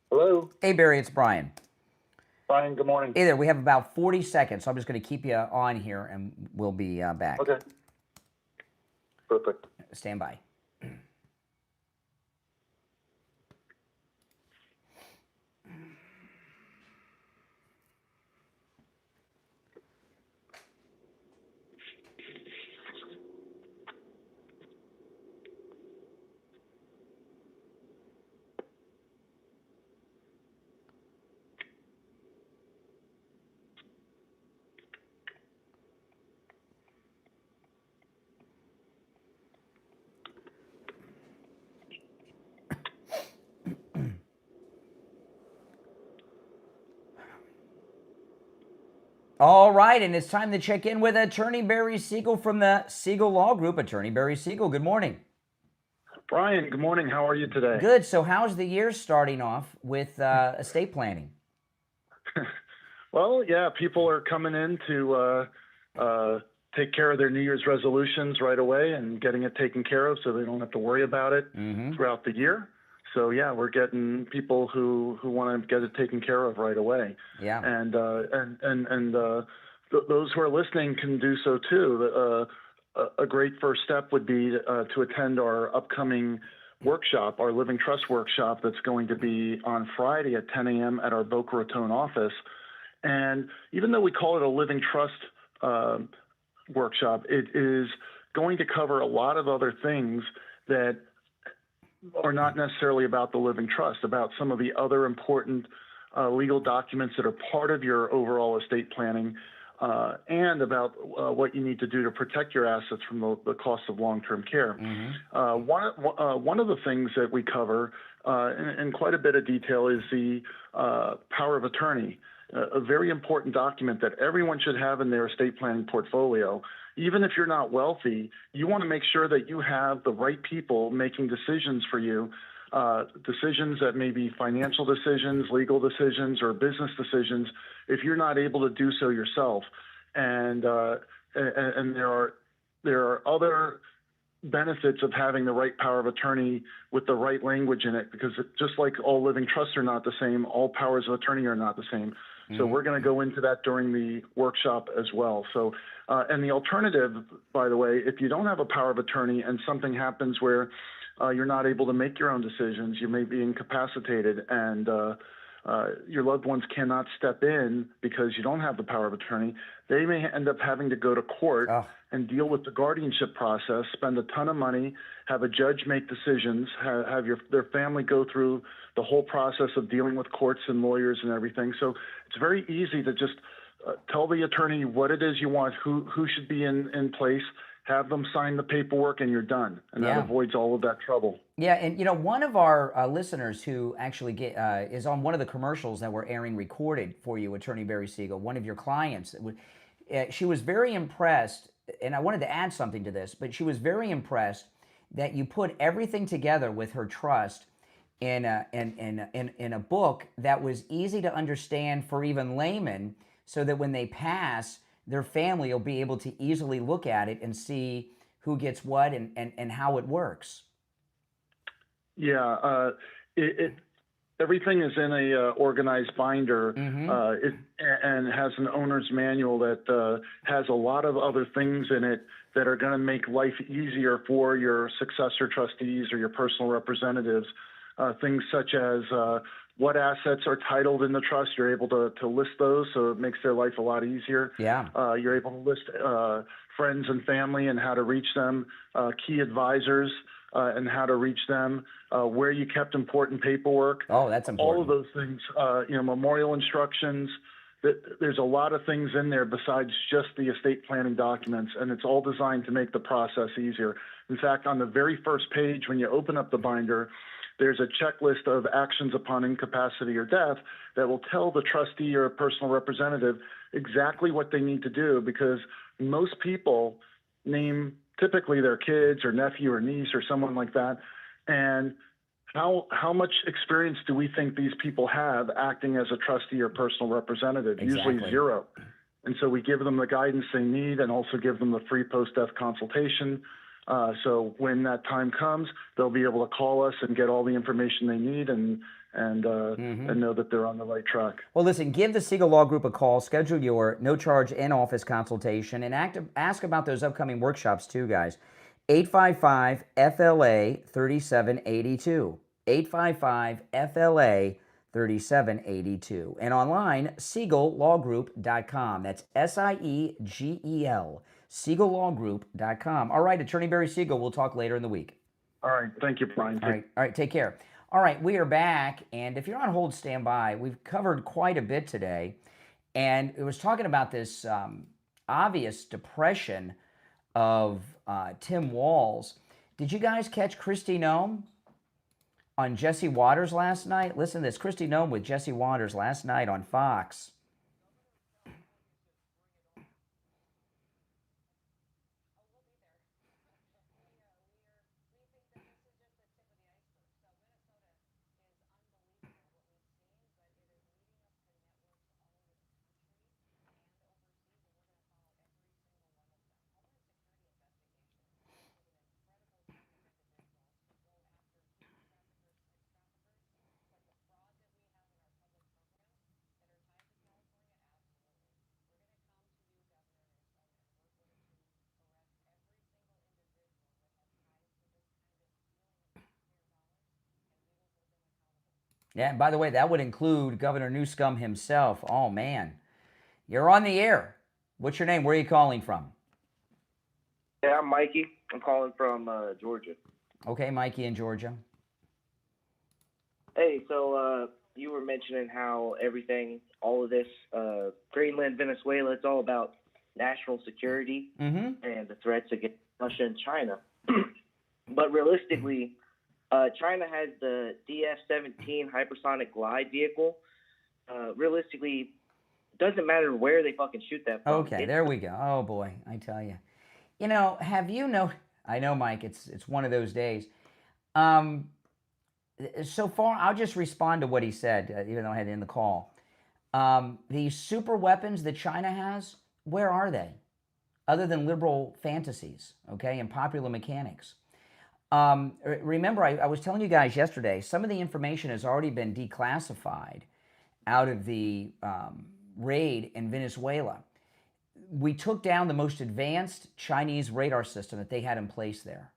Hello. Hey, Barry, it's Brian. Brian, good morning. Hey there. We have about 40 seconds, so I'm just going to keep you on here, and we'll be back. Okay. Perfect. Stand by. All right, and it's time to check in with Attorney Barry Siegel from the Siegel Law Group. Attorney Barry Siegel, good morning. Brian, good morning. How are you today? Good. So how's the year starting off with estate planning? Well, yeah, people are coming in to take care of their New Year's resolutions right away and getting it taken care of so they don't have to worry about it throughout the year. So, yeah, we're getting people who want to get it taken care of right away. Yeah. And those who are listening can do so, too. A great first step would be to attend our upcoming workshop, our Living Trust workshop that's going to be on Friday at 10 a.m. at our Boca Raton office. And even though we call it a Living Trust workshop, it is going to cover a lot of other things that are not necessarily about the living trust, about some of the other important legal documents that are part of your overall estate planning, and about what you need to do to protect your assets from the cost of long-term care. One of the things that we cover in quite a bit of detail is the power of attorney. A very important document that everyone should have in their estate planning portfolio. Even if you're not wealthy, you want to make sure that you have the right people making decisions for you, decisions that may be financial decisions, legal decisions, or business decisions, if you're not able to do so yourself. And there are other benefits of having the right power of attorney with the right language in it, because just like all living trusts are not the same, all powers of attorney are not the same. So we're going to go into that during the workshop as well. So, and the alternative, by the way, if you don't have a power of attorney and something happens where you're not able to make your own decisions, you may be incapacitated, and your loved ones cannot step in because you don't have the power of attorney, they may end up having to go to court and deal with the guardianship process, spend a ton of money, have a judge make decisions, have their family go through the whole process of dealing with courts and lawyers and everything. So it's very easy to just tell the attorney what it is you want, who should be in place, have them sign the paperwork, and you're done. And that avoids all of that trouble. Yeah, and one of our listeners who actually is on one of the commercials that we're airing recorded for you, Attorney Barry Siegel, one of your clients, she was very impressed, and I wanted to add something to this, but she was very impressed that you put everything together with her trust in a book that was easy to understand for even laymen, so that when they pass, their family will be able to easily look at it and see who gets what and how it works. Yeah, everything is in a organized binder, and has an owner's manual that has a lot of other things in it that are going to make life easier for your successor trustees or your personal representatives. Things such as what assets are titled in the trust. You're able to list those, so it makes their life a lot easier. Yeah. You're able to list friends and family and how to reach them, key advisors and how to reach them, where you kept important paperwork. Oh, that's important. All of those things, memorial instructions. There's a lot of things in there besides just the estate planning documents, and it's all designed to make the process easier. In fact, on the very first page, when you open up the binder, there's a checklist of actions upon incapacity or death that will tell the trustee or personal representative exactly what they need to do, because most people name typically their kids or nephew or niece or someone like that. And how much experience do we think these people have acting as a trustee or personal representative? Exactly. Usually zero. And so we give them the guidance they need and also give them the free post-death consultation. So when that time comes, they'll be able to call us and get all the information they need and know that they're on the right track. Well, listen, give the Siegel Law Group a call, schedule your no-charge in-office consultation, and ask about those upcoming workshops too, guys. 855-FLA-3782. 855-FLA-3782. And online, SiegelLawGroup.com. That's SIEGEL. SiegelLawGroup.com. All right, Attorney Barry Siegel, we'll talk later in the week. All right, thank you, Brian. All right, take care. All right, we are back, and if you're on hold, stand by. We've covered quite a bit today, and it was talking about this obvious depression of Tim Walz. Did you guys catch Kristi Noem on Jesse Waters last night? Listen to this, Kristi Noem with Jesse Waters last night on Fox. Yeah, and by the way, that would include Governor Newsom himself. Oh, man. You're on the air. What's your name? Where are you calling from? Yeah, I'm Mikey. I'm calling from Georgia. Okay, Mikey in Georgia. Hey, so you were mentioning how everything, all of this, Greenland, Venezuela, it's all about national security and the threats against Russia and China. But realistically, China has the DF-17 hypersonic glide vehicle. Realistically, it doesn't matter where they fucking shoot that from. Okay, there we go. Oh, boy, I tell you. You know, have you know? I know, Mike, it's one of those days. So far, I'll just respond to what he said, even though I had to end the call. These super weapons that China has, where are they? Other than liberal fantasies, okay, and popular mechanics. Remember, I was telling you guys yesterday, some of the information has already been declassified out of the raid in Venezuela. We took down the most advanced Chinese radar system that they had in place there.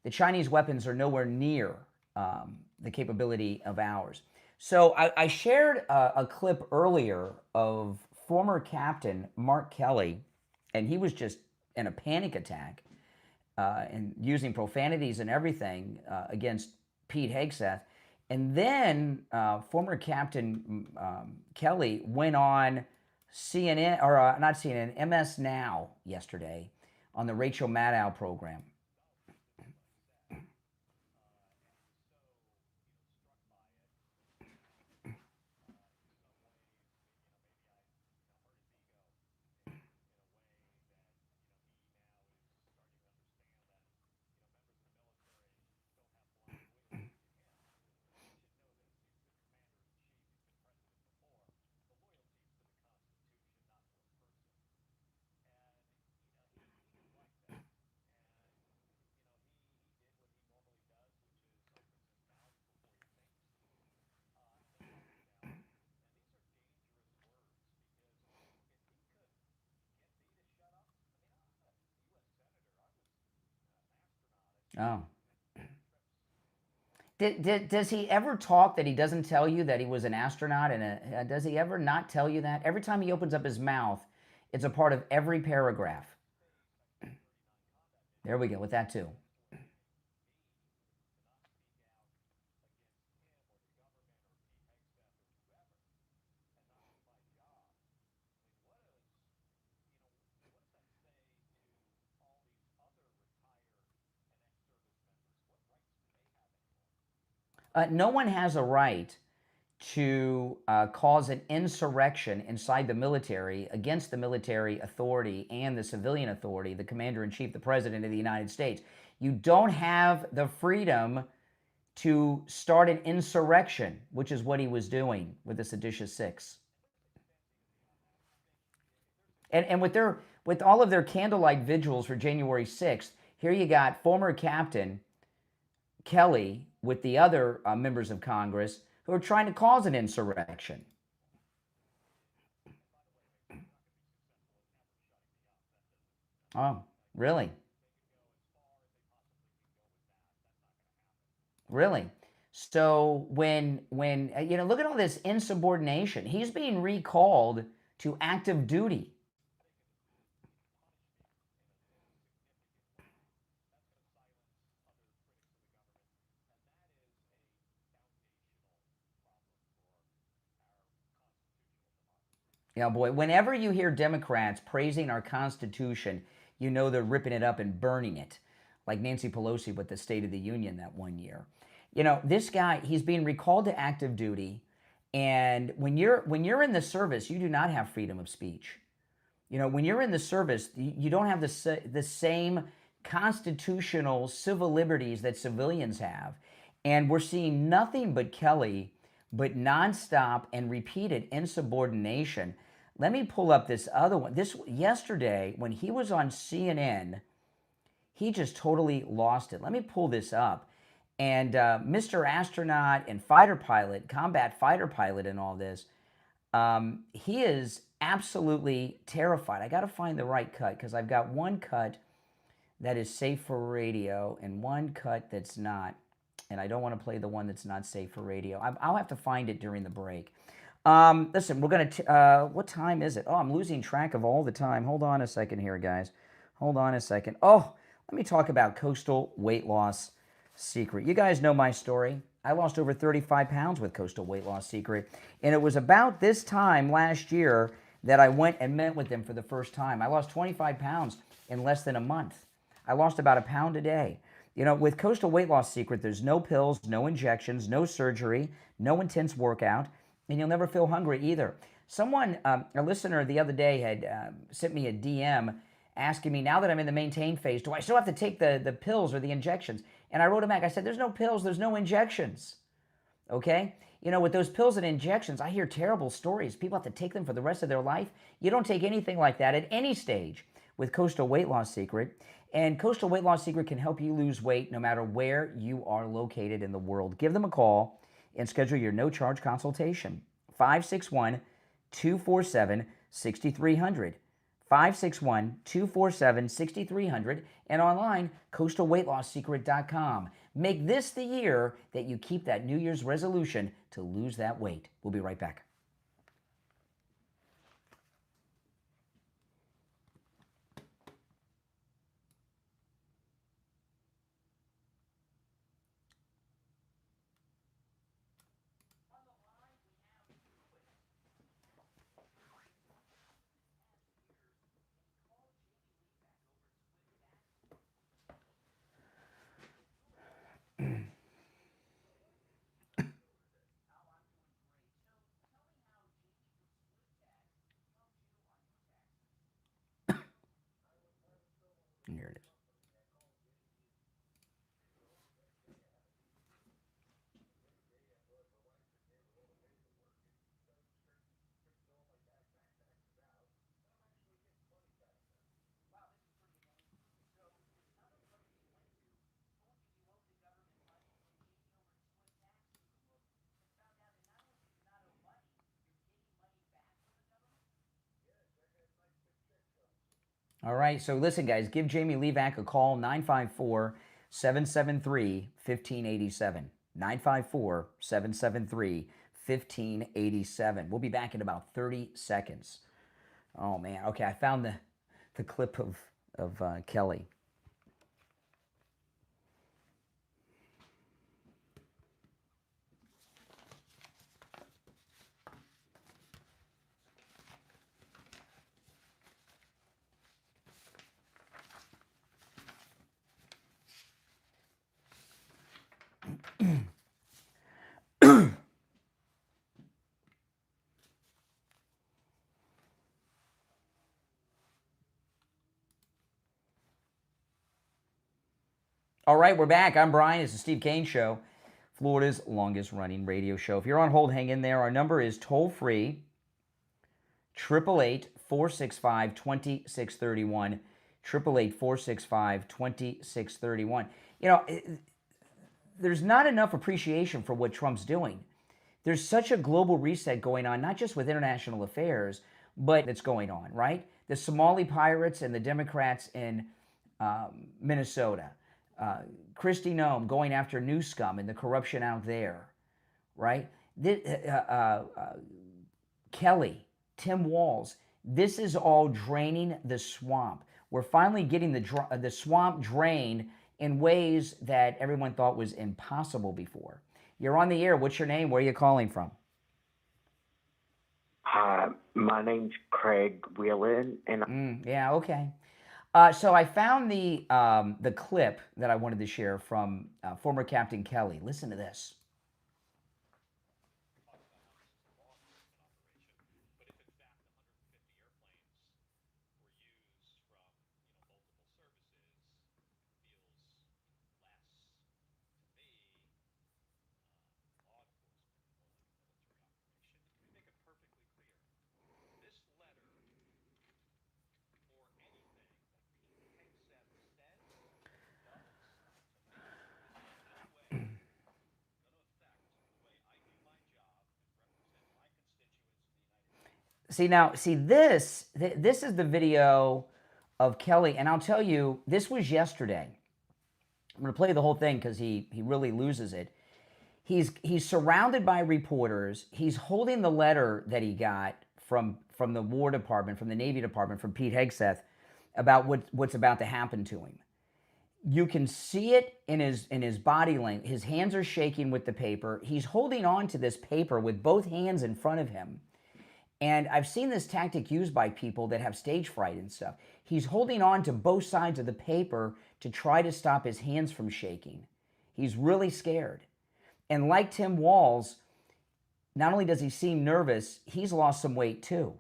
The Chinese weapons are nowhere near the capability of ours. So I shared a clip earlier of former Captain Mark Kelly, and he was just in a panic attack and using profanities and everything against Pete Hegseth. And then former Captain Kelly went on CNN, or not CNN, MS Now yesterday on the Rachel Maddow program. Oh. Does he ever talk that he doesn't tell you that he was an astronaut? And does he ever not tell you that? Every time he opens up his mouth, it's a part of every paragraph. There we go with that too. No one has a right to cause an insurrection inside the military against the military authority and the civilian authority, the commander-in-chief, the president of the United States. You don't have the freedom to start an insurrection, which is what he was doing with the seditious six. And with all of their candlelight vigils for January 6th, here you got former Captain Kelly with the other members of Congress who are trying to cause an insurrection. Oh, really? Really? So when you know, look at all this insubordination. He's being recalled to active duty. Yeah, boy, whenever you hear Democrats praising our Constitution, you know they're ripping it up and burning it, like Nancy Pelosi with the State of the Union that one year. You know, this guy, he's being recalled to active duty, and when you're in the service, you do not have freedom of speech. You know, when you're in the service, you don't have the same constitutional civil liberties that civilians have. And we're seeing nothing but Kelly, but nonstop and repeated insubordination. Let me pull up this other one. This yesterday, when he was on CNN, he just totally lost it. Let me pull this up. And Mr. Astronaut and fighter pilot, combat fighter pilot and all this, he is absolutely terrified. I got to find the right cut because I've got one cut that is safe for radio and one cut that's not. And I don't want to play the one that's not safe for radio. I'll have to find it during the break. Listen, we're going to... what time is it? Oh, I'm losing track of all the time. Hold on a second here, guys. Hold on a second. Oh, let me talk about Coastal Weight Loss Secret. You guys know my story. I lost over 35 pounds with Coastal Weight Loss Secret. And it was about this time last year that I went and met with them for the first time. I lost 25 pounds in less than a month. I lost about a pound a day. You know, with Coastal Weight Loss Secret, there's no pills, no injections, no surgery, no intense workout, and you'll never feel hungry either. Someone, a listener the other day had sent me a DM asking me, now that I'm in the maintain phase, do I still have to take the pills or the injections? And I wrote him back, I said, there's no pills, there's no injections, okay? You know, with those pills and injections, I hear terrible stories. People have to take them for the rest of their life. You don't take anything like that at any stage with Coastal Weight Loss Secret. And Coastal Weight Loss Secret can help you lose weight no matter where you are located in the world. Give them a call and schedule your no-charge consultation. 561-247-6300. 561-247-6300. And online, coastalweightlossecret.com. Make this the year that you keep that New Year's resolution to lose that weight. We'll be right back. Here it is. All right, so listen, guys, give Jamie Levac a call, 954-773-1587. 954-773-1587. We'll be back in about 30 seconds. Oh, man. Okay, I found the clip of Kelly. All right, we're back. I'm Brian. It's the Steve Kane Show, Florida's longest running radio show. If you're on hold, hang in there. Our number is toll-free, 888-465-2631, 888-465-2631. You know, there's not enough appreciation for what Trump's doing. There's such a global reset going on, not just with international affairs, but it's going on, right? The Somali pirates and the Democrats in Minnesota. Kristi Noem going after New Scum and the corruption out there, right? Kelly, Tim Walz, this is all draining the swamp. We're finally getting the swamp drained in ways that everyone thought was impossible before. You're on the air. What's your name? Where are you calling from? My name's Craig Whelan, and yeah, okay. So I found the clip that I wanted to share from former Captain Kelly. Listen to this. See, this is the video of Kelly, and I'll tell you, this was yesterday. I'm going to play the whole thing because he really loses it. He's surrounded by reporters. He's holding the letter that he got from the War Department, from the Navy Department, from Pete Hegseth about what's about to happen to him. You can see it in his body language. His hands are shaking with the paper. He's holding on to this paper with both hands in front of him. And I've seen this tactic used by people that have stage fright and stuff. He's holding on to both sides of the paper to try to stop his hands from shaking. He's really scared. And like Tim Walz, not only does he seem nervous, he's lost some weight too.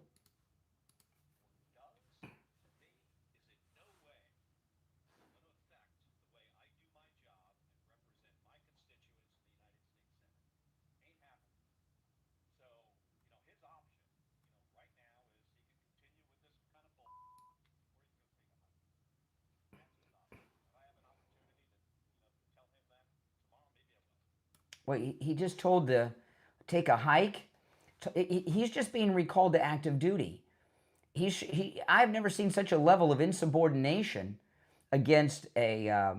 Well, he just told to take a hike. He's just being recalled to active duty. I've never seen such a level of insubordination against a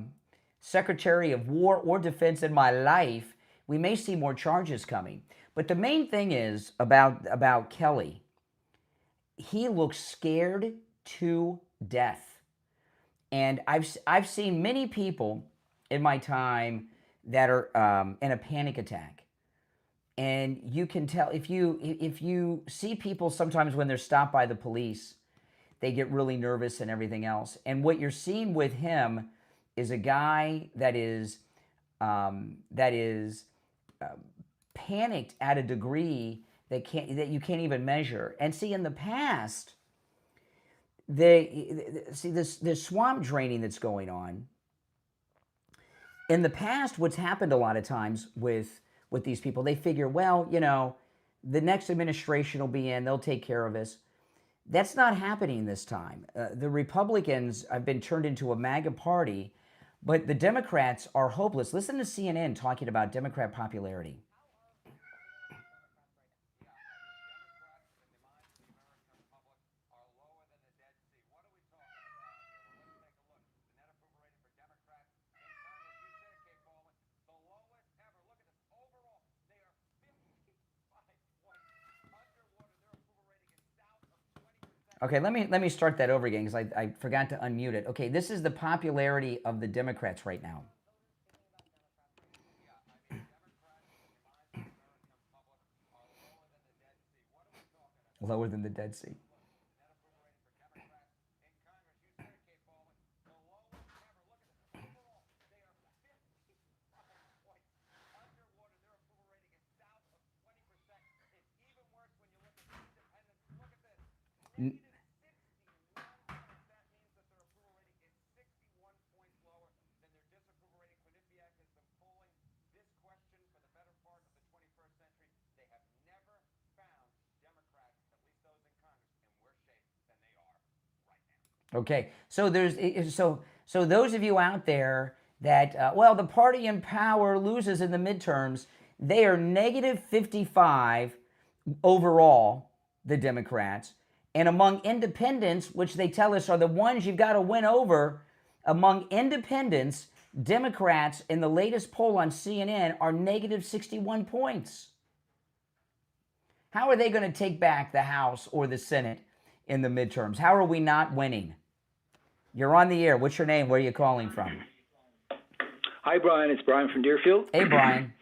Secretary of War or Defense in my life. We may see more charges coming. But the main thing is about Kelly. He looks scared to death. And I've seen many people in my time that are in a panic attack. And you can tell, if you see people sometimes when they're stopped by the police, they get really nervous and everything else. And what you're seeing with him is a guy that is panicked at a degree that you can't even measure. And see, in the past, this swamp draining that's going on. In the past, what's happened a lot of times with these people, they figure, well, you know, the next administration will be in, they'll take care of us. That's not happening this time. The Republicans have been turned into a MAGA party, but the Democrats are hopeless. Listen to CNN talking about Democrat popularity. Okay, let me start that over again because I forgot to unmute it. Okay, this is the popularity of the Democrats right now. Lower than the Dead Sea. Okay, so so those of you out there that well, the party in power loses in the midterms, they are negative 55 overall, the Democrats, and among independents, which they tell us are the ones you've got to win over, among independents, Democrats in the latest poll on CNN are negative 61 points. How are they going to take back the House or the Senate in the midterms? How are we not winning? You're on the air. What's your name? Where are you calling from? Hi, Brian. It's Brian from Deerfield. Hey, Brian.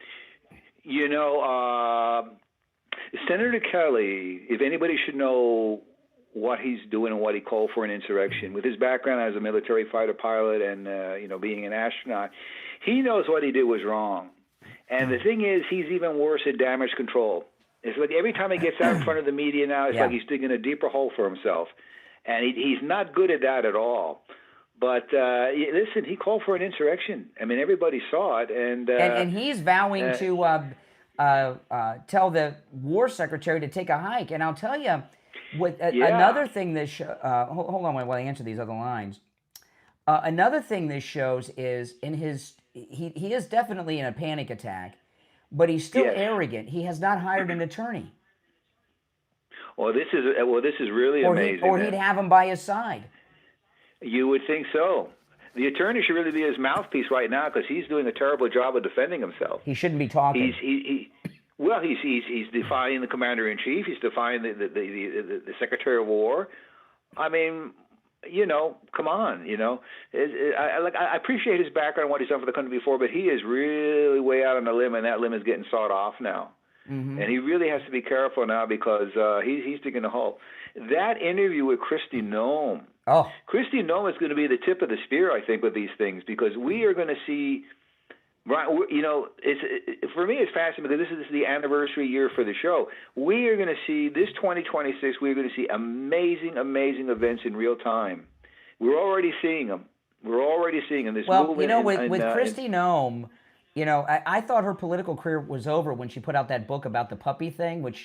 You know, Senator Kelly, if anybody should know what he's doing and what he called for an insurrection, with his background as a military fighter pilot and, you know, being an astronaut, he knows what he did was wrong. And the thing is, he's even worse at damage control. It's like every time he gets out in front of the media now, it's like he's digging a deeper hole for himself. And he's not good at that at all. But listen, he called for an insurrection. I mean, everybody saw it. And he's vowing to tell the war secretary to take a hike. And I'll tell you, another thing this hold on while I answer these other lines. Another thing this shows is he is definitely in a panic attack, but he's still arrogant. He has not hired an attorney. Well, this is really amazing. Or he'd have him by his side. You would think so. The attorney should really be his mouthpiece right now because he's doing a terrible job of defending himself. He shouldn't be talking. He's defying the commander in chief. He's defying the Secretary of War. I mean, come on. I appreciate his background and what he's done for the country before, but he is really way out on a limb, and that limb is getting sawed off now. Mm-hmm. And he really has to be careful now because he's digging a hole. That interview with Kristi Noem. Oh, Kristi Noem is going to be the tip of the spear, I think, with these things because we are going to see. Right, for me, it's fascinating because this is the anniversary year for the show. We are going to see this 2026. We're going to see amazing, amazing events in real time. We're already seeing them. This well, movement with Kristi Noem. I thought her political career was over when she put out that book about the puppy thing, which,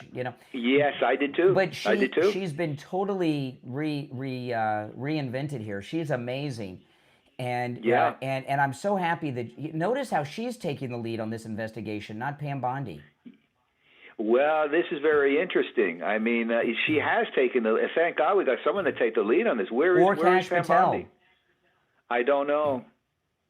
Yes, I did too. But I did too. She's been totally reinvented here. She's amazing. And and I'm so happy that, notice how she's taking the lead on this investigation, not Pam Bondi. Well, this is very interesting. I mean, she has taken thank God we got someone to take the lead on this. Where is Pam Bondi? I don't know.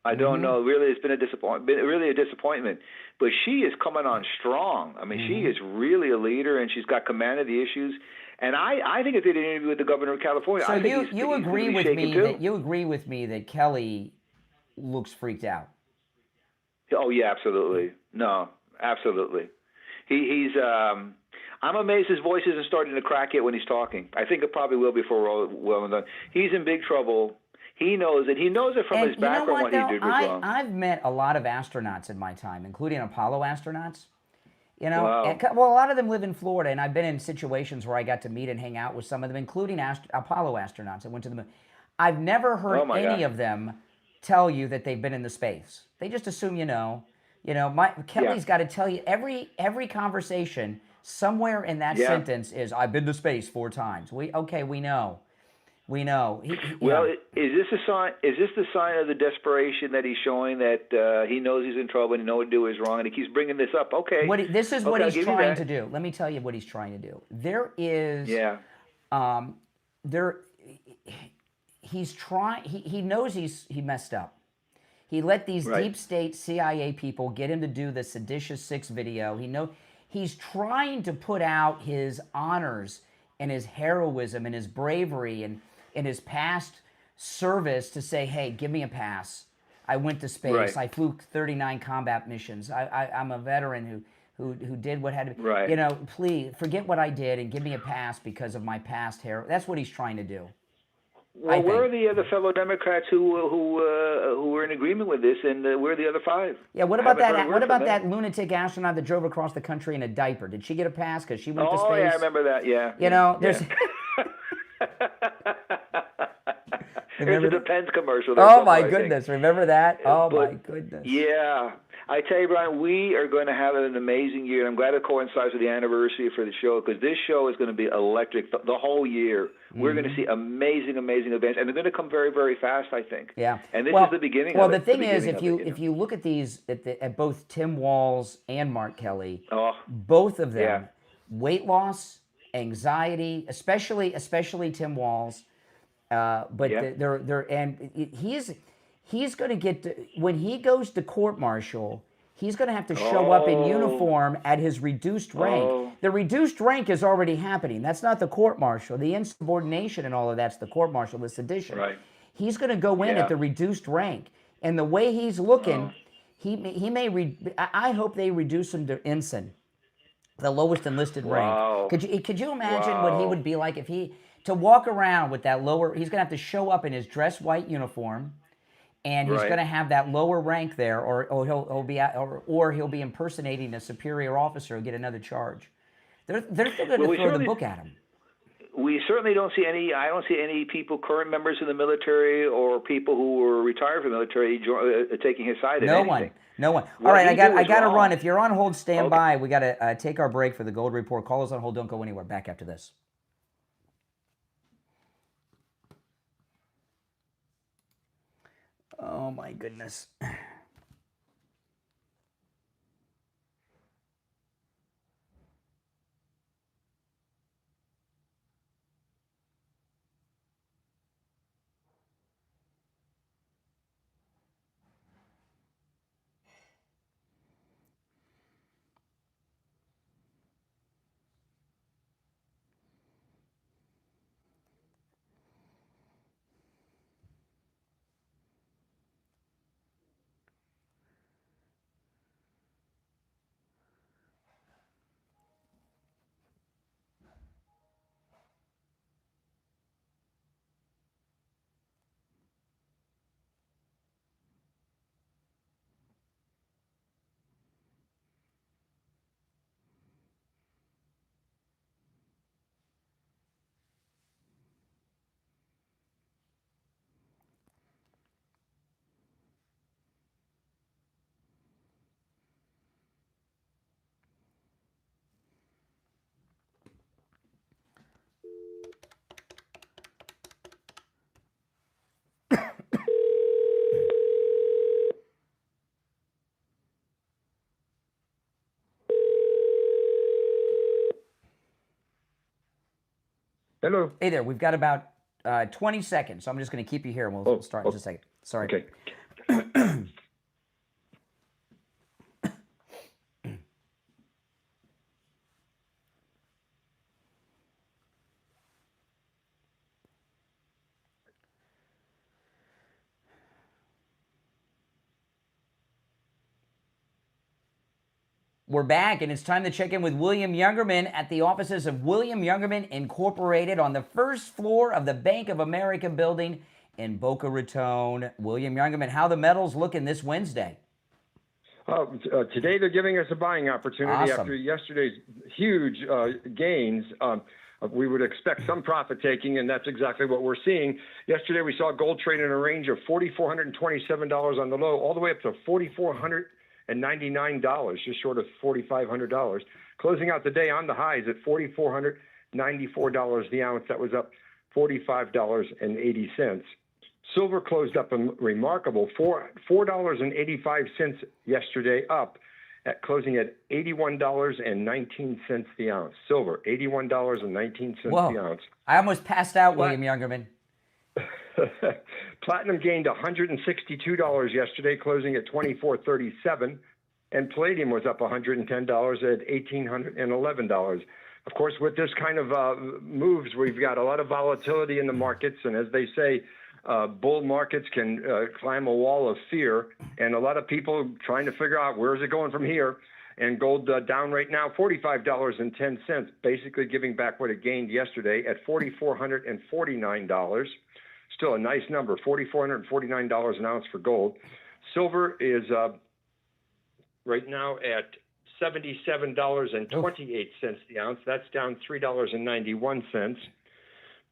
I don't know. Really, it's been a disappointment. But she is coming on strong. I mean, she is really a leader, and she's got command of the issues. And I think if they did an interview with the governor of California, so I think you agree with me that you agree with me that Kelly looks freaked out. Oh yeah, absolutely. No, absolutely. He's. I'm amazed his voice isn't starting to crack yet when he's talking. I think it probably will before we're all well and done. He's in big trouble. He knows it. He knows it from his background. What he did was wrong. I've met a lot of astronauts in my time, including Apollo astronauts. Wow. A lot of them live in Florida, and I've been in situations where I got to meet and hang out with some of them, including Apollo astronauts that went to the moon. I've never heard any of them tell you that they've been in the space. They just assume you know. Kelly's got to tell you every conversation somewhere in that sentence is I've been to space 4 times. We know. We know. Is this a sign? Is this the sign of the desperation that he's showing that he knows he's in trouble and he knows what to do is wrong and he keeps bringing this up? Okay. This is what he's trying to do. Let me tell you what he's trying to do. There is. Yeah. He's trying. He knows he messed up. He let these deep state CIA people get him to do the Seditious 6 video. He's trying to put out his honors and his heroism and his bravery and his past service to say, hey, give me a pass. I went to space. I flew 39 combat missions. I'm a veteran who did what had to be. Please forget what I did and give me a pass because of my past heroism. That's what he's trying to do. Well, where are the other fellow Democrats who were in agreement with this, and where are the other 5? Yeah, what about that? What about that lunatic astronaut that drove across the country in a diaper? Did she get a pass because she went to space? Oh, yeah, I remember that. Yeah. There's. There's a Depends commercial. Oh my goodness! Remember that? Oh my goodness! Yeah, I tell you, Brian, we are going to have an amazing year. And I'm glad it coincides with the anniversary for the show because this show is going to be electric the whole year. We're going to see amazing, amazing events, and they're going to come very, very fast. I think. Yeah. And this is the beginning. Well, the thing is, if you look at these at both Tim Walz and Mark Kelly, both of them, weight loss, anxiety, especially Tim Walz. He's going to get when he goes to court-martial, he's going to have to show up in uniform at his reduced rank. The reduced rank is already happening. That's not the court-martial. The insubordination and all of that's the court-martial, the sedition. Right. He's going to go in at the reduced rank, and the way he's looking, he may. I hope they reduce him to ensign, the lowest enlisted rank. Could you imagine what he would be like if he? To walk around with that lower, he's going to have to show up in his dress white uniform, and he's going to have that lower rank there, or he'll be impersonating a superior officer and get another charge. They're going to throw the book at him. We certainly don't see any. I don't see any people, current members of the military, or people who were retired from the military, taking his side. No one. All right, I got to run. If you're on hold, stand by. We got to take our break for the Gold Report. Call us on hold. Don't go anywhere. Back after this. Oh, my goodness. Hello. Hey there. We've got about 20 seconds, so I'm just going to keep you here, and we'll start in just a second. Sorry. Okay. We're back, and it's time to check in with William Youngerman at the offices of William Youngerman Incorporated on the first floor of the Bank of America building in Boca Raton. William Youngerman, how the metals looking this Wednesday? Today they're giving us a buying opportunity after yesterday's huge gains. We would expect some profit taking, and that's exactly what we're seeing. Yesterday we saw gold trade in a range of $4,427 on the low, all the way up to $4,499, just short of $4,500. Closing out the day on the highs at $4,494 the ounce. That was up $45.80. Silver closed up a remarkable $4.85 yesterday, up at closing at $81.19 the ounce. Silver, $81.19 the ounce. I almost passed out, William Youngerman. Platinum gained $162 yesterday, closing at $24.37, and palladium was up $110 at $1,811. Of course, with this kind of moves, we've got a lot of volatility in the markets, and as they say, bull markets can climb a wall of fear, and a lot of people trying to figure out where is it going from here. And gold down right now, $45.10, basically giving back what it gained yesterday at $4,449. Still a nice number, $4,449 an ounce for gold. Silver is right now at $77.28 the ounce. That's down $3.91.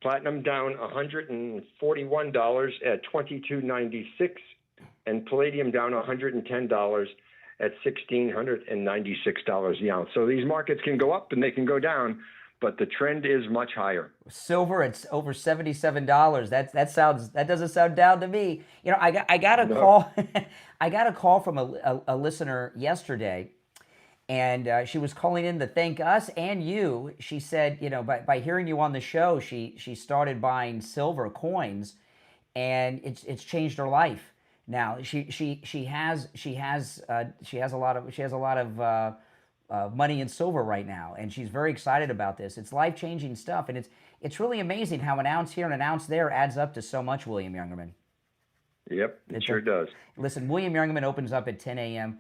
Platinum down $141 at $22.96, and palladium down $110 at $1,696 the ounce. So these markets can go up and they can go down, but the trend is much higher. Silver, it's over $77. That doesn't sound down to me. You know, I got a call. I got a call from a listener yesterday, and she was calling in to thank us and you. She said, you know, by hearing you on the show, she started buying silver coins, and it's changed her life. Now she has a lot of money in silver right now, and she's very excited about this. It's life-changing stuff, and it's really amazing how an ounce here and an ounce there adds up to so much, William Youngerman. Yep, it sure does. Listen, William Youngerman opens up at 10 a.m.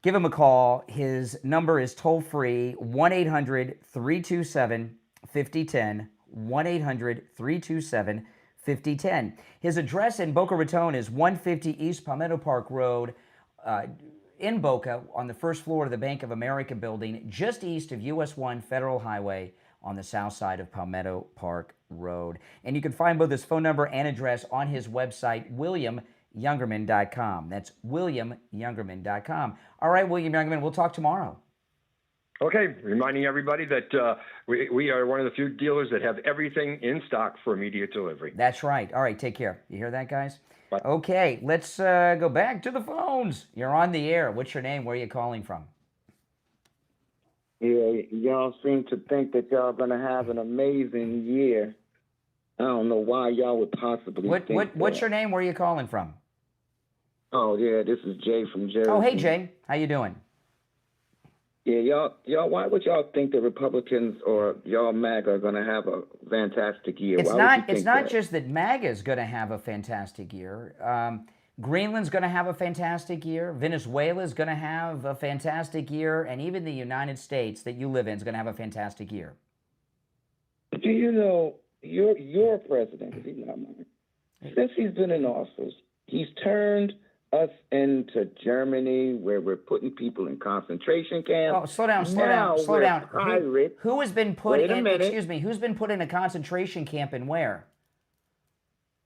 Give him a call. His number is toll-free, 1-800-327-5010, 1-800-327-5010. His address in Boca Raton is 150 East Palmetto Park Road, in Boca, on the first floor of the Bank of America building, just east of US 1 Federal Highway on the south side of Palmetto Park Road. And you can find both his phone number and address on his website, WilliamYoungerman.com. That's WilliamYoungerman.com. All right, William Youngerman, we'll talk tomorrow. Okay, reminding everybody that we are one of the few dealers that have everything in stock for immediate delivery. That's right. All right, take care. You hear that, guys? Bye. Okay, let's go back to the phones. You're on the air. What's your name? Where are you calling from? Yeah, y'all seem to think that y'all going to have an amazing year. I don't know why y'all would possibly think What's your name? Where are you calling from? Oh, yeah, this is Jay from Jersey. Oh, hey, Jay. How you doing? Yeah, y'all. Why would y'all think the Republicans or y'all MAGA are going to have a fantastic year? It's not just that MAGA is going to have a fantastic year. Greenland's going to have a fantastic year. Venezuela is going to have a fantastic year, and even the United States that you live in is going to have a fantastic year. Do you know your president? Because he's not mine. Since he's been in office, he's turned us into Germany, where we're putting people in concentration camps. Oh, slow down. Pirates. Who has been put in? Excuse me. Who's been put in a concentration camp and where?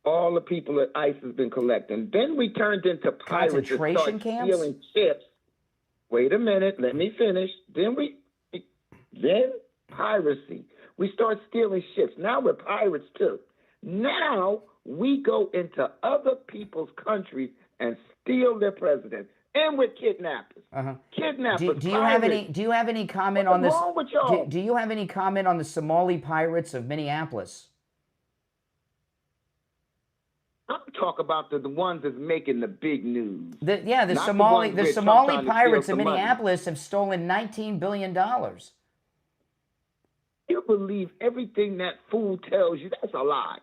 All the people that ICE has been collecting. Then we turned into pirates and started stealing ships. Wait a minute. Let me finish. Then piracy. We start stealing ships. Now we're pirates too. Now we go into other people's countries and steal their president. and with kidnappers. Kidnappers. Do you have any? Do you have any comment on this? What's wrong with y'all? Do you have any comment on the Somali pirates of Minneapolis? I'm talking about the ones that's making the big news. The Not Somali the ones Somali where pirates Trump of trying to steal some money. Minneapolis have stolen $19 billion. You believe everything that fool tells you? That's a lie.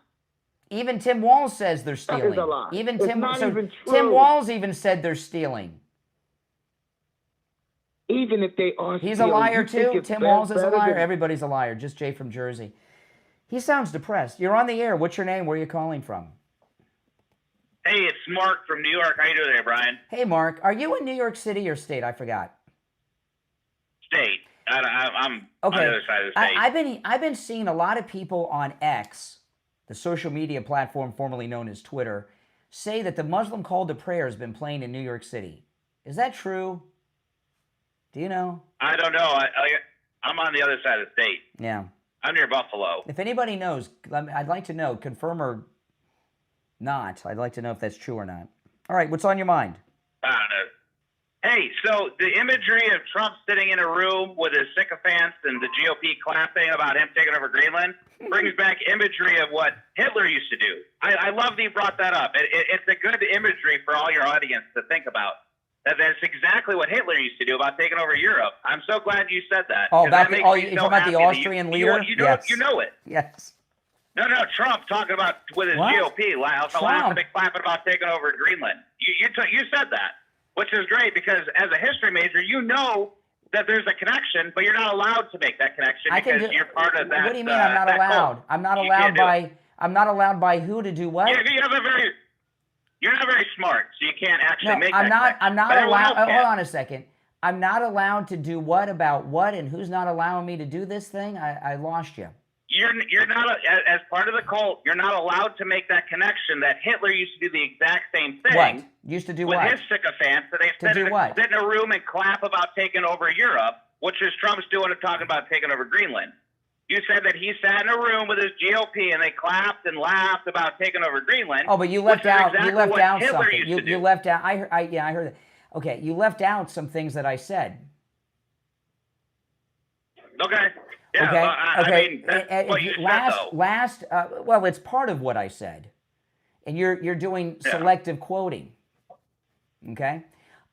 Even Tim Walz says they're stealing. That is a lie. Even It's Tim, not so even Tim true. Walz even said they're stealing. Even if they are He's stealing, a liar you think too. it's Tim Walz is a better liar. than- Everybody's a liar. Just Jay from Jersey. He sounds depressed. You're on the air. What's your name? Where are you calling from? Hey, it's Mark from New York. How you doing today, Brian? Hey, Mark. Are you in New York City or state? I forgot. State. I'm on the other side of the state. I've been seeing a lot of people on X, the social media platform formerly known as Twitter, say that the Muslim call to prayer has been playing in New York City. Is that true? Do you know? I don't know. I'm on the other side of the state. Yeah. I'm near Buffalo. If anybody knows, I'd like to know, confirm or not. I'd like to know if that's true or not. All right, what's on your mind? I don't know. Hey, so the imagery of Trump sitting in a room with his sycophants and the GOP clapping about him taking over Greenland brings back imagery of what Hitler used to do. I love that you brought that up. It's a good imagery for all your audience to think about. That's exactly what Hitler used to do about taking over Europe. I'm so glad you said that. Oh, 'cause that makes me you're so talking about happy the that Austrian leader? You know, Yes. you know it. Yes. No, Trump talking about with his What? GOP, laughing, clapping about taking over Greenland. You said that, which is great because as a history major, you know that there's a connection, but you're not allowed to make that connection because you're part of that. What do you mean I'm not allowed? Cult. I'm not You allowed can't do it. I'm not allowed by who to do what? You're not very smart, so you can't actually make I'm that not. connection. I'm not But everyone allowed. else can. Hold on a second. I'm not allowed to do what about what, and who's not allowing me to do this thing? I lost you. You're not as part of the cult. You're not allowed to make that connection that Hitler used to do the exact same thing. What? Used to do with what? his sycophants. So they To do what? sit in a room and clap about taking over Europe, which is Trump's doing and talking about taking over Greenland. You said that he sat in a room with his GOP and they clapped and laughed about taking over Greenland. Oh, but you left which is out. exactly You left what out Hitler something. used to do. You left out. I heard that. Okay, you left out some things that I said. Okay. Yeah, Okay. well, I mean, that's what you said, though. Well, it's part of what I said, and you're doing selective quoting. Okay.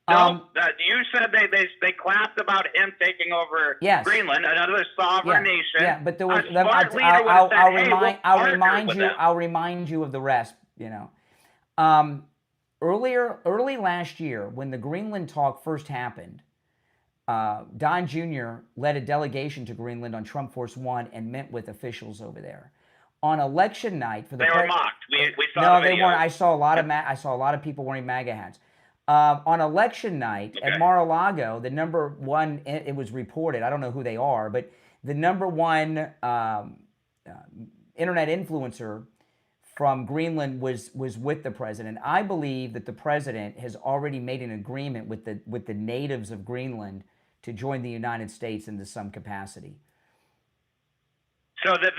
No, you said they clapped about him taking over Greenland, another sovereign nation. Yeah, but there was. A smart leader would have said, "Hey, we'll partner with them." I'll remind you of the rest. You know, early last year when the Greenland talk first happened, Don Jr. led a delegation to Greenland on Trump Force One and met with officials over there. On election night for the They were mocked. We saw no, the they videos. weren't. I saw a lot of people wearing MAGA hats. On election night at Mar-a-Lago, the number one, it was reported, I don't know who they are, but the number one internet influencer from Greenland was with the president. I believe that the president has already made an agreement with the natives of Greenland to join the United States into some capacity. So that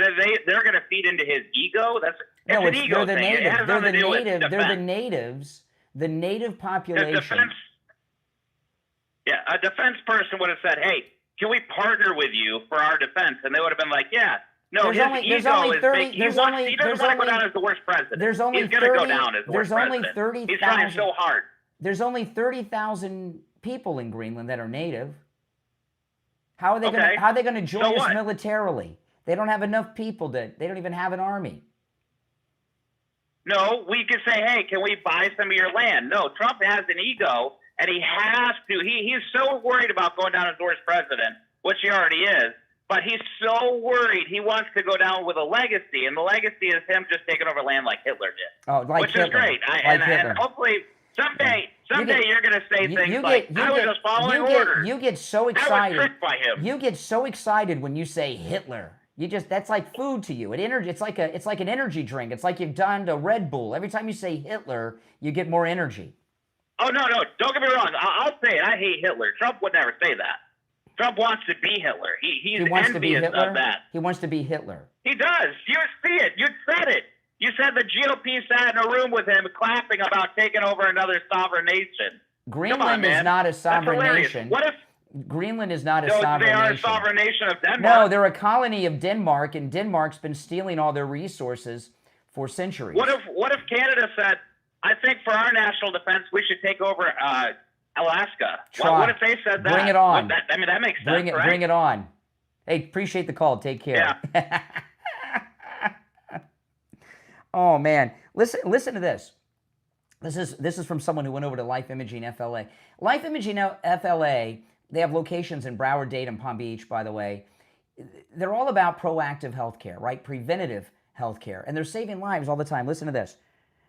they're going to feed into his ego. It's an ego they're the thing. It natives. has They're nothing the to do with native. They're the defense. natives. The native The population. a defense person would have said, "Hey, can we partner with you for our defense?" And they would have been like, "Yeah." No, his ego is big. He doesn't want to go down as the worst president. There's only He's going to go down as the worst There's only president. 30,000. He's trying so hard. There's only 30,000 people in Greenland that are native. How are they going to join us what? militarily? They don't have enough people. They don't even have an army. No, we could say, "Hey, can we buy some of your land?" No, Trump has an ego, and he has to. He's so worried about going down as the worst president, which he already is. But he's so worried. He wants to go down with a legacy, and the legacy is him just taking over land like Hitler did. Oh, like which Hitler. is great. And hopefully someday you're going to say things like, "I was just following orders." You get so I excited. was tricked by him. You get so excited when you say Hitler. That's like food to you. It's like an energy drink. It's like you've done a Red Bull. Every time you say Hitler, you get more energy. Oh, no. Don't get me wrong. I'll say it. I hate Hitler. Trump would never say that. Trump wants to be Hitler. He's wants to be envious Hitler. of that. He wants to be Hitler. He does. You see it. You said it. You said the GOP sat in a room with him clapping about taking over another sovereign nation. Greenland is not a sovereign nation. What if Greenland is not a sovereign nation? They are a sovereign nation of Denmark. No, they're a colony of Denmark, and Denmark's been stealing all their resources for centuries. What if Canada said, I think for our national defense, we should take over Alaska? What if they said that? Bring it on. That makes sense, right? Bring it on. Hey, appreciate the call. Take care. Yeah. Oh, man. Listen to this. This is from someone who went over to Life Imaging FLA. Life Imaging FLA, they have locations in Broward, Dade, and Palm Beach, by the way. They're all about proactive healthcare, right? Preventative healthcare. And they're saving lives all the time. Listen to this.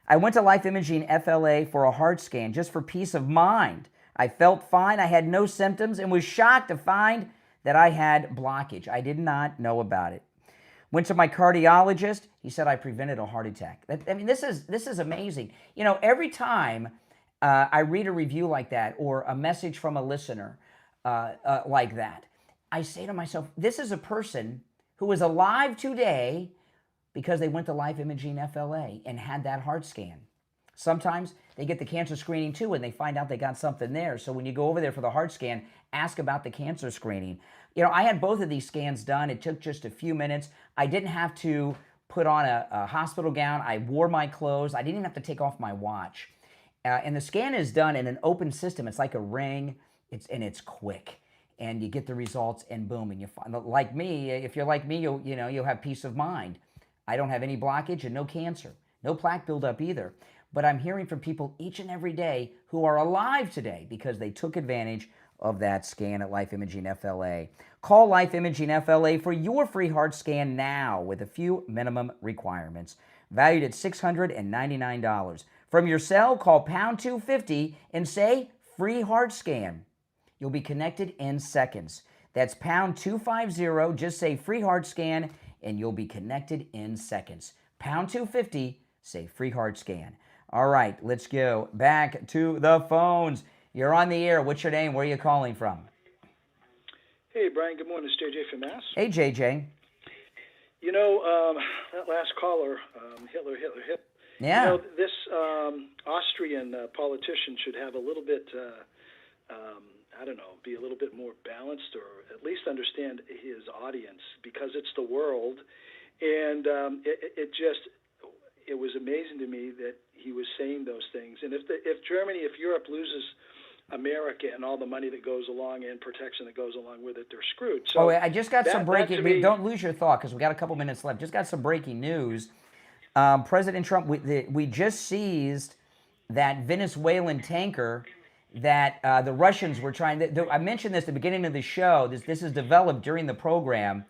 I went to Life Imaging FLA for a heart scan just for peace of mind. I felt fine. I had no symptoms and was shocked to find that I had blockage. I did not know about it. Went to my cardiologist. He said I prevented a heart attack. I mean, this is amazing. You know, every time I read a review like that or a message from a listener like that, I say to myself, this is a person who is alive today because they went to Life Imaging FLA and had that heart scan. Sometimes they get the cancer screening too and they find out they got something there. So when you go over there for the heart scan, ask about the cancer screening. You know, I had both of these scans done. It took just a few minutes. I didn't have to put on a hospital gown. I wore my clothes. I didn't even have to take off my watch. And the scan is done in an open system. It's like a ring. It's quick. And you get the results and boom. And you find, like me, if you're like me, you'll have peace of mind. I don't have any blockage and no cancer. No plaque buildup either. But I'm hearing from people each and every day who are alive today because they took advantage of that scan at Life Imaging FLA. Call Life Imaging FLA for your free heart scan now with a few minimum requirements, valued at $699. From your cell, call pound 250 and say free heart scan. You'll be connected in seconds. That's pound 250, just say free heart scan, and you'll be connected in seconds. Pound 250, say free heart scan. All right, let's go back to the phones. You're on the air. What's your name? Where are you calling from? Hey, Brian. Good morning. It's JJ from Mass. Hey, JJ. You know, that last caller, Hitler. Yeah. You know, this Austrian politician should have a little bit, I don't know, be a little bit more balanced or at least understand his audience because it's the world. And it was amazing to me that he was saying those things. And if Europe loses America and all the money that goes along and protection that goes along with it, they're screwed. So I just got some breaking. Don't lose your thought because we got a couple minutes left. Just got some breaking news. President Trump, we just seized that Venezuelan tanker that the Russians were trying. I mentioned this at the beginning of the show. This is developed during the program.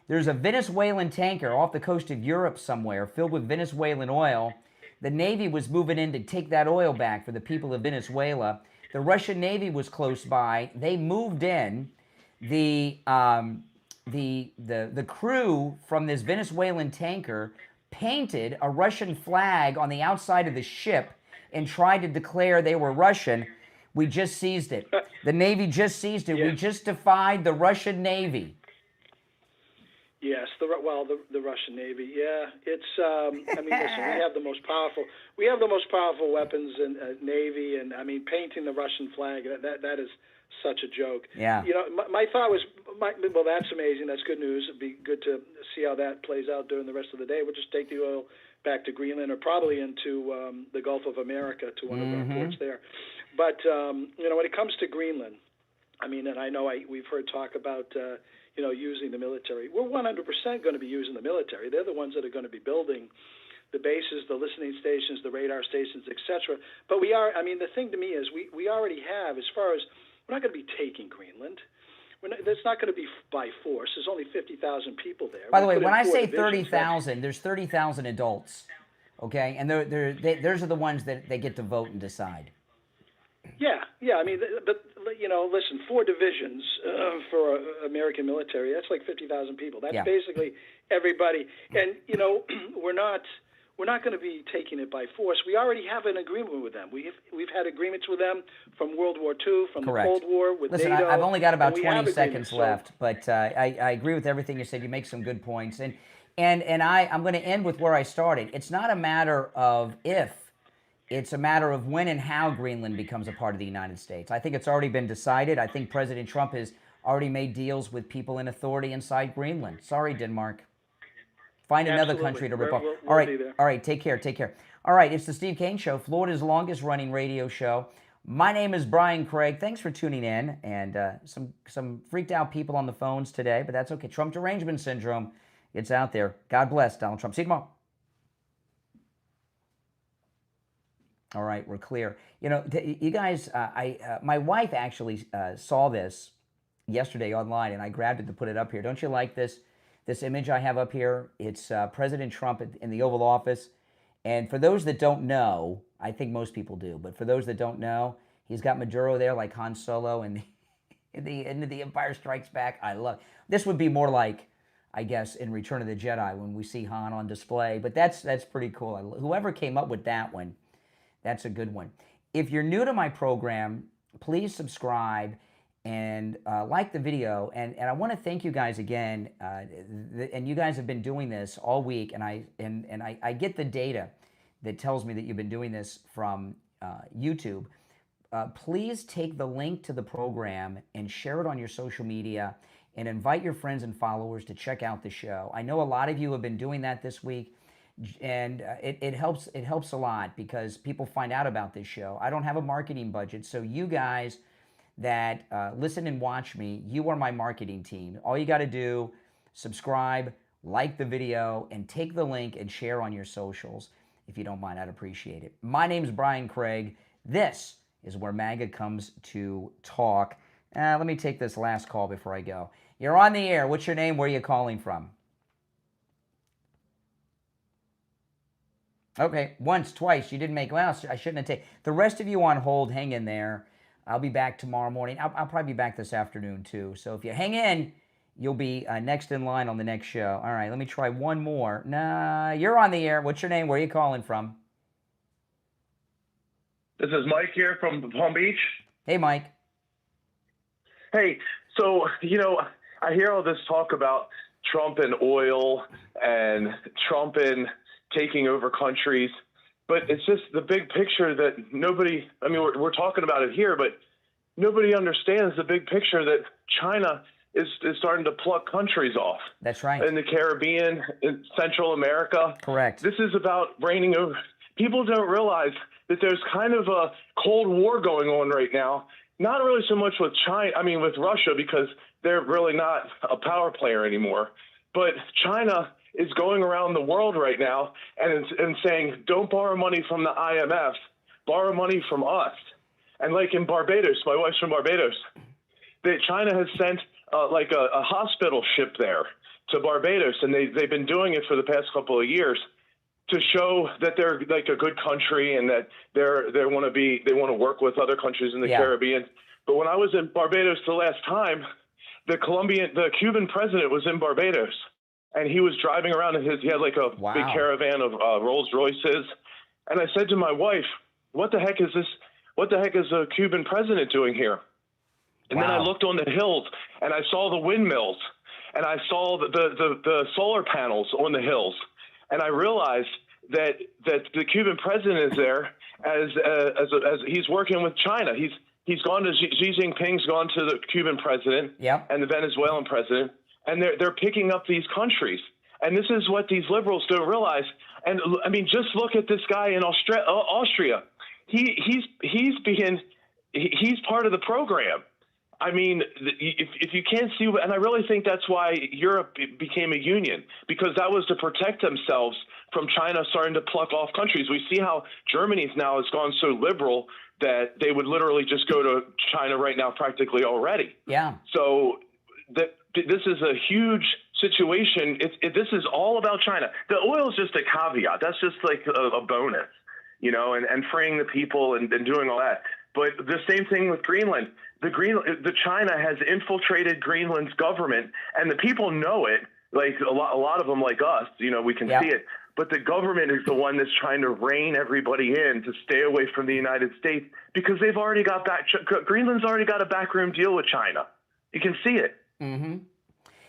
There's a Venezuelan tanker off the coast of Europe somewhere filled with Venezuelan oil. The Navy was moving in to take that oil back for the people of Venezuela. The Russian Navy was close by. They moved in. The crew from this Venezuelan tanker painted a Russian flag on the outside of the ship and tried to declare they were Russian. We just seized it. The Navy just seized it. Yeah. We just defied the Russian Navy. Yes, the Russian Navy. Yeah, it's. I mean, listen, we have the most powerful weapons in Navy, and I mean, painting the Russian flag. That is such a joke. Yeah. You know, my thought was, well, that's amazing. That's good news. It'd be good to see how that plays out during the rest of the day. We'll just take the oil back to Greenland or probably into the Gulf of America to one of our ports there. But you know, when it comes to Greenland, I mean, and I know we've heard talk about. You know, using the military. We're 100% going to be using the military. They're the ones that are going to be building the bases, the listening stations, the radar stations, etc. But we are, I mean, the thing to me is we already have, as far as, we're not going to be taking Greenland. That's not going to be by force. There's only 50,000 people there. By the way, when I say 30,000, there's 30,000 adults, okay? And those are the ones that they get to vote and decide. Yeah. I mean, but you know, listen, 4 divisions for American military. That's like 50,000 people. That's basically everybody. And you know, we're not going to be taking it by force. We already have an agreement with them. We've had agreements with them from World War II, from the Cold War, with NATO. Listen, I've only got about 20 seconds left, but I agree with everything you said. You make some good points, and I'm going to end with where I started. It's not a matter of if It's a matter of when and how Greenland becomes a part of the United States. I think it's already been decided. I think President Trump has already made deals with people in authority inside Greenland. Sorry, Denmark. Find another country to rip off. We'll all right, be there. all right. Take care. Take care. All right, it's the Steve Kane Show, Florida's longest-running radio show. My name is Brian Craig. Thanks for tuning in. And some freaked out people on the phones today, but that's okay. Trump derangement syndrome, it's out there. God bless Donald Trump. See you tomorrow. All right, we're clear. You know, you guys, my wife actually saw this yesterday online, and I grabbed it to put it up here. Don't you like this image I have up here? It's President Trump in the Oval Office. And for those that don't know, I think most people do, but for those that don't know, he's got Maduro there like Han Solo in the end of The Empire Strikes Back. I love this. Would be more like, I guess, in Return of the Jedi when we see Han on display. But that's pretty cool. Whoever came up with that one, that's a good one. If you're new to my program, please subscribe and like the video. And I want to thank you guys again. And you guys have been doing this all week, and I get the data that tells me that you've been doing this from YouTube. Please take the link to the program and share it on your social media and invite your friends and followers to check out the show. I know a lot of you have been doing that this week. And it helps a lot because people find out about this show. I don't have a marketing budget, so you guys that listen and watch me, you are my marketing team. All you got to do, subscribe, like the video, and take the link and share on your socials. If you don't mind, I'd appreciate it. My name's Brian Craig. This is where MAGA comes to talk. Let me take this last call before I go. You're on the air. What's your name? Where are you calling from? Okay, once, twice, you didn't make, well, I shouldn't have taken. The rest of you on hold, hang in there. I'll be back tomorrow morning. I'll probably be back this afternoon, too. So if you hang in, you'll be next in line on the next show. All right, let me try one more. Nah, you're on the air. What's your name? Where are you calling from? This is Mike here from Palm Beach. Hey, Mike. Hey, so, you know, I hear all this talk about Trump and oil and Trump and taking over countries, but it's just the big picture that nobody, I mean, we're talking about it here, but nobody understands the big picture that China is starting to pluck countries off. That's right. In the Caribbean, in Central America. Correct. This is about reigning over. People don't realize that there's kind of a Cold War going on right now. Not really so much with China, I mean, with Russia, because they're really not a power player anymore. But China is going around the world right now and saying, don't borrow money from the IMF, borrow money from us. And like in Barbados, my wife's from Barbados, China has sent like a hospital ship there to Barbados, and they've been doing it for the past couple of years to show that they're like a good country and that they want to work with other countries in the Caribbean. But when I was in Barbados the last time, the Cuban president was in Barbados. And he was driving around he had like a big caravan of Rolls Royces. And I said to my wife, what the heck is this? What the heck is the Cuban president doing here? And then I looked on the hills and I saw the windmills and I saw the solar panels on the hills. And I realized that the Cuban president is there as he's working with China. He's gone to Xi Jinping's gone to the Cuban president and the Venezuelan president. And they're picking up these countries. And this is what these liberals don't realize. And I mean, just look at this guy in Austria. He's part of the program. I mean, if you can't see, and I really think that's why Europe became a union, because that was to protect themselves from China starting to pluck off countries. We see how Germany's now has gone so liberal that they would literally just go to China right now practically already. Yeah. So this is a huge situation. This is all about China. The oil is just a caveat. That's just like a bonus, you know, and freeing the people and doing all that. But the same thing with Greenland. The China has infiltrated Greenland's government, and the people know it. Like a lot of them, like us, you know, we can see it. But the government is the one that's trying to rein everybody in to stay away from the United States because they've already got Greenland's already got a backroom deal with China. You can see it. Mm-hmm.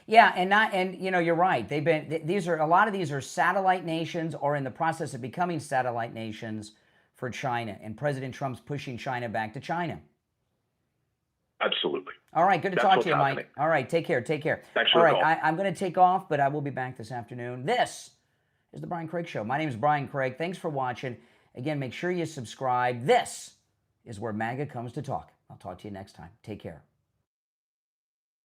Yeah, and you know, you're right. They've been a lot of these are satellite nations or in the process of becoming satellite nations for China, and President Trump's pushing China back to China. Absolutely. All right, good to That's talk what's to you, happening. Mike. All right, take care. Take care. Thanks All for the right, call. I'm going to take off, but I will be back this afternoon. This is the Brian Craig Show. My name is Brian Craig. Thanks for watching. Again, make sure you subscribe. This is where MAGA comes to talk. I'll talk to you next time. Take care.